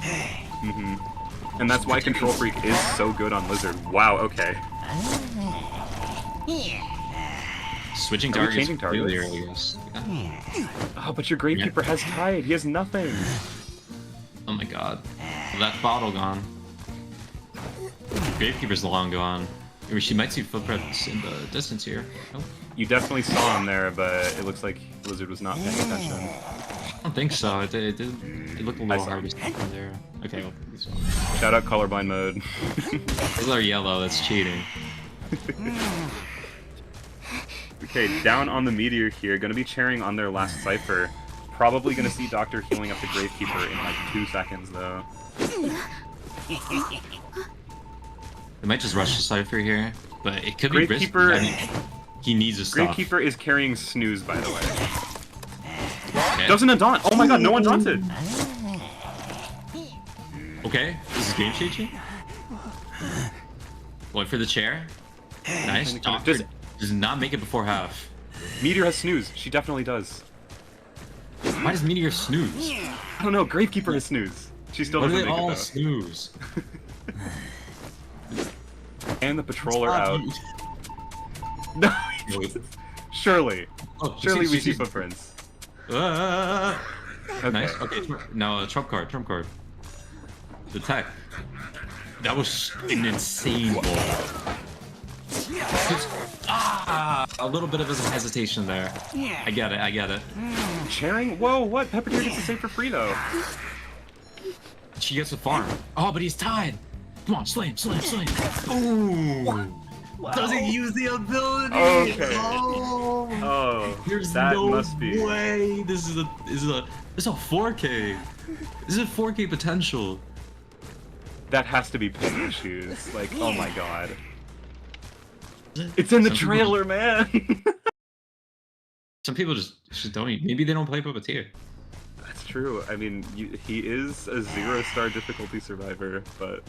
And that's why Control Freak is so good on Lizard. Wow. Okay. Switching targets really early, I guess. Yeah. Oh, but your Gravekeeper has Tide. He has nothing. Oh my god. Well, that bottle gone. Gravekeeper's long gone. I mean, she might see footprints in the distance here. Oh. You definitely saw him there, but it looks like Lizard was not paying attention. I don't think so. It looked a little hard to see from there. Okay. Well, shout out colorblind mode. Color yellow. That's cheating. Okay, down on the Meteor here. Gonna be cheering on their last Cypher. Probably gonna see Doctor healing up the Gravekeeper in like 2 seconds, though. They might just rush the Cypher here, but it could be Gravekeeper. He needs a stop. Gravekeeper is carrying Snooze, by the way. Okay. Doesn't daunt. Oh my god, no one daunted. Okay, this is game changing. Going for the chair. Nice. Doctor does not make it before half. Meteor has Snooze. She definitely does. Why does Meteor snooze? I don't know. Gravekeeper has Snooze. She still doesn't make it though. Snooze. And the Patroller out. No, surely. Oh, surely we see footprints. Okay. Nice. Okay, now trump card. The tech. That was an insane ball. A little bit of a hesitation there. I get it. Chairing? Whoa, what? Puppeteer gets to save for free though. She gets a farm. Oh, but he's tied. Come on, slam. Ooh. Wow. Doesn't use the ability. Okay. Oh, there's that no must be way. This is a 4K. This is a 4K potential. That has to be ping issues. Like, oh my god. It's in the trailer, man. Some people just don't. Maybe they don't play Puppeteer. That's true. I mean, he is a 0-star difficulty survivor, but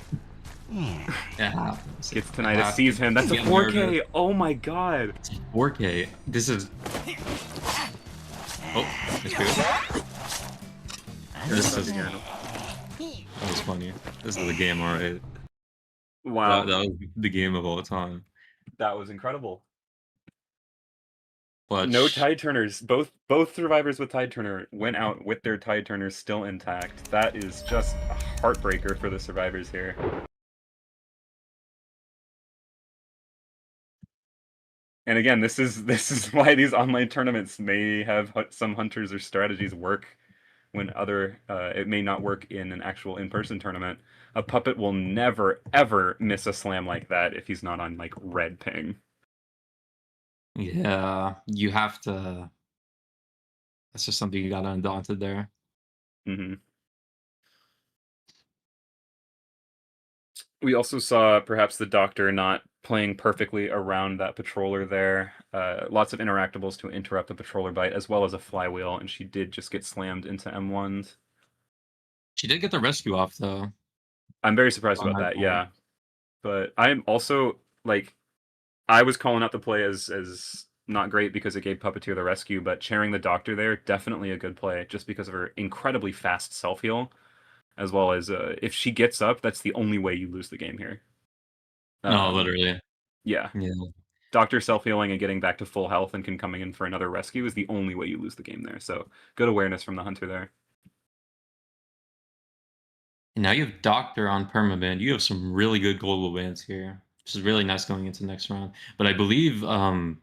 It happens. Gets It tinnitus, sees happens. him. That's a Get nervous. 4K. Oh my god. 4K. This is. Oh, it's good. This is. Again. That was funny. This is the game, alright. That Wow, that was the game of all time. that was incredible. No Clutch. tide turners. Both survivors with tide turner went out with their tide turners still intact. That is just a heartbreaker for the survivors here. And again, this is why these online tournaments may have some hunters or strategies work when other it may not work in an actual in-person tournament. A puppet will never ever miss a slam like that if he's not on like red ping. Yeah, you have to. That's just something you got undaunted there. hmm We also saw perhaps the doctor not playing perfectly around that patroller there. Lots of interactables to interrupt the patroller bite, as well as a flywheel, and she did just get slammed into M1s. She did get the rescue off though. I'm very surprised On about that that, point. yeah. But I'm also like I was calling out the play as not great because it gave Puppeteer the rescue, but chairing the doctor there, definitely a good play, just because of her incredibly fast self heal, as well as if she gets up, that's the only way you lose the game here. No, Um, literally. yeah, Yeah. Doctor self healing and getting back to full health and can coming in for another rescue is the only way you lose the game there. So good awareness from the hunter there. And now you have Doctor on permaban. You have some really good global bans here. This is really nice going into next round. But I believe round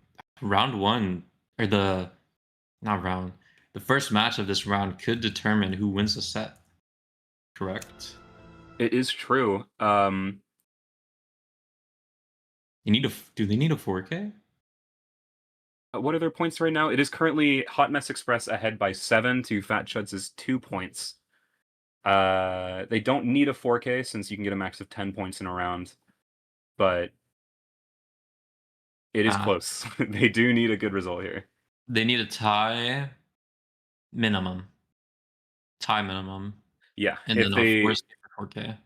one or the not round the first match of this round could determine who wins the set. Correct? It is true. You need a do they need a 4K? What are their points right now? It is currently Hot Mess Express ahead by 7 to Fat Chuds' 2 points. They don't need a 4K since you can get a max of 10 points in a round, but it is Uh, close. They do need a good result here. they need a tie minimum. Tie minimum. Yeah, And if then a they force for 4K.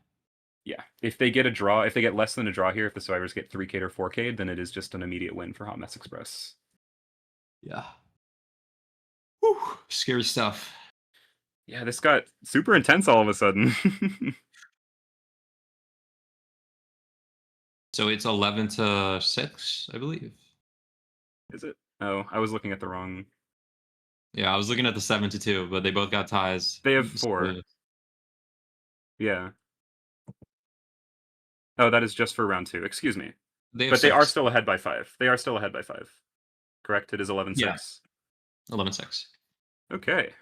if they get a draw, if they get less than a draw here, if the survivors get 3K or 4K, then it is just an immediate win for Hot Mess Express. Yeah. Whew, scary stuff. Yeah, this got super intense all of a sudden. So it's 11-6, I believe. Is it? Oh, I was looking at the wrong. Yeah, I was looking at the 7-2, but they both got ties. They have So 4. Yeah. Oh, that is just for round 2. Excuse me. they have But they are 6. still ahead by 5. They are still ahead by 5. Correct? It is Yeah, 11-6. 11-6. Okay.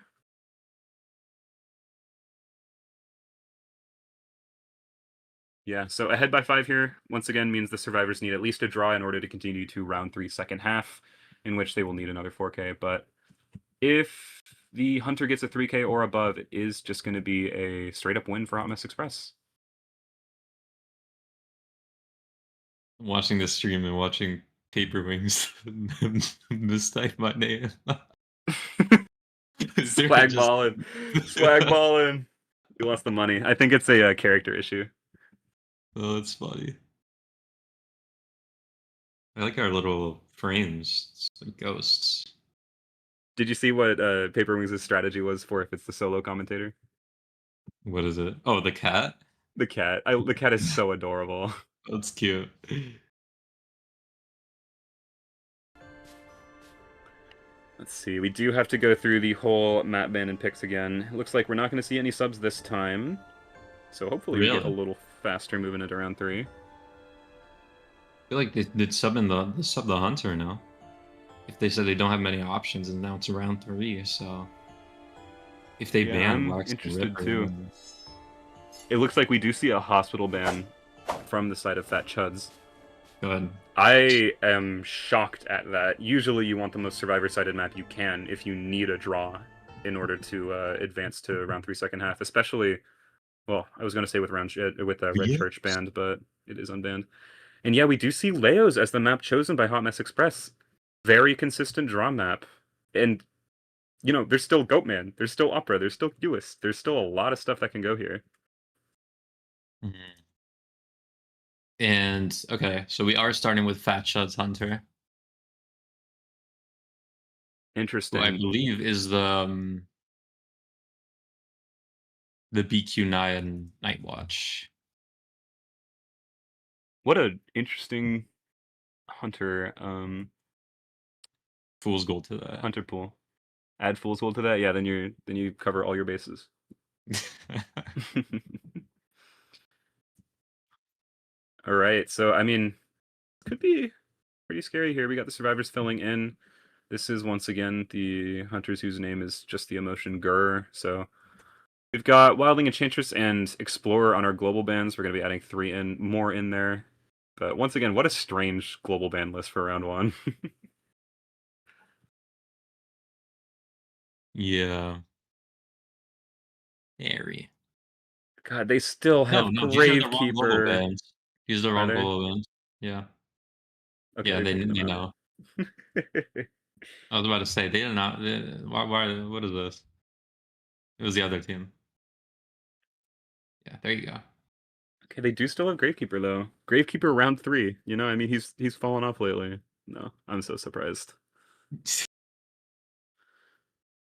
Yeah, so ahead by 5 here, once again, means the survivors need at least a draw in order to continue to round 3 second half, in which they will need another 4K. But if the hunter gets a 3K or above, it is just going to be a straight up win for Hot Mess Express. Watching this stream and watching Paper Wings mistype my name. Zero Swag just. ballin'. Swag ballin'. We lost the money. I think it's a character issue. Oh, that's funny. I like our little frames. It's like ghosts. Did you see what Paper Wings' strategy was for if it's the solo commentator? What is it? Oh, the cat? The cat. The cat is so adorable. That's cute. Let's see. We do have to go through the whole map ban and picks again. It looks like we're not going to see any subs this time. So hopefully we get a Really? little faster moving it around 3. I feel like they sub in they sub the hunter now. If they said they don't have many options, and now it's round 3, so if they Yeah, ban I'm Wax the interested Ripper, too. then It looks like we do see a hospital ban from the side of Fat Chuds. good. I am shocked at that. Usually you want the most survivor-sided map you can if you need a draw in order to advance to round 3 second half, especially, well, I was going to say with Red Yeah. Church banned, but it is unbanned. And yeah, we do see Leo's as the map chosen by Hot Mess Express. Very consistent draw map. And, you know, there's still Goatman, there's still Opera, there's still Uis, there's still a lot of stuff that can go here. Mhm. And okay, so we are starting with Fat Chuds Hunter, who I Interesting. believe is the BQ9 Night Watch. What a interesting hunter Fool's gold to that. hunter pool. Add Fool's Gold to that, yeah, then you cover all your bases. All right, so I mean, could be pretty scary here. We got the survivors filling in. This is once again the hunters whose name is just the emotion Gur. So we've got Wildling, Enchantress, and Explorer on our global bans. We're gonna be adding more in there. But once again, what a strange global ban list for round one. Yeah. Airy. God, they still No, have no, these are the wrong global Gravekeeper. bands. These are the Are wrong they? global bands. Yeah. Okay, Yeah, they're taking them they out. know. I was about to say they did not. Why? What is this? It was the other team. Yeah, there you go. Okay, they do still have Gravekeeper though. Gravekeeper round 3. You know, I mean he's fallen off lately. No, I'm so surprised.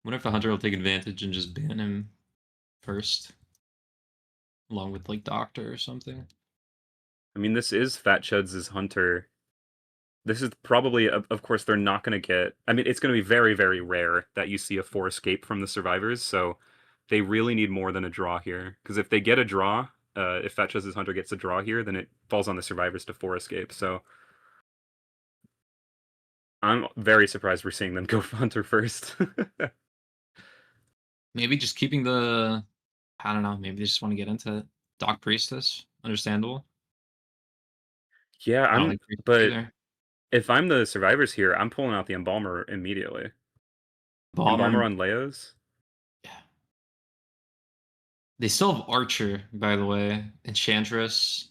What if the hunter will take advantage and just ban him first, along with like Doctor or something? I mean, this is Fat Chuds' Hunter. This is probably, of course, they're not going to get. I mean, it's going to be very, very rare that you see a 4 escape from the survivors. So they really need more than a draw here. Because if they get a draw, if Fat Chuds' Hunter gets a draw here, then it falls on the survivors to 4 escape. So I'm very surprised we're seeing them go Hunter first. Maybe just keeping the. I don't know. Maybe they just want to get into Doc Priestess. Understandable. Yeah, I don't like Priestess but either. if I'm the survivors here, I'm pulling out the Embalmer immediately. Embalmer Bomber. on Leos? Yeah. They still have Archer, by the way. Enchantress.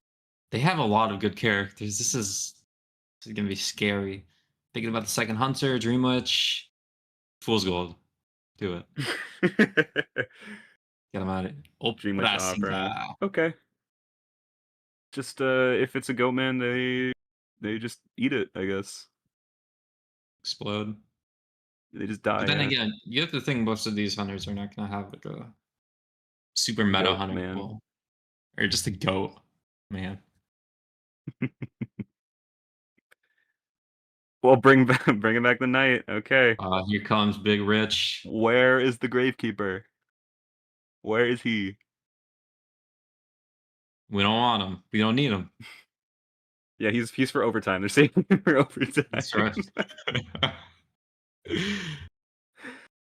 They have a lot of good characters. This is gonna be scary. Thinking about the second Hunter, Dream Witch, Fool's Gold. Do it. Get them out of it. Dream Witch Otra Opera. Sida. Okay. Just if it's a goat man, they just eat it, I guess. Explode. They just die, But then yeah. again, you have to think most of these hunters are not gonna have like a super meta Goat hunter man. pool. Or just a goat, man. Well, bring back the knight. Okay. Here comes Big Rich. Where is the Gravekeeper? Where is he? We don't want him. We don't need him. Yeah, he's for overtime. They're saving him for That's right. overtime.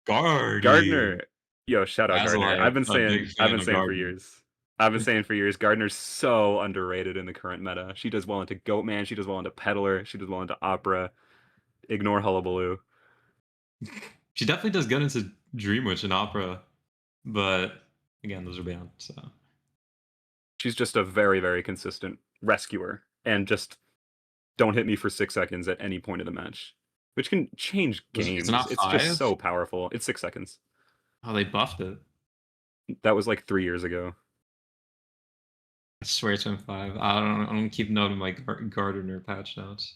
Guardy. Gardner. Yo, shout out As Gardner. like a big I've fan been of saying for Guardy. years. I've been saying for years, Gardner's so underrated in the current meta. She does well into Goatman, she does well into Peddler, she does well into Opera. Ignore Hullabaloo. She definitely does get into Dream Witch and Opera, but again, those are banned. So She's just a very, very consistent rescuer. And just don't hit me for 6 seconds at any point of the match. Which can change it's games. not It's just 5. so powerful. It's 6 seconds. Oh, they buffed it. That was like 3 years ago. I swear it's been 5. I don't keep note of my Gardner patch notes.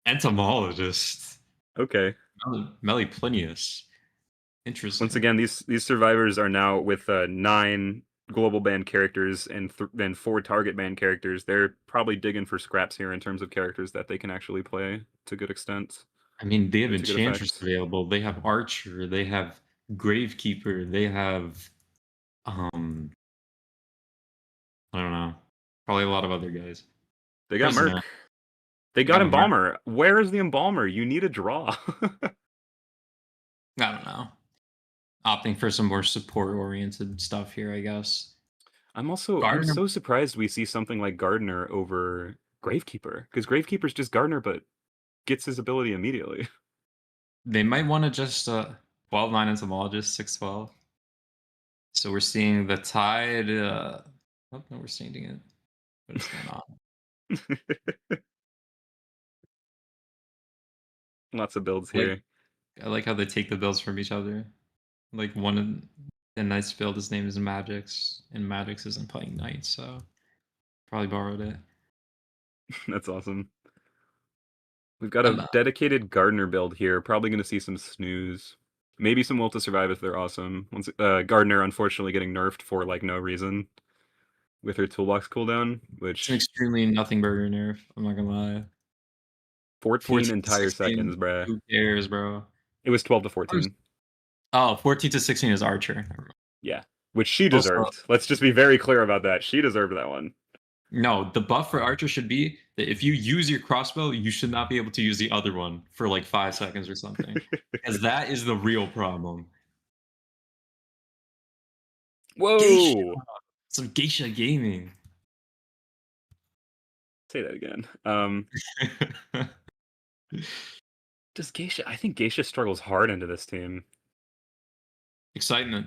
Entomologist. Okay. Meliplinius. Once Interesting. again, these survivors are now with 9 global band characters and 4 target band characters. They're probably digging for scraps here in terms of characters that they can actually play to good extent I mean, they have or to good Enchantress effect. available. They have Archer. They have Gravekeeper. They have I don't know. Probably a lot of other guys. They got Prisoner. Merc. They They got got a Merc. Embalmer. Where is the Embalmer? You need a draw. I don't know. Opting for some more support oriented stuff here, I guess. I'm Gardner. so surprised we see something like Gardner over Gravekeeper because Gravekeeper's just Gardner but gets his ability immediately. They might want to just 12-9 entomologist, 6-12. So we're seeing the tide. Oh, no, we're seeing it. What is going on? Lots of builds Like, here. I like how they take the builds from each other. Like one of the Knight's build, his name is Magix, and Magix isn't playing Knight, so probably borrowed it. That's awesome. We've got I'm a dedicated Gardener build here. Probably going to see some snooze. Maybe some Will to Survive if they're awesome. Once Gardener unfortunately getting nerfed for like no reason with her toolbox cooldown, It's an which extremely nothing burger nerf. I'm not gonna lie. 14 14 to entire 16. seconds, bruh. Who cares, bro? It was 12 to I'm just- 14. Oh, 14 to 16 is Archer. Never mind. Yeah, which she Also, deserved. Let's just be very clear about that. She deserved that one. no, the buff for Archer should be that if you use your crossbow, you should not be able to use the other one for like 5 seconds or something. Because that is the real problem. Geisha! Whoa! Some geisha gaming. Say that again. Does Geisha? I think Geisha struggles hard into this team. Excitement.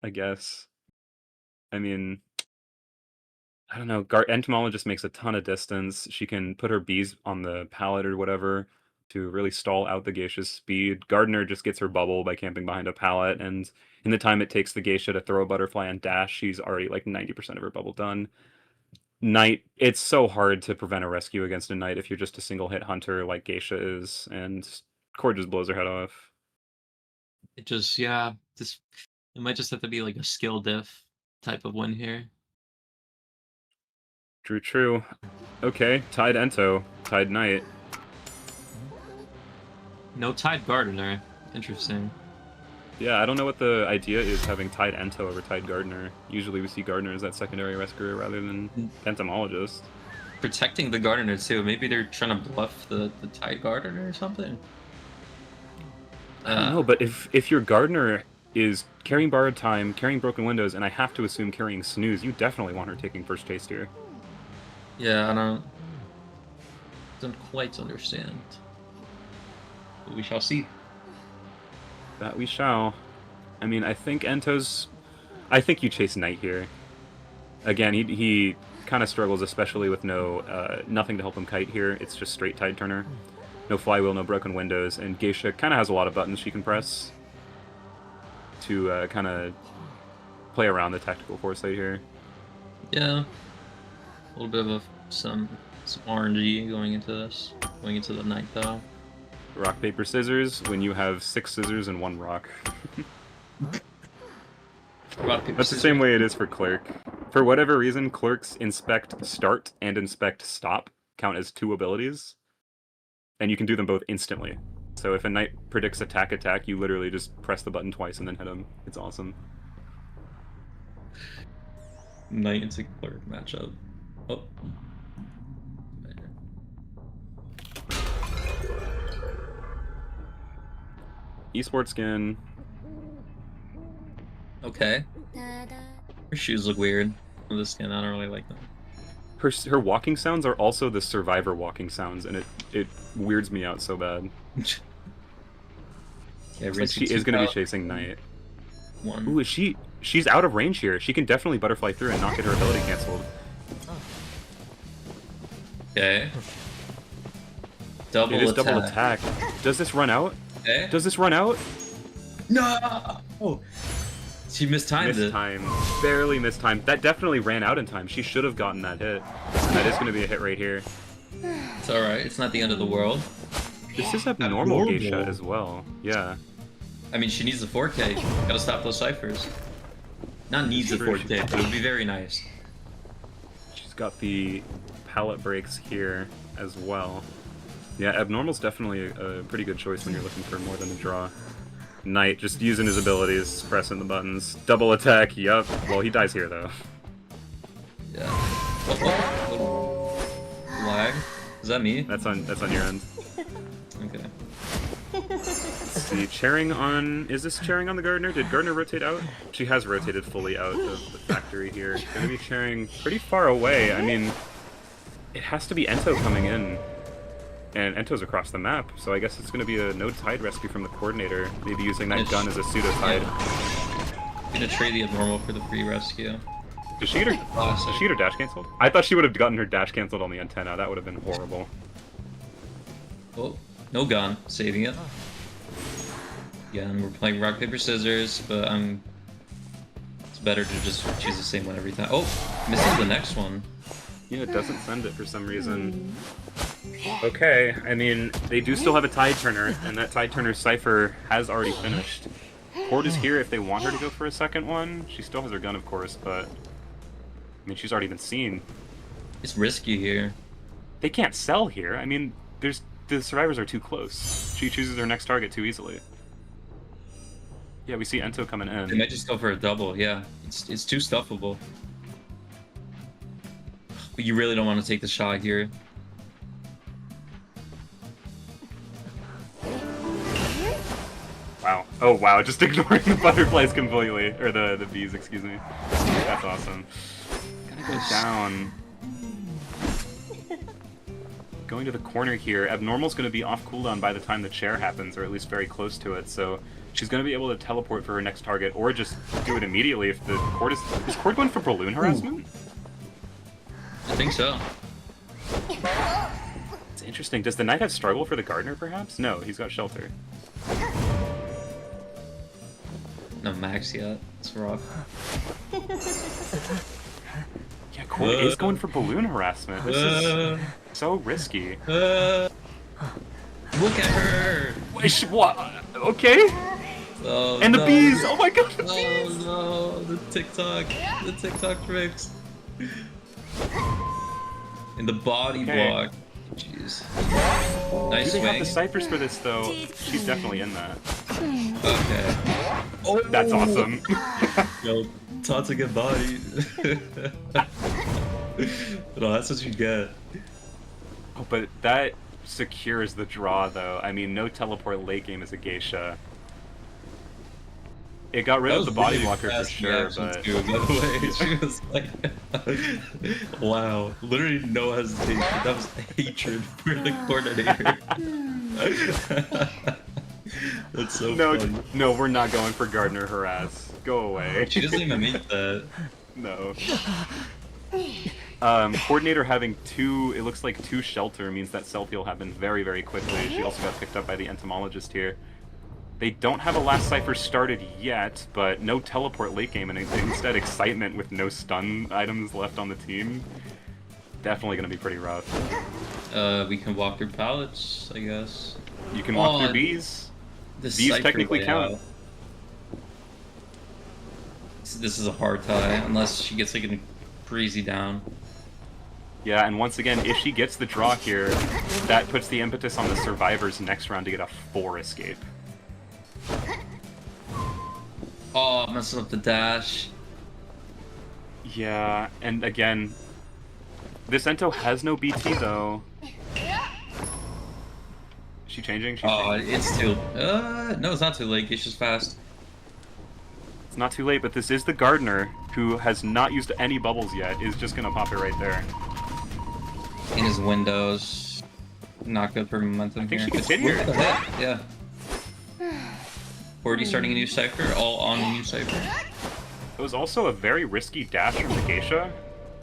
I guess. I mean, I don't know. Entomologist makes a ton of distance. She can put her bees on the pallet or whatever to really stall out the Geisha's speed. Gardener just gets her bubble by camping behind a pallet, and in the time it takes the Geisha to throw a butterfly and dash, she's already like 90% of her bubble done. Knight, it's so hard to prevent a rescue against a Knight if you're just a single hit hunter like Geisha is, and Cord just blows her head off. It just, yeah, just it might just have to be like a skill diff type of win here. True, true. Okay, tied Ento, tied Knight. No Tide Gardener. Interesting. Yeah, I don't know what the idea is having tied Ento over tied Gardener. Usually we see Gardener as that secondary rescuer rather than Entomologist. Protecting the Gardener too. Maybe they're trying to bluff the Tide Gardener or something. I don't know, but if your Gardener is carrying Borrowed Time, carrying Broken Windows, and I have to assume carrying Snooze, you definitely want her taking first taste here. Yeah, I don't quite understand. But we shall see. That we shall. I mean, I think Ento's... I think you chase Knight here. Again, he kind of struggles, especially with nothing to help him kite here. It's just straight Tide Turner. No Flywheel, no Broken Windows, and Geisha kind of has a lot of buttons she can press to kind of play around the tactical foresight here. Yeah. A little bit of some RNG going into this. Going into the Knight though. Rock, paper, scissors, when you have 6 scissors and 1 rock. Rock, paper, That's the scissors. same way it is for Clerk. For whatever reason, Clerk's Inspect Start and Inspect Stop count as 2 abilities, and you can do them both instantly. So if a Knight predicts attack, you literally just press the button twice and then hit him. It's awesome. Knight into Clerk matchup. Oh. Esports skin. Okay. Her shoes look weird. On this skin, I don't really like them. Her walking sounds are also the Survivor walking sounds, and it weirds me out so bad. Yeah, It's like she is going to be chasing Knight. One. Ooh, she's out of range here. She can definitely butterfly through and not get her ability canceled. Okay. It is double attack. Does this run out? Okay. Does this run out? No! Oh. She mistimed it. Mistime. Barely mistimed. That definitely ran out in time. She should have gotten that hit. That is going to be a hit right here. It's alright. It's not the end of the world. This is abnormal Geisha as well. Yeah. I mean, she needs the 4K. Gotta stop those ciphers. Not needs the 4K, but it would be very nice. She's got the pallet breaks here as well. Yeah, Abnormal's definitely a pretty good choice when you're looking for more than a draw. Knight, just using his abilities, pressing the buttons. Double attack, yup. Well, he dies here, though. Yeah. Oh. Lag? Is that me? That's on your end. Okay. Let's see, chairing on... Is this chairing on the Gardener? Did Gardener rotate out? She has rotated fully out of the factory here. Gonna be chairing pretty far away. I mean, it has to be Ento coming in. And Ento's across the map, so I guess it's going to be a no-tide rescue from the coordinator, maybe using that gun as a pseudo-tide. I'm gonna trade the abnormal for the free rescue. Did she get her dash cancelled? I thought she would have gotten her dash cancelled on the antenna. That would have been horrible. Oh, no gun. Saving it. Again, we're playing rock, paper, scissors, but I'm better to just choose the same one every time. Oh, misses the next one. Yeah, it doesn't send it for some reason. Okay, I mean, they do still have a Tide Turner, and that Tide Turner Cypher has already finished. Cord is here if they want her to go for a second one. She still has her gun, of course, but... I mean, she's already been seen. It's risky here. They can't sell here. I mean, the survivors are too close. She chooses her next target too easily. Yeah, we see Ento coming in. They might just go for a double, yeah. It's too stuffable. But you really don't want to take the shot here. Wow. Oh, wow. Just ignoring the butterflies completely. Or the bees, excuse me. That's awesome. Gotta go down. Going to the corner here. Abnormal's going to be off cooldown by the time the chair happens, or at least very close to it, so she's going to be able to teleport for her next target, or just do it immediately if the Cord is... Is Cord going for balloon harassment? I think so. It's interesting. Does the Knight have struggle for the Gardener, perhaps? No, he's got shelter. No max yet. It's rough. Yeah, Cord is going for balloon harassment. This is so risky. Look at her! What? Okay. Oh, And the no. bees! Oh my god, the bees! Oh no, the TikTok tricks. And the body block. Jeez. Nice Do they have swing. the ciphers for this, though? She's definitely in that. Okay. Oh, That's awesome. Yo, Todd's a good body. No, that's what you get. Oh, but that secures the draw, though. I mean, no teleport late game as a geisha. It got rid of the body blocker for sure, but... Too, by the way, she was like... Wow, literally no hesitation. That was hatred for the coordinator. That's so funny. No, we're not going for Gardener harass. Go away. She doesn't even make that. No. Coordinator having it looks like two shelter means that self-heal happened very, very quickly. She also got picked up by the entomologist here. They don't have a last cipher started yet, but no teleport late game, and instead excitement with no stun items left on the team. Definitely going to be pretty rough. We can walk through pallets, I guess. You can walk through bees. Bees technically count. This is a hard tie, unless she gets like a breezy down. Yeah, and once again, if she gets the draw here, that puts the impetus on the survivors next round to get a 4 escape. Oh, messing up the dash. Yeah, and again, this Ento has no BT though. Is she changing? She's changing. It's too... no, it's not too late. It's just fast. It's not too late, but this is the Gardener, who has not used any bubbles yet, is just gonna pop it right there. In his windows. Not good for momentum I think here. she can hit here. Yeah. Already starting a new cipher, all on a new cipher. It was also a very risky dash from the Geisha.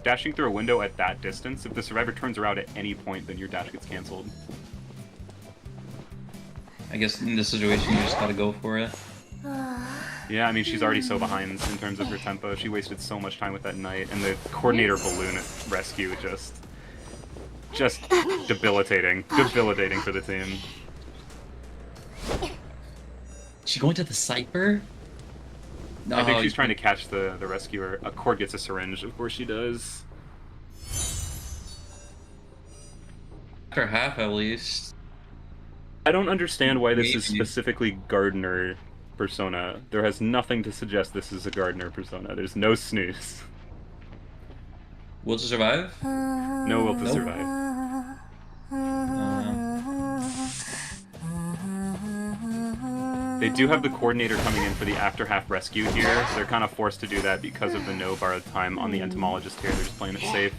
Dashing through a window at that distance, if the survivor turns around at any point, then your dash gets cancelled. I guess in this situation, you just gotta go for it. Yeah, I mean, she's already so behind in terms of her tempo. She wasted so much time with that Knight, and the Coordinator Balloon rescue just debilitating. Debilitating for the team. She going to the cipher? No, I think she's trying to catch the rescuer. A Cord gets a syringe, of course she does. After half, at least. I don't understand why this is Maybe. specifically Gardener persona. There has nothing to suggest this is a Gardener persona. There's no snooze. Will to survive? No will to survive. They do have the Coordinator coming in for the after half rescue here. They're kind of forced to do that because of the no borrowed time on the Entomologist here. They're just playing it safe.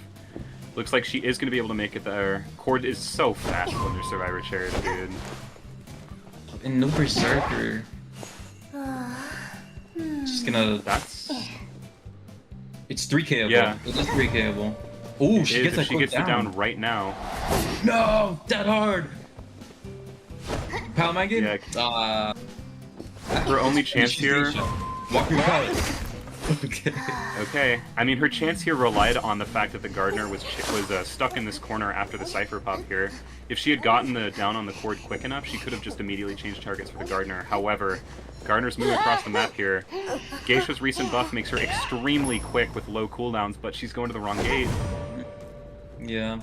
Looks like she is going to be able to make it there. Cord is so fast when there's Survivor Chariot, dude. And no Berserker. Just gonna... That's... It's 3Kable. Yeah. It is 3Kable. Ooh, she gets it down right now. No! That hard! Palamagin? Yeah. Uh... Her only chance here... Walk through the pallet. Okay. Okay, I mean, her chance here relied on the fact that the gardener was stuck in this corner after the cipher pop here. If she had gotten the down on the cord quick enough, she could have just immediately changed targets for the gardener. However, Gardener's moving across the map here. Geisha's recent buff makes her extremely quick with low cooldowns, but she's going to the wrong gate. Yeah.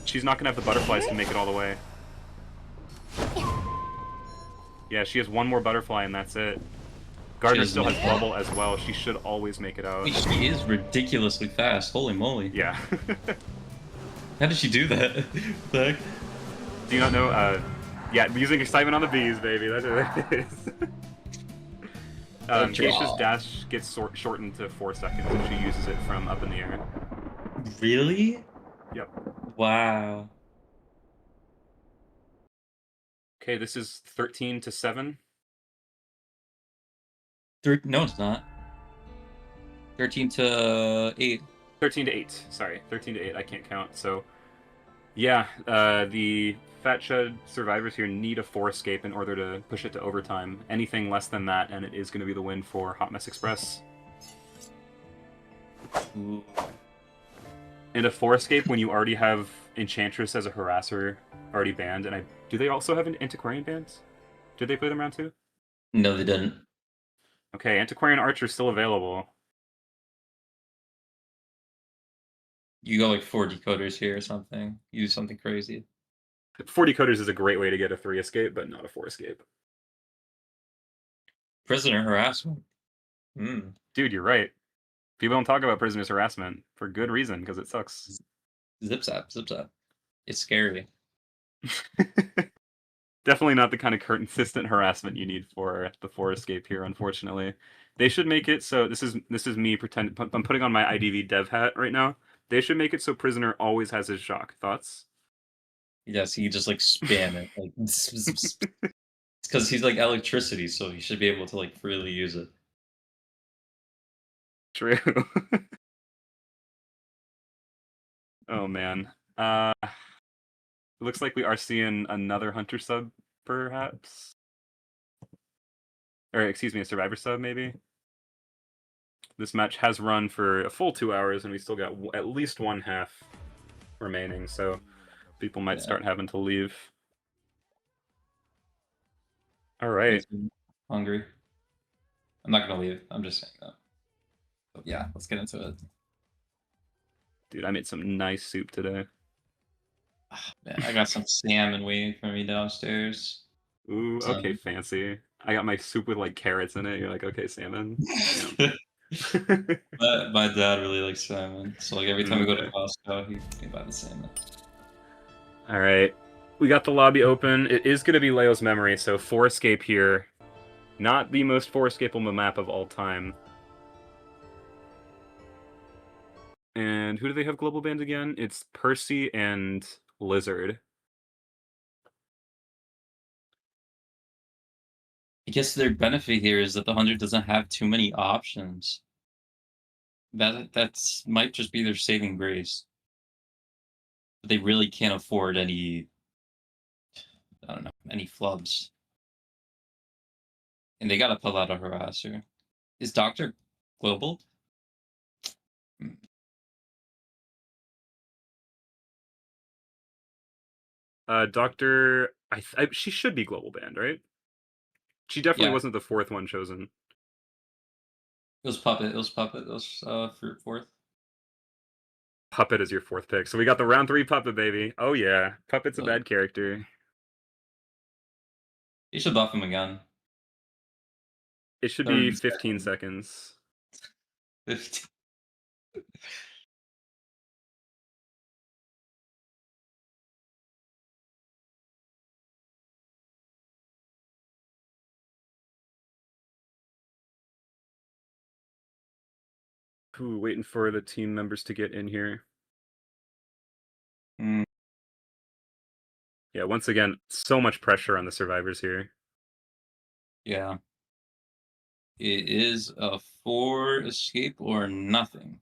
She's not going to have the butterflies to make it all the way. Yeah, she has one more butterfly and that's it. Gardner doesn't still has make it. bubble as well. She should always make it out. Wait, she is ridiculously fast. Holy moly. Yeah. How did she do that? The heck? Do you not know? Yeah, using excitement on the bees, baby. That's what it is. Geisha's dash gets shortened to 4 seconds if she uses it from up in the air. Really? Yep. Wow. Okay, this is 13 to 7. No, it's not. 13 to 8. 13 to 8. Sorry, 13 to 8. I can't count. So, yeah, the Fat Chud survivors here need a 4 escape in order to push it to overtime. Anything less than that, and it is going to be the win for Hot Mess Express. Ooh. And a 4 escape when you already have Enchantress as a harasser already banned, and do they also have an Antiquarian banned? Did they play them round 2? No, they didn't. Okay, Antiquarian Archer still available. You go like 4 decoders here or something. Use something crazy. 4 decoders is a great way to get a 3 escape, but not a 4 escape. Prisoner harassment. Dude, you're right. People don't talk about prisoners harassment for good reason, because it sucks. Zip zap, zip zap. It's scary. Definitely not the kind of consistent harassment you need for the 4 escape here, unfortunately. They should make it so this is me I'm putting on my IDV dev hat right now. They should make it so prisoner always has his shock. Thoughts? Yes, you just like spam it. Like it's because he's like electricity, so he should be able to like freely use it. True. Oh man. Looks like we are seeing another hunter sub, perhaps. Or excuse me, a survivor sub maybe. This match has run for a full 2 hours, and we still got at least one half remaining, so people might start having to leave. All right. Hungry. I'm not gonna leave. I'm just saying that. But yeah, let's get into it. Dude, I made some nice soup today. Man, I got some salmon waiting for me downstairs. Ooh, okay, fancy. I got my soup with like carrots in it. You're like, okay, salmon. My dad really likes salmon, so like every time we go to Okay. Costco, he buy the salmon. All right, we got the lobby open. It is going to be Leo's memory, so 4 escape here. Not the most 4 escapeable map of all time. And who do they have global banned again? It's Percy and Lizard. I guess their benefit here is that the 100 doesn't have too many options. That's might just be their saving grace. But they really can't afford any, I don't know, any flubs. And they gotta pull out a harasser. Is Doctor global? Doctor, she should be global banned, right? She definitely Yeah, wasn't the 4th one chosen. it was Puppet. It was Puppet. It was for 4th. Puppet is your 4th pick. So we got the round 3 Puppet, baby. Oh yeah, Puppet's a Look, bad character. you should buff him again. It should be 30 15 seconds. seconds. 50. Ooh, waiting for the team members to get in here. Mm, Yeah, once again, so much pressure on the survivors here. yeah. It is a 4 escape or nothing.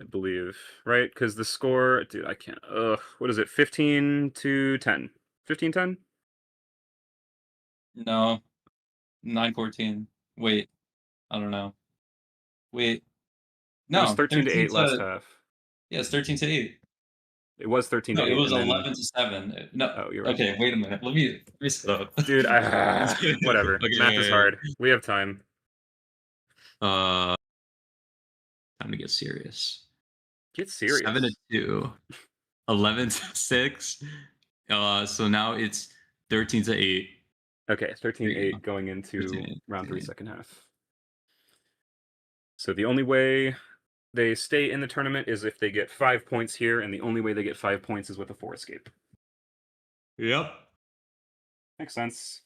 I believe, right? Because the score, dude, I can't. Ugh, what is it? 15 to 10. 15-10? No. 9-14. Wait, I don't know. Wait, It was no, 13 to 13 8 last to half. yeah, it's 13-8. It was 13 to No, it 8, was and then 11-7. No, oh, you're right, okay, wait a minute. Let me sit up. dude. Whatever. Okay, Math is wait, hard. We have time. uh, time to get serious. Get 7 to serious. 2, 11 to 6. So now it's 13 to 8. Okay, There 13 you go. 8 going into 13-8. round 3, 13-8. second half. So the only way they stay in the tournament is if they get 5 points here, and the only way they get 5 points is with a 4 escape. Yep. Makes sense.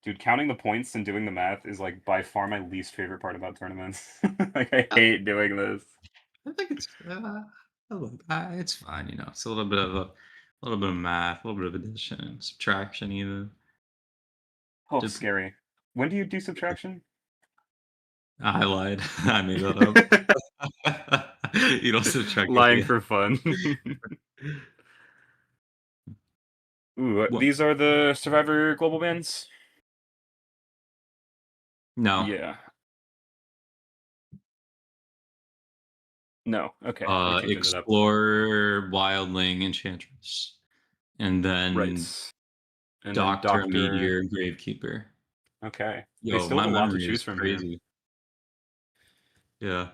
Dude, counting the points and doing the math is like by far my least favorite part about tournaments. Like I hate doing this. I think it's fine, you know. It's a little bit of math, a little bit of addition, subtraction, even. Oh, Just scary. When do you do subtraction? I lied. I made that up. You don't subtract at the Lying end. for fun. Ooh, What? these are the Survivor global bands? No. Yeah. No. Okay, you're changing it up. Explorer, Wildling, Enchantress, and Right. then And then Doctor, Doctor. Meteor, Gravekeeper. Okay. They Yo, still my have a lot to memory choose is from here. crazy. Yeah.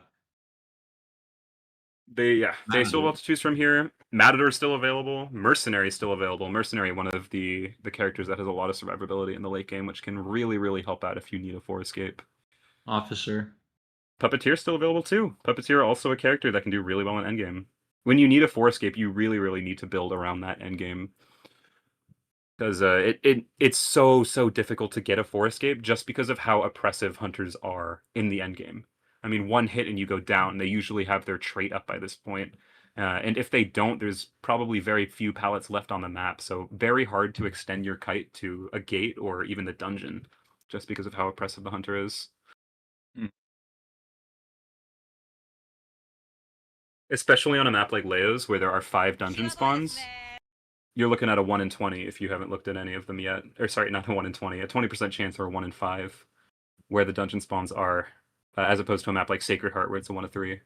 They still have a Matador. lot to choose from here. Matador's still available. Mercenary's still available. Mercenary, one of the characters that has a lot of survivability in the late game, which can really, really help out if you need a 4 escape. Officer. Puppeteer's still available too. Puppeteer also a character that can do really well in endgame. When you need a 4 escape, you really, really need to build around that endgame. Because it's so difficult to get a 4 escape just because of how oppressive hunters are in the endgame. I mean, one hit and you go down. They usually have their trait up by this point. And if they don't, there's probably very few pallets left on the map. So very hard to extend your kite to a gate or even the dungeon, just because of how oppressive the hunter is. Mm. Especially on a map like Leo's, where there are 5 dungeon spawns. You're looking at a 1 in 20 if you haven't looked at any of them yet. Or sorry, not a 1 in 20, a 20% chance or a 1 in 5 where the dungeon spawns are, as opposed to a map like Sacred Heart where it's a 1 of 3.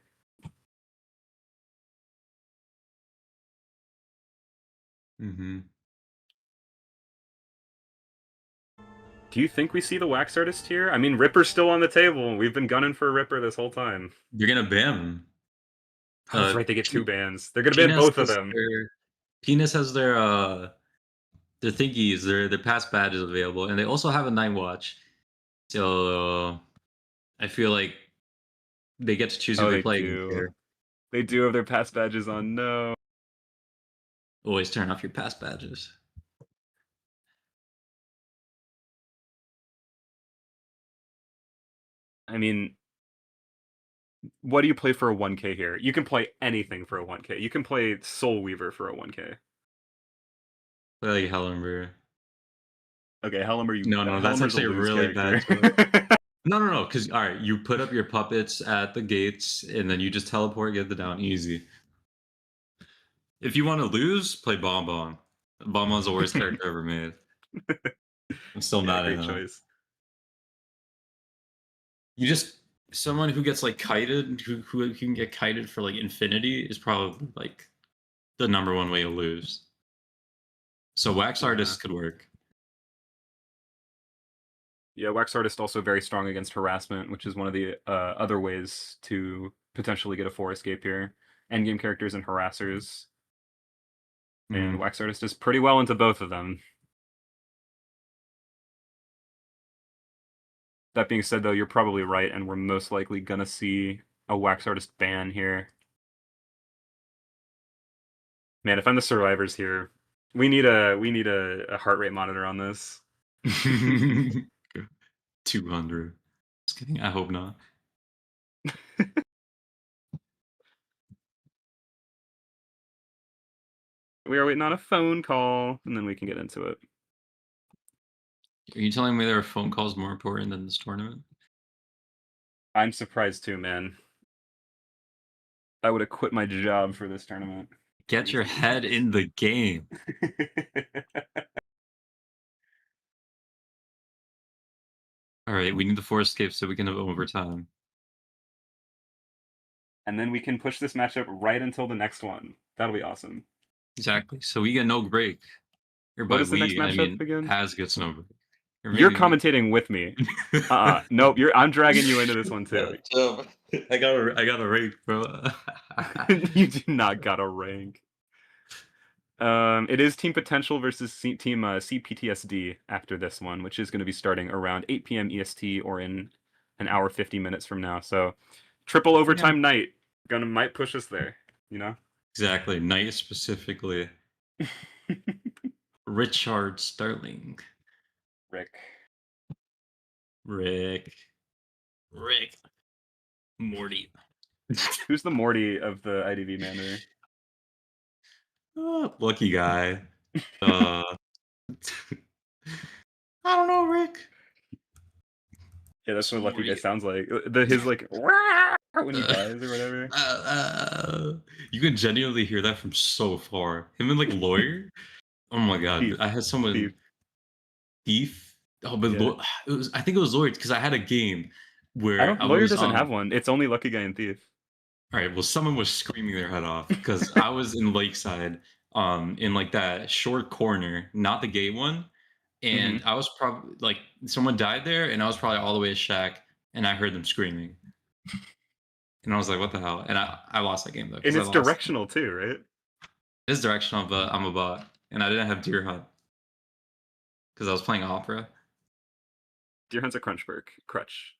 Mm-hmm. Do you think we see the wax artist here? I mean, Ripper's still on the table. We've been gunning for Ripper this whole time. You're gonna ban him. Oh, that's right, they get 2 bans. They're gonna ban Penis both of has them. their Penis has their thingies, their pass badges available, and they also have a night watch. So I feel like they get to choose who Oh, they they play against do. here. They do have their pass badges on. No. Always turn off your pass badges. I mean, what do you play for a 1K here? You can play anything for a 1K. You can play Soul Weaver for a 1K. Play like Hellenberg. Okay, No, that's Helmer's a actually a lose really bad character. choice. No. Because all right, you put up your puppets at the gates, and then you just teleport, get the down easy. If you want to lose, play Bonbon. Bonbon's the worst character ever made. I'm still Yeah, mad at great him. choice. You just someone who gets like kited, who can get kited for like infinity is probably like the number one way to lose. So wax Yeah. artists could work. Yeah, Wax Artist also very strong against harassment, which is one of the other ways to potentially get a 4 escape here. Endgame characters and harassers. And Mm. Wax Artist is pretty well into both of them. That being said, though, you're probably right, and we're most likely gonna see a Wax Artist ban here. Man, if I'm the survivors here, we need a heart rate monitor on this. 200. Just kidding. I hope not. We are waiting on a phone call, and then we can get into it. Are you telling me there are phone calls more important than this tournament? I'm surprised too, man. I would have quit my job for this tournament. Get your head in the game. right? We need the 4 escapes so we can have overtime. And then we can push this matchup right until the next one. That'll be awesome. Exactly. So we get no break. Or What by is the next we, I matchup mean again? Az gets no break. Or You're maybe me. commentating with me. Nope. I'm dragging you into this one too. I got a rank, bro. You do not got a rank. It is Team Potential versus Team CPTSD after this one, which is going to be starting around 8 p.m. EST or in an hour 50 minutes from now. So, triple overtime night might push us there. You know. Exactly. Knight specifically. Richard Sterling. Rick. Rick. Morty. Who's the Morty of the IDV Manor? Lucky guy. I don't know, Rick. Yeah, that's what Lucky Guy Morty. sounds like. His like when he dies or whatever. You can genuinely hear that from so far. Him and like lawyer. Oh my god! Thief. I had someone Thief. thief. Oh, but Yeah. it was. I think it was lawyer because I had a game I where don't. I Lawyer was doesn't have one. It's only Lucky Guy and Thief. All right. Well, someone was screaming their head off because I was in Lakeside, in like that short corner, not the gay one, and Hmm. I was probably like someone died there, and I was probably all the way to Shack, and I heard them screaming, and I was like, "What the hell?" And I lost that game though And because I it's lost. directional too, right? It's directional, but I'm a bot, and I didn't have Deer Hunt because I was playing Opera. Deer Hunt's a crutch.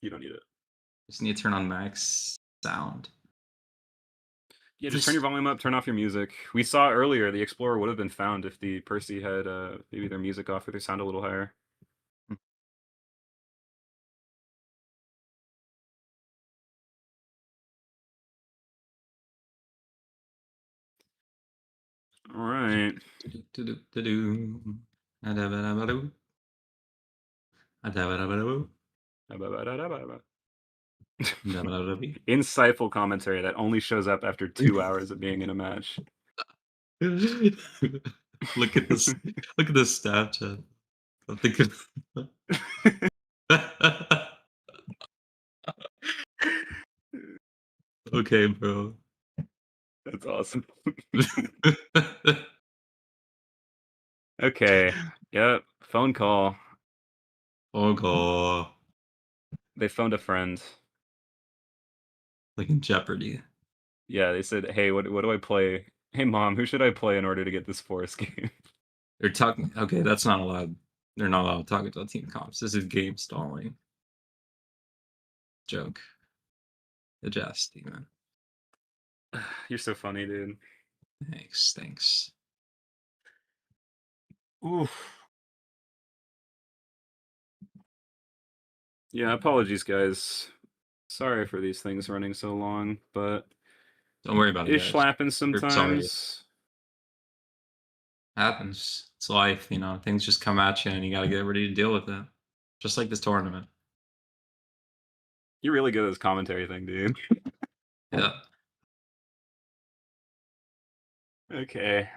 You don't need it. Just need to turn on max sound. Yeah, just turn your This volume up, turn off your music. We saw earlier the Explorer would have been found if the Percy had maybe their music off or their sound a little higher. All right. Insightful commentary that only shows up after 2 hours of being in a match. Look at this. Look at this Snapchat. I'm thinking. Okay, bro. That's awesome. Okay. Yep. Phone call. Oh god. They phoned a friend. Like in Jeopardy. Yeah, they said, "Hey, what do I play? Hey, mom, who should I play in order to get this forest game?" They're talking. Okay, that's not allowed. They're not allowed to talk about team comps. This is game stalling. Joke. Adjust, man. You're so funny, dude. Thanks. Oof. Yeah, apologies, guys. Sorry for these things running so long, but Don't worry about it, it's guys. slapping We're sorry. sometimes. Happens. It's life, you know. Things just come at you, and you got to get ready to deal with it. Just like this tournament. You're really good at this commentary thing, dude. Yeah. Okay.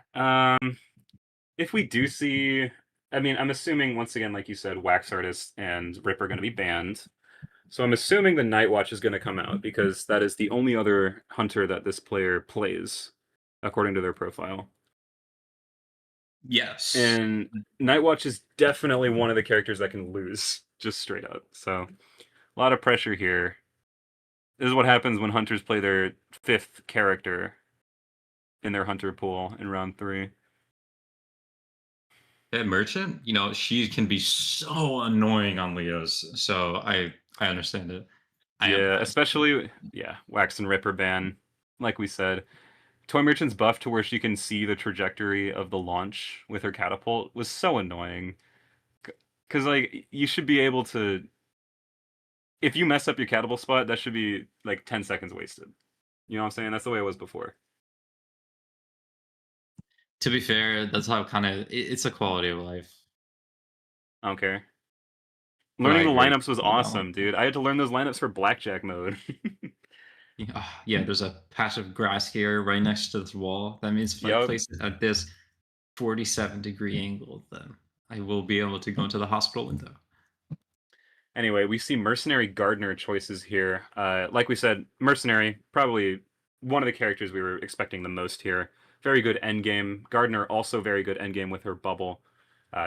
If we do see, I mean, I'm assuming once again, like you said, Wax Artist and Rip are going to be banned. So I'm assuming the Night Watch is going to come out because that is the only other hunter that this player plays, according to their profile. Yes. And Night Watch is definitely one of the characters that can lose, just straight up. So a lot of pressure here. This is what happens when hunters play their fifth character in their hunter pool in round 3. That merchant, you know, she can be so annoying on Leos. So I understand it. I Yeah, empathize. especially Wax and Ripper ban. Like we said, Toy Merchant's buff to where she can see the trajectory of the launch with her catapult was so annoying. Cause like you should be able to, if you mess up your catapult spot, that should be like 10 seconds wasted. You know what I'm saying? That's the way it was before. To be fair, that's how kind of it's a quality of life. I don't care. But I Learning the agree lineups was on that one. awesome, dude. I had to learn those lineups for blackjack mode. Yeah, there's a patch of grass here right next to this wall. That means if I Yup. place it at this 47-degree angle, then I will be able to go into the hospital window. Anyway, we see Mercenary Gardener choices here. Like we said, Mercenary, probably one of the characters we were expecting the most here. Very good endgame. Gardener, also very good endgame with her bubble.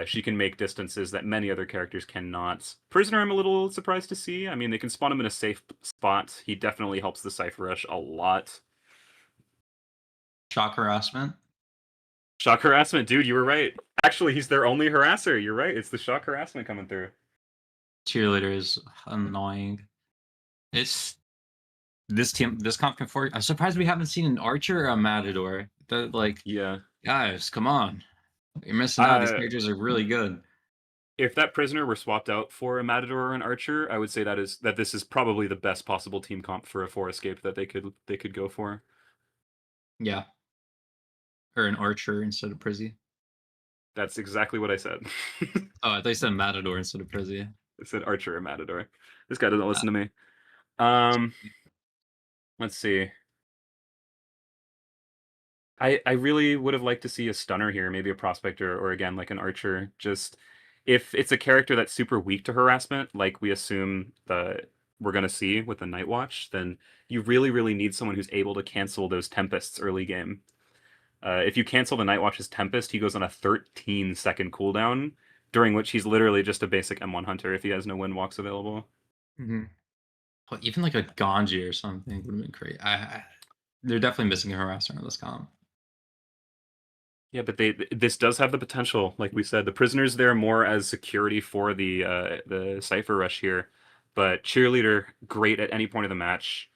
She can make distances that many other characters cannot. Prisoner, I'm a little surprised to see. I mean, they can spawn him in a safe spot. He definitely helps the Cypher Rush a lot. Shock harassment. Shock harassment, dude, you were right. Actually, he's their only harasser. You're right. It's the shock harassment coming through. Cheerleader is annoying. It's this team, this comp can for. I'm surprised we haven't seen an Archer or a Matador. Like, Yeah. guys, come on, you're missing out. These characters are really good. If that prisoner were swapped out for a Matador or an Archer, I would say that this is probably the best possible team comp for a 4 escape that they could go for. Yeah, or an Archer instead of Prizzy. That's exactly what I said. Oh, I thought you said Matador instead of Prizzy. I said Archer or Matador. This guy doesn't listen to me. Let's see. I really would have liked to see a stunner here, maybe a prospector, or again like an archer. Just if it's a character that's super weak to harassment, like we assume we're gonna see with the Night Watch, then you really need someone who's able to cancel those tempests early game. If you cancel the Night Watch's tempest, he goes on a 13-second cooldown, during which he's literally just a basic M1 hunter if he has no windwalks available. Mm-hmm. Well, even like a Ganji or something would have been great. They're definitely missing a harasser on this comp. Yeah, but this does have the potential, like we said. The prisoners there more as security for the Cypher Rush here, but Cheerleader great at any point of the match.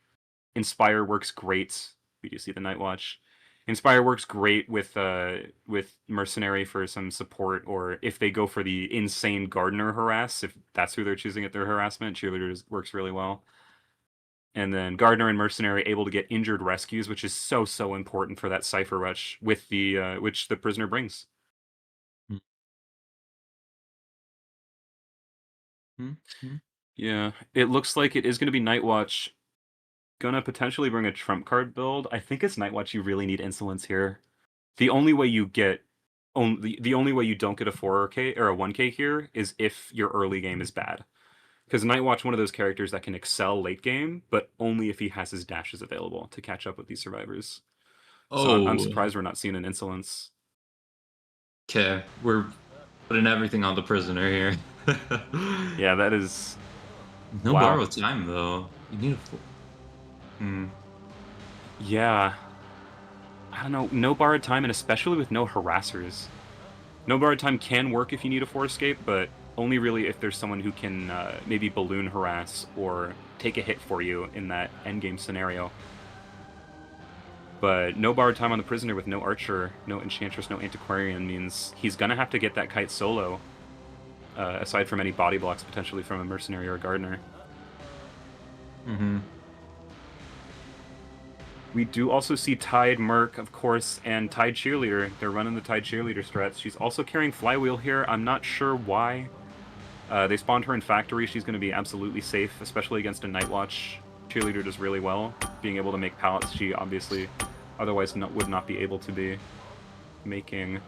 Inspire works great. We do see the Night Watch. Inspire works great with Mercenary for some support, or if they go for the insane Gardener harass, if that's who they're choosing at their harassment, Cheerleader works really well. And then Gardener and Mercenary able to get injured rescues, which is so important for that Cypher Rush with the which the prisoner brings. Mm-hmm. Yeah, it looks like it is going to be Night Watch. Gonna potentially bring a trump card build. I think it's Night Watch. You really need insolence here. The only way you get the only way you don't get a 4K or a 1K here is if your early game is bad. Because Night Watch, one of those characters that can excel late game, but only if he has his dashes available to catch up with these survivors. So I'm surprised we're not seeing an insolence. Okay, we're putting everything on the prisoner here. Yeah, that is... No borrowed time, though. You need a... Yeah. I don't know. No borrowed time, and especially with no harassers. No borrowed time can work if you need a 4 escape, but only really if there's someone who can maybe balloon harass or take a hit for you in that endgame scenario. But no borrowed time on the prisoner with no archer, no enchantress, no antiquarian means he's gonna have to get that kite solo, aside from any body blocks potentially from a mercenary or a gardener. Mm-hmm. We do also see Tide Merc, of course, and Tide Cheerleader. They're running the Tide Cheerleader strats. She's also carrying Flywheel here. I'm not sure why. They spawned her in Factory. She's going to be absolutely safe, especially against a Night Watch. Cheerleader does really well. Being able to make pallets, she obviously otherwise would not be able to be making.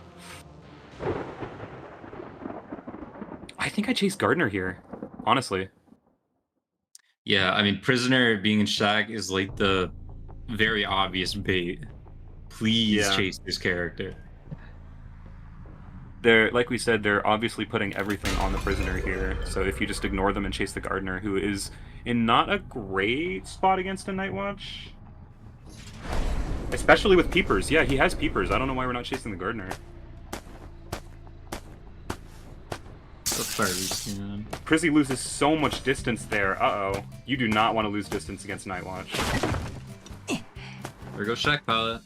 I think I chase Gardener here, honestly. Yeah, I mean, Prisoner being in Shag is like the very obvious bait. Please chase this character. They're, like we said, they're obviously putting everything on the prisoner here. So if you just ignore them and chase the Gardener, who is in not a great spot against a Night Watch. Especially with Peepers. Yeah, he has Peepers. I don't know why we're not chasing the Gardener. Prizzy loses so much distance there. Uh-oh. You do not want to lose distance against Night Watch. There goes Shack Pallet.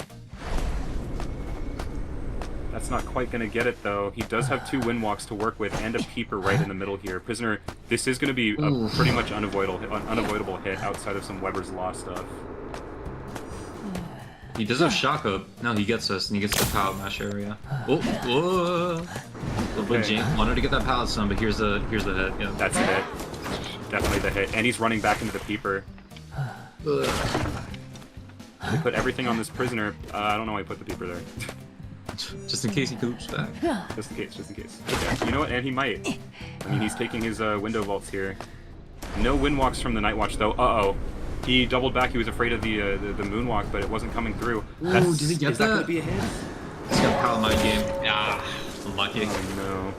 That's not quite going to get it, though. He does have 2 windwalks to work with and a Peeper right in the middle here. Prisoner, this is going to be a pretty much unavoidable hit outside of some Weber's Law stuff. He does have Shock Up. No, he gets us, and he gets the pallet mash area. Oh, whoa! Wanted to get that pallet stun, but here's the hit. Yeah. That's the hit. Definitely the hit. And he's running back into the Peeper. They put everything on this prisoner. I don't know why I put the Peeper there. Just in case he coops back. Just in case. Okay. You know what? And he might. I mean, he's taking his window vaults here. No wind walks from the Night Watch though. Uh-oh. He doubled back. He was afraid of the moonwalk, but it wasn't coming through. Ooh, did he get is that? That gonna be a hit? He's got power my game. Ah, unlucky. Oh no.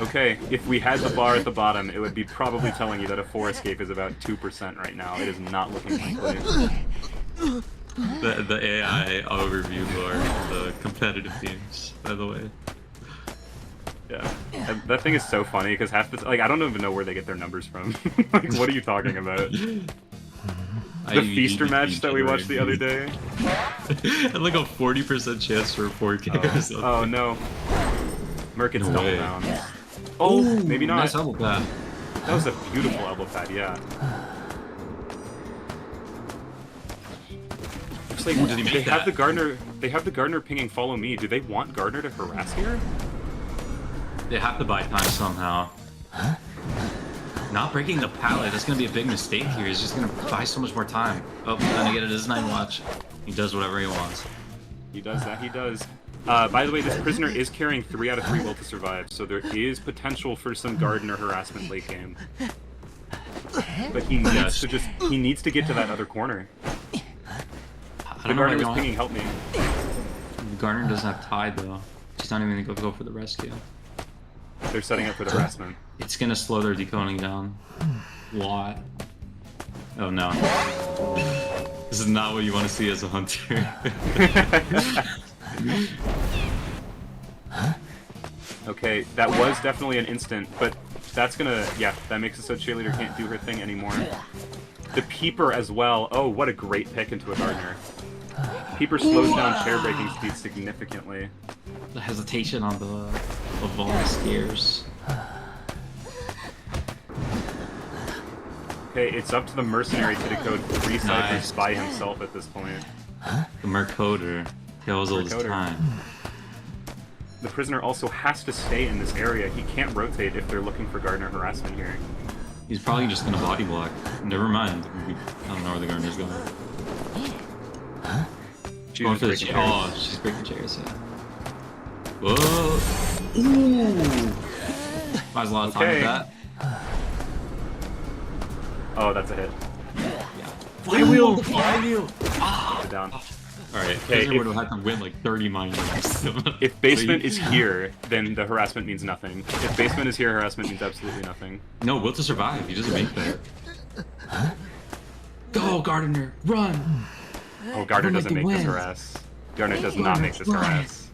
Okay, if we had the bar at the bottom, it would be probably telling you that a 4 escape is about 2% right now. It is not looking likely. The AI overview bar, the competitive games, by the way. Yeah, that thing is so funny because half the like I don't even know where they get their numbers from. Like, what are you talking about? The Feaster match that we watched the other day. Had like a 40% chance for a 4K or something. Oh no, Merc gets No double way. down. Oh, Ooh, maybe not. Nice elbow pad. That was a beautiful elbow pad. Yeah. Looks like Ooh, did he make they have that? the Gardner. They have the Gardner pinging follow me. Do they want Gardner to harass here? They have to buy time somehow. Not breaking the pallet, that's gonna be a big mistake here. He's just gonna buy so much more time. Oh, then again, it is Night Watch. He does whatever he wants. He does that. He does. By the way, this prisoner is carrying 3 out of 3 will to survive, so there is potential for some Gardner harassment late game. But he needs to he needs to get to that other corner. I The don't know Gardner if was pinging, help me. Garner doesn't have tide though. She's not even gonna go for the rescue. They're setting up for the harassment. It's gonna slow their decoding down. A lot. Oh no. This is not what you want to see as a hunter. Okay, that was definitely an instant, but that's gonna, yeah, that makes it so Cheerleader can't do her thing anymore. The Peeper as well. Oh, what a great pick into a Gardner. Peeper slows down chair breaking speed significantly. The hesitation on the Volna scares. Okay, it's up to the Mercenary to decode 3 ciphers by himself at this point. The Mercoder kills all his Mercoder. time. The prisoner also has to stay in this area. He can't rotate if they're looking for Gardner harassment here. He's probably just gonna body block. Never mind. I don't know where the Gardner's going. She's Going for the breaking chair. chairs. Oh, she's breaking chairs, yeah. Whoa! Ooh! Buys a lot of time Okay. with that. Oh, that's a hit. Yeah. Flywheel! Flywheel! Ah! Go down. Alright, Okay, Prisoner would have had to win like 30 minds. If basement is here, then the harassment means nothing. If basement is here, harassment means absolutely nothing. No, will to survive. He doesn't make that. Go, Gardner! Run! Oh, Gardner Everyone doesn't can make this win. harass. Gardner does not make this Run. harass.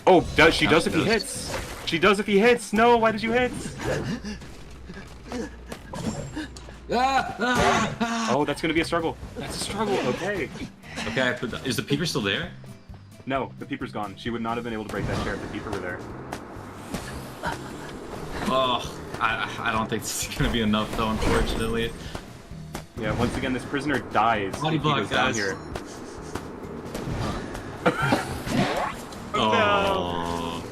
Oh, she does if he hits. She does if he hits. No, why did you hit? Oh, that's gonna be a struggle. That's a struggle. Okay. Okay, I put that. Is the peeper still there? No, the Peeper's gone. She would not have been able to break that chair if the Peeper were there. Oh, I don't think this is gonna be enough though, unfortunately. Yeah, once again, this prisoner dies Body if he block, goes down guys. here. Oh.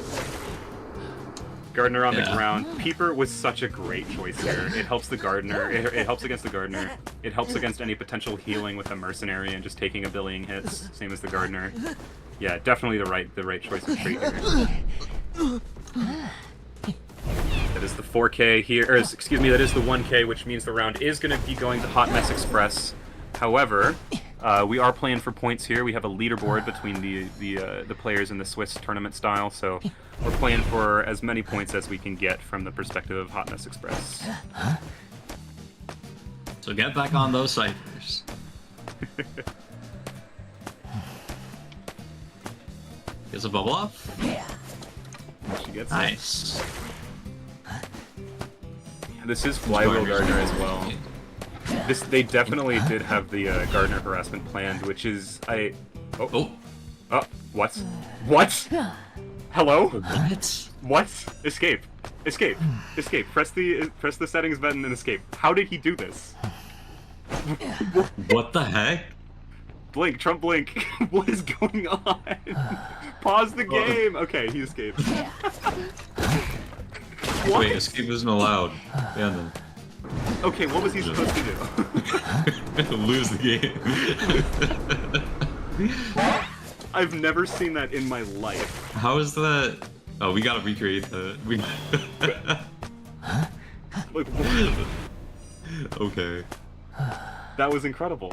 Gardner on the Yeah. ground. Peeper was such a great choice here. It helps the Gardner. It helps against the Gardner. It helps against any potential healing with the Mercenary and just taking a billion hits, same as the Gardner. Yeah, definitely the right choice of trait here. That is the 4K here, or excuse me, that is the 1K, which means the round is going to be going to Hot Mess Express. However, we are playing for points here. We have a leaderboard between the players in the Swiss tournament style, so we're playing for as many points as we can get from the perspective of Hot Mess Express. So get back on those ciphers. Gets a bubble off. She gets Nice. it. This is Flywheel Gardner as well. They definitely did have the Gardner harassment planned, which is Oh. What? What? Hello? What? What? Escape. Escape. Escape. Press the settings button and escape. How did he do this? What the heck? Blink, Trump blink. What is going on? Pause the game. Okay, he escaped. What? Wait, escape isn't allowed. Yeah, then. Okay, what was he supposed to do? Lose the game. I've never seen that in my life. How is that? Oh, we gotta recreate that. We. Like, what? Okay. That was incredible.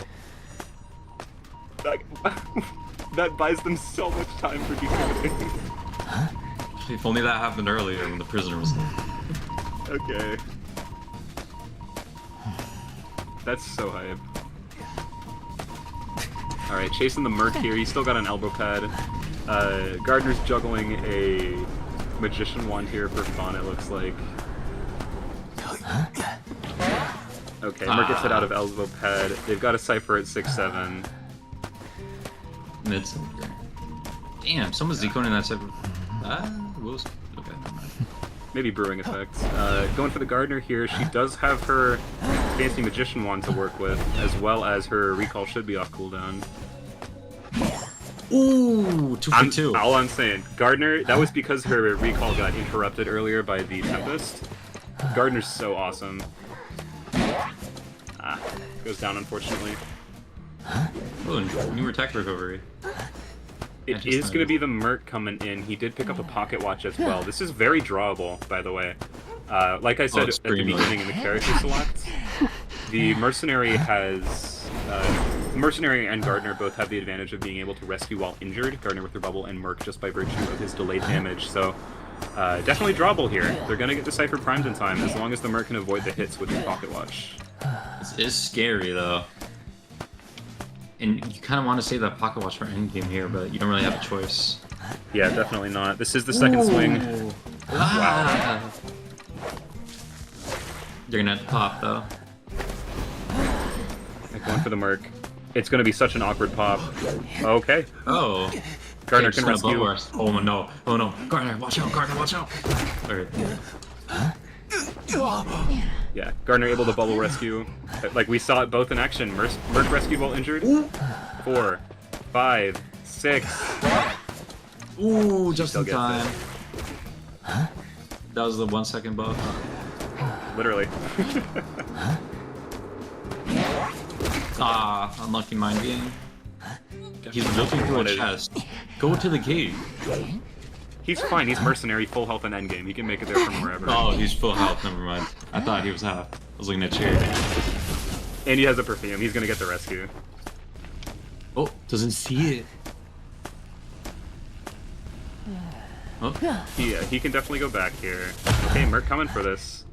That, that buys them so much time for decoding. If only that happened earlier when the prisoner was there. Okay. That's so hype. Alright, chasing the Merc here. He's still got an elbow pad. Gardner's juggling a Magician wand here for fun, it looks like. Okay, Merc gets hit out of elbow pad. They've got a Cypher at 6-7. Mid center. Damn, someone's decoding that Cypher. Okay, never mind. Maybe brewing effects. Going for the Gardner here. She does have her fancy Magician wand to work with, as well as her recall should be off cooldown. Ooh, 2 for 2. All I'm saying, Gardner, that was because her recall got interrupted earlier by the Tempest. Gardner's so awesome. Goes down unfortunately. Oh, newer tech recovery. It is going to be the Merc coming in. He did pick up a pocket watch as well. This is very drawable, by the way. Like I said at the beginning in the character select, the Mercenary has... Mercenary and Gardner both have the advantage of being able to rescue while injured. Gardner with her bubble and Merc just by virtue of his delayed damage. So definitely drawable here. They're going to get the Cypher primed in time as long as the Merc can avoid the hits with the pocket watch. This is scary though. And you kind of want to save that pocket watch for endgame here, but you don't really have a choice. Yeah, definitely not. This is the second swing. Wow. You're gonna have to pop though. Going for the Merc. It's going to be such an awkward pop. Okay. Oh. Gardner can rescue. Oh no. Oh no. Gardner, watch out. Gardner, watch out. Alright. Yeah, Gardner able to bubble rescue. Like, we saw it both in action. Merc rescue while injured. 4, 5, 6. Ooh, just in time. That was the 1 second buff. Literally. Unlucky mind game. He's looking through a chest. Go to the gate. He's fine. He's mercenary, full health and endgame. He can make it there from wherever. Oh, he's full health. Never mind. I thought he was half. I was looking at Cherry. And he has a perfume. He's gonna get the rescue. Oh, doesn't see it. Oh. Yeah, he can definitely go back here. Okay, Merc coming for this.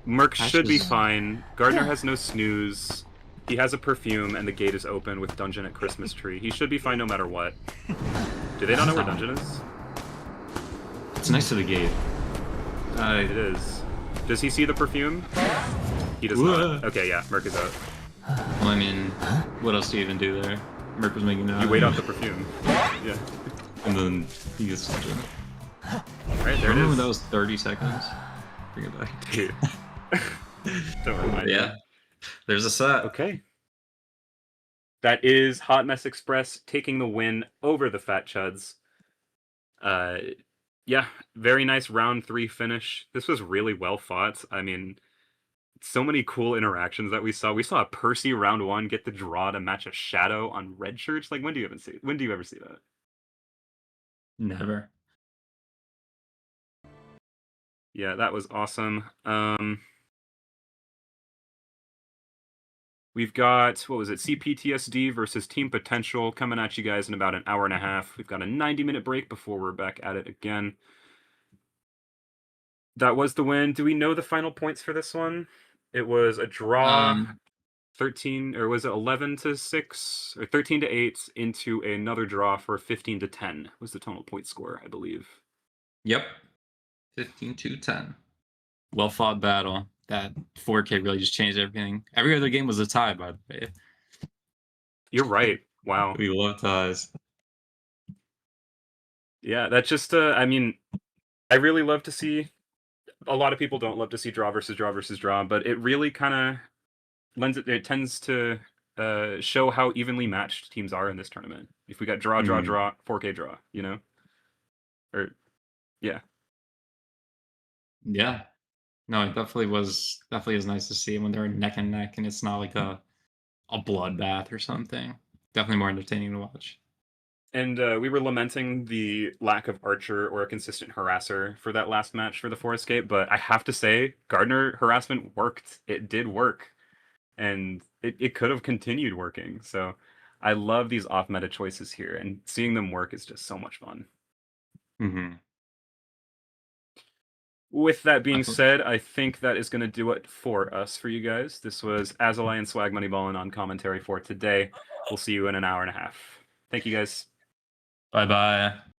Merc should be fine. Gardner has no snooze. He has a perfume, and the gate is open with Dungeon at Christmas Tree. He should be fine no matter what. Do they not know where Dungeon is? It's next to the gate. It is. Does he see the perfume? He does not. Okay, yeah, Merc is out. Well, I mean, what else do you even do there? Merc was making that. You wait off the perfume. Yeah. And then he gets Dungeon. Right, there it is. That was 30 seconds. Bring it back. Dude. Don't remind me. Yeah. There's a set. Okay. That is Hot Mess Express taking the win over the Fat Chuds. Yeah, very nice round 3 finish. This was really well fought. I mean, so many cool interactions that we saw. We saw Percy round 1 get the draw to match a Shadow on Red Church. Like, when do you ever see that? Never. Yeah, that was awesome. We've got, what was it, CPTSD versus Team Potential coming at you guys in about an hour and a half. We've got a 90-minute break before we're back at it again. That was the win. Do we know the final points for this one? It was a draw, 13, or was it 11-6, or 13-8 into another draw for 15-10 was the total point score, I believe. Yep. 15-10. Well fought battle. That 4K really just changed everything. Every other game was a tie, by the way. You're right. Wow. We love ties. Yeah, that's just, I mean, I really love to see, a lot of people don't love to see draw versus draw versus draw, but it really kind of it tends to show how evenly matched teams are in this tournament. If we got draw, 4K draw, you know? Or, yeah. Yeah. No, it definitely is nice to see when they're neck and neck and it's not like a bloodbath or something. Definitely more entertaining to watch. And we were lamenting the lack of Archer or a consistent harasser for that last match for the 4 escape, but I have to say, Gardner harassment worked. It did work. And it could have continued working. So I love these off-meta choices here, and seeing them work is just so much fun. Hmm. With that being said, I think that is going to do it for us for you guys. This was Azalai and Swag Moneyballin' on commentary for today. We'll see you in an hour and a half. Thank you guys. Bye bye.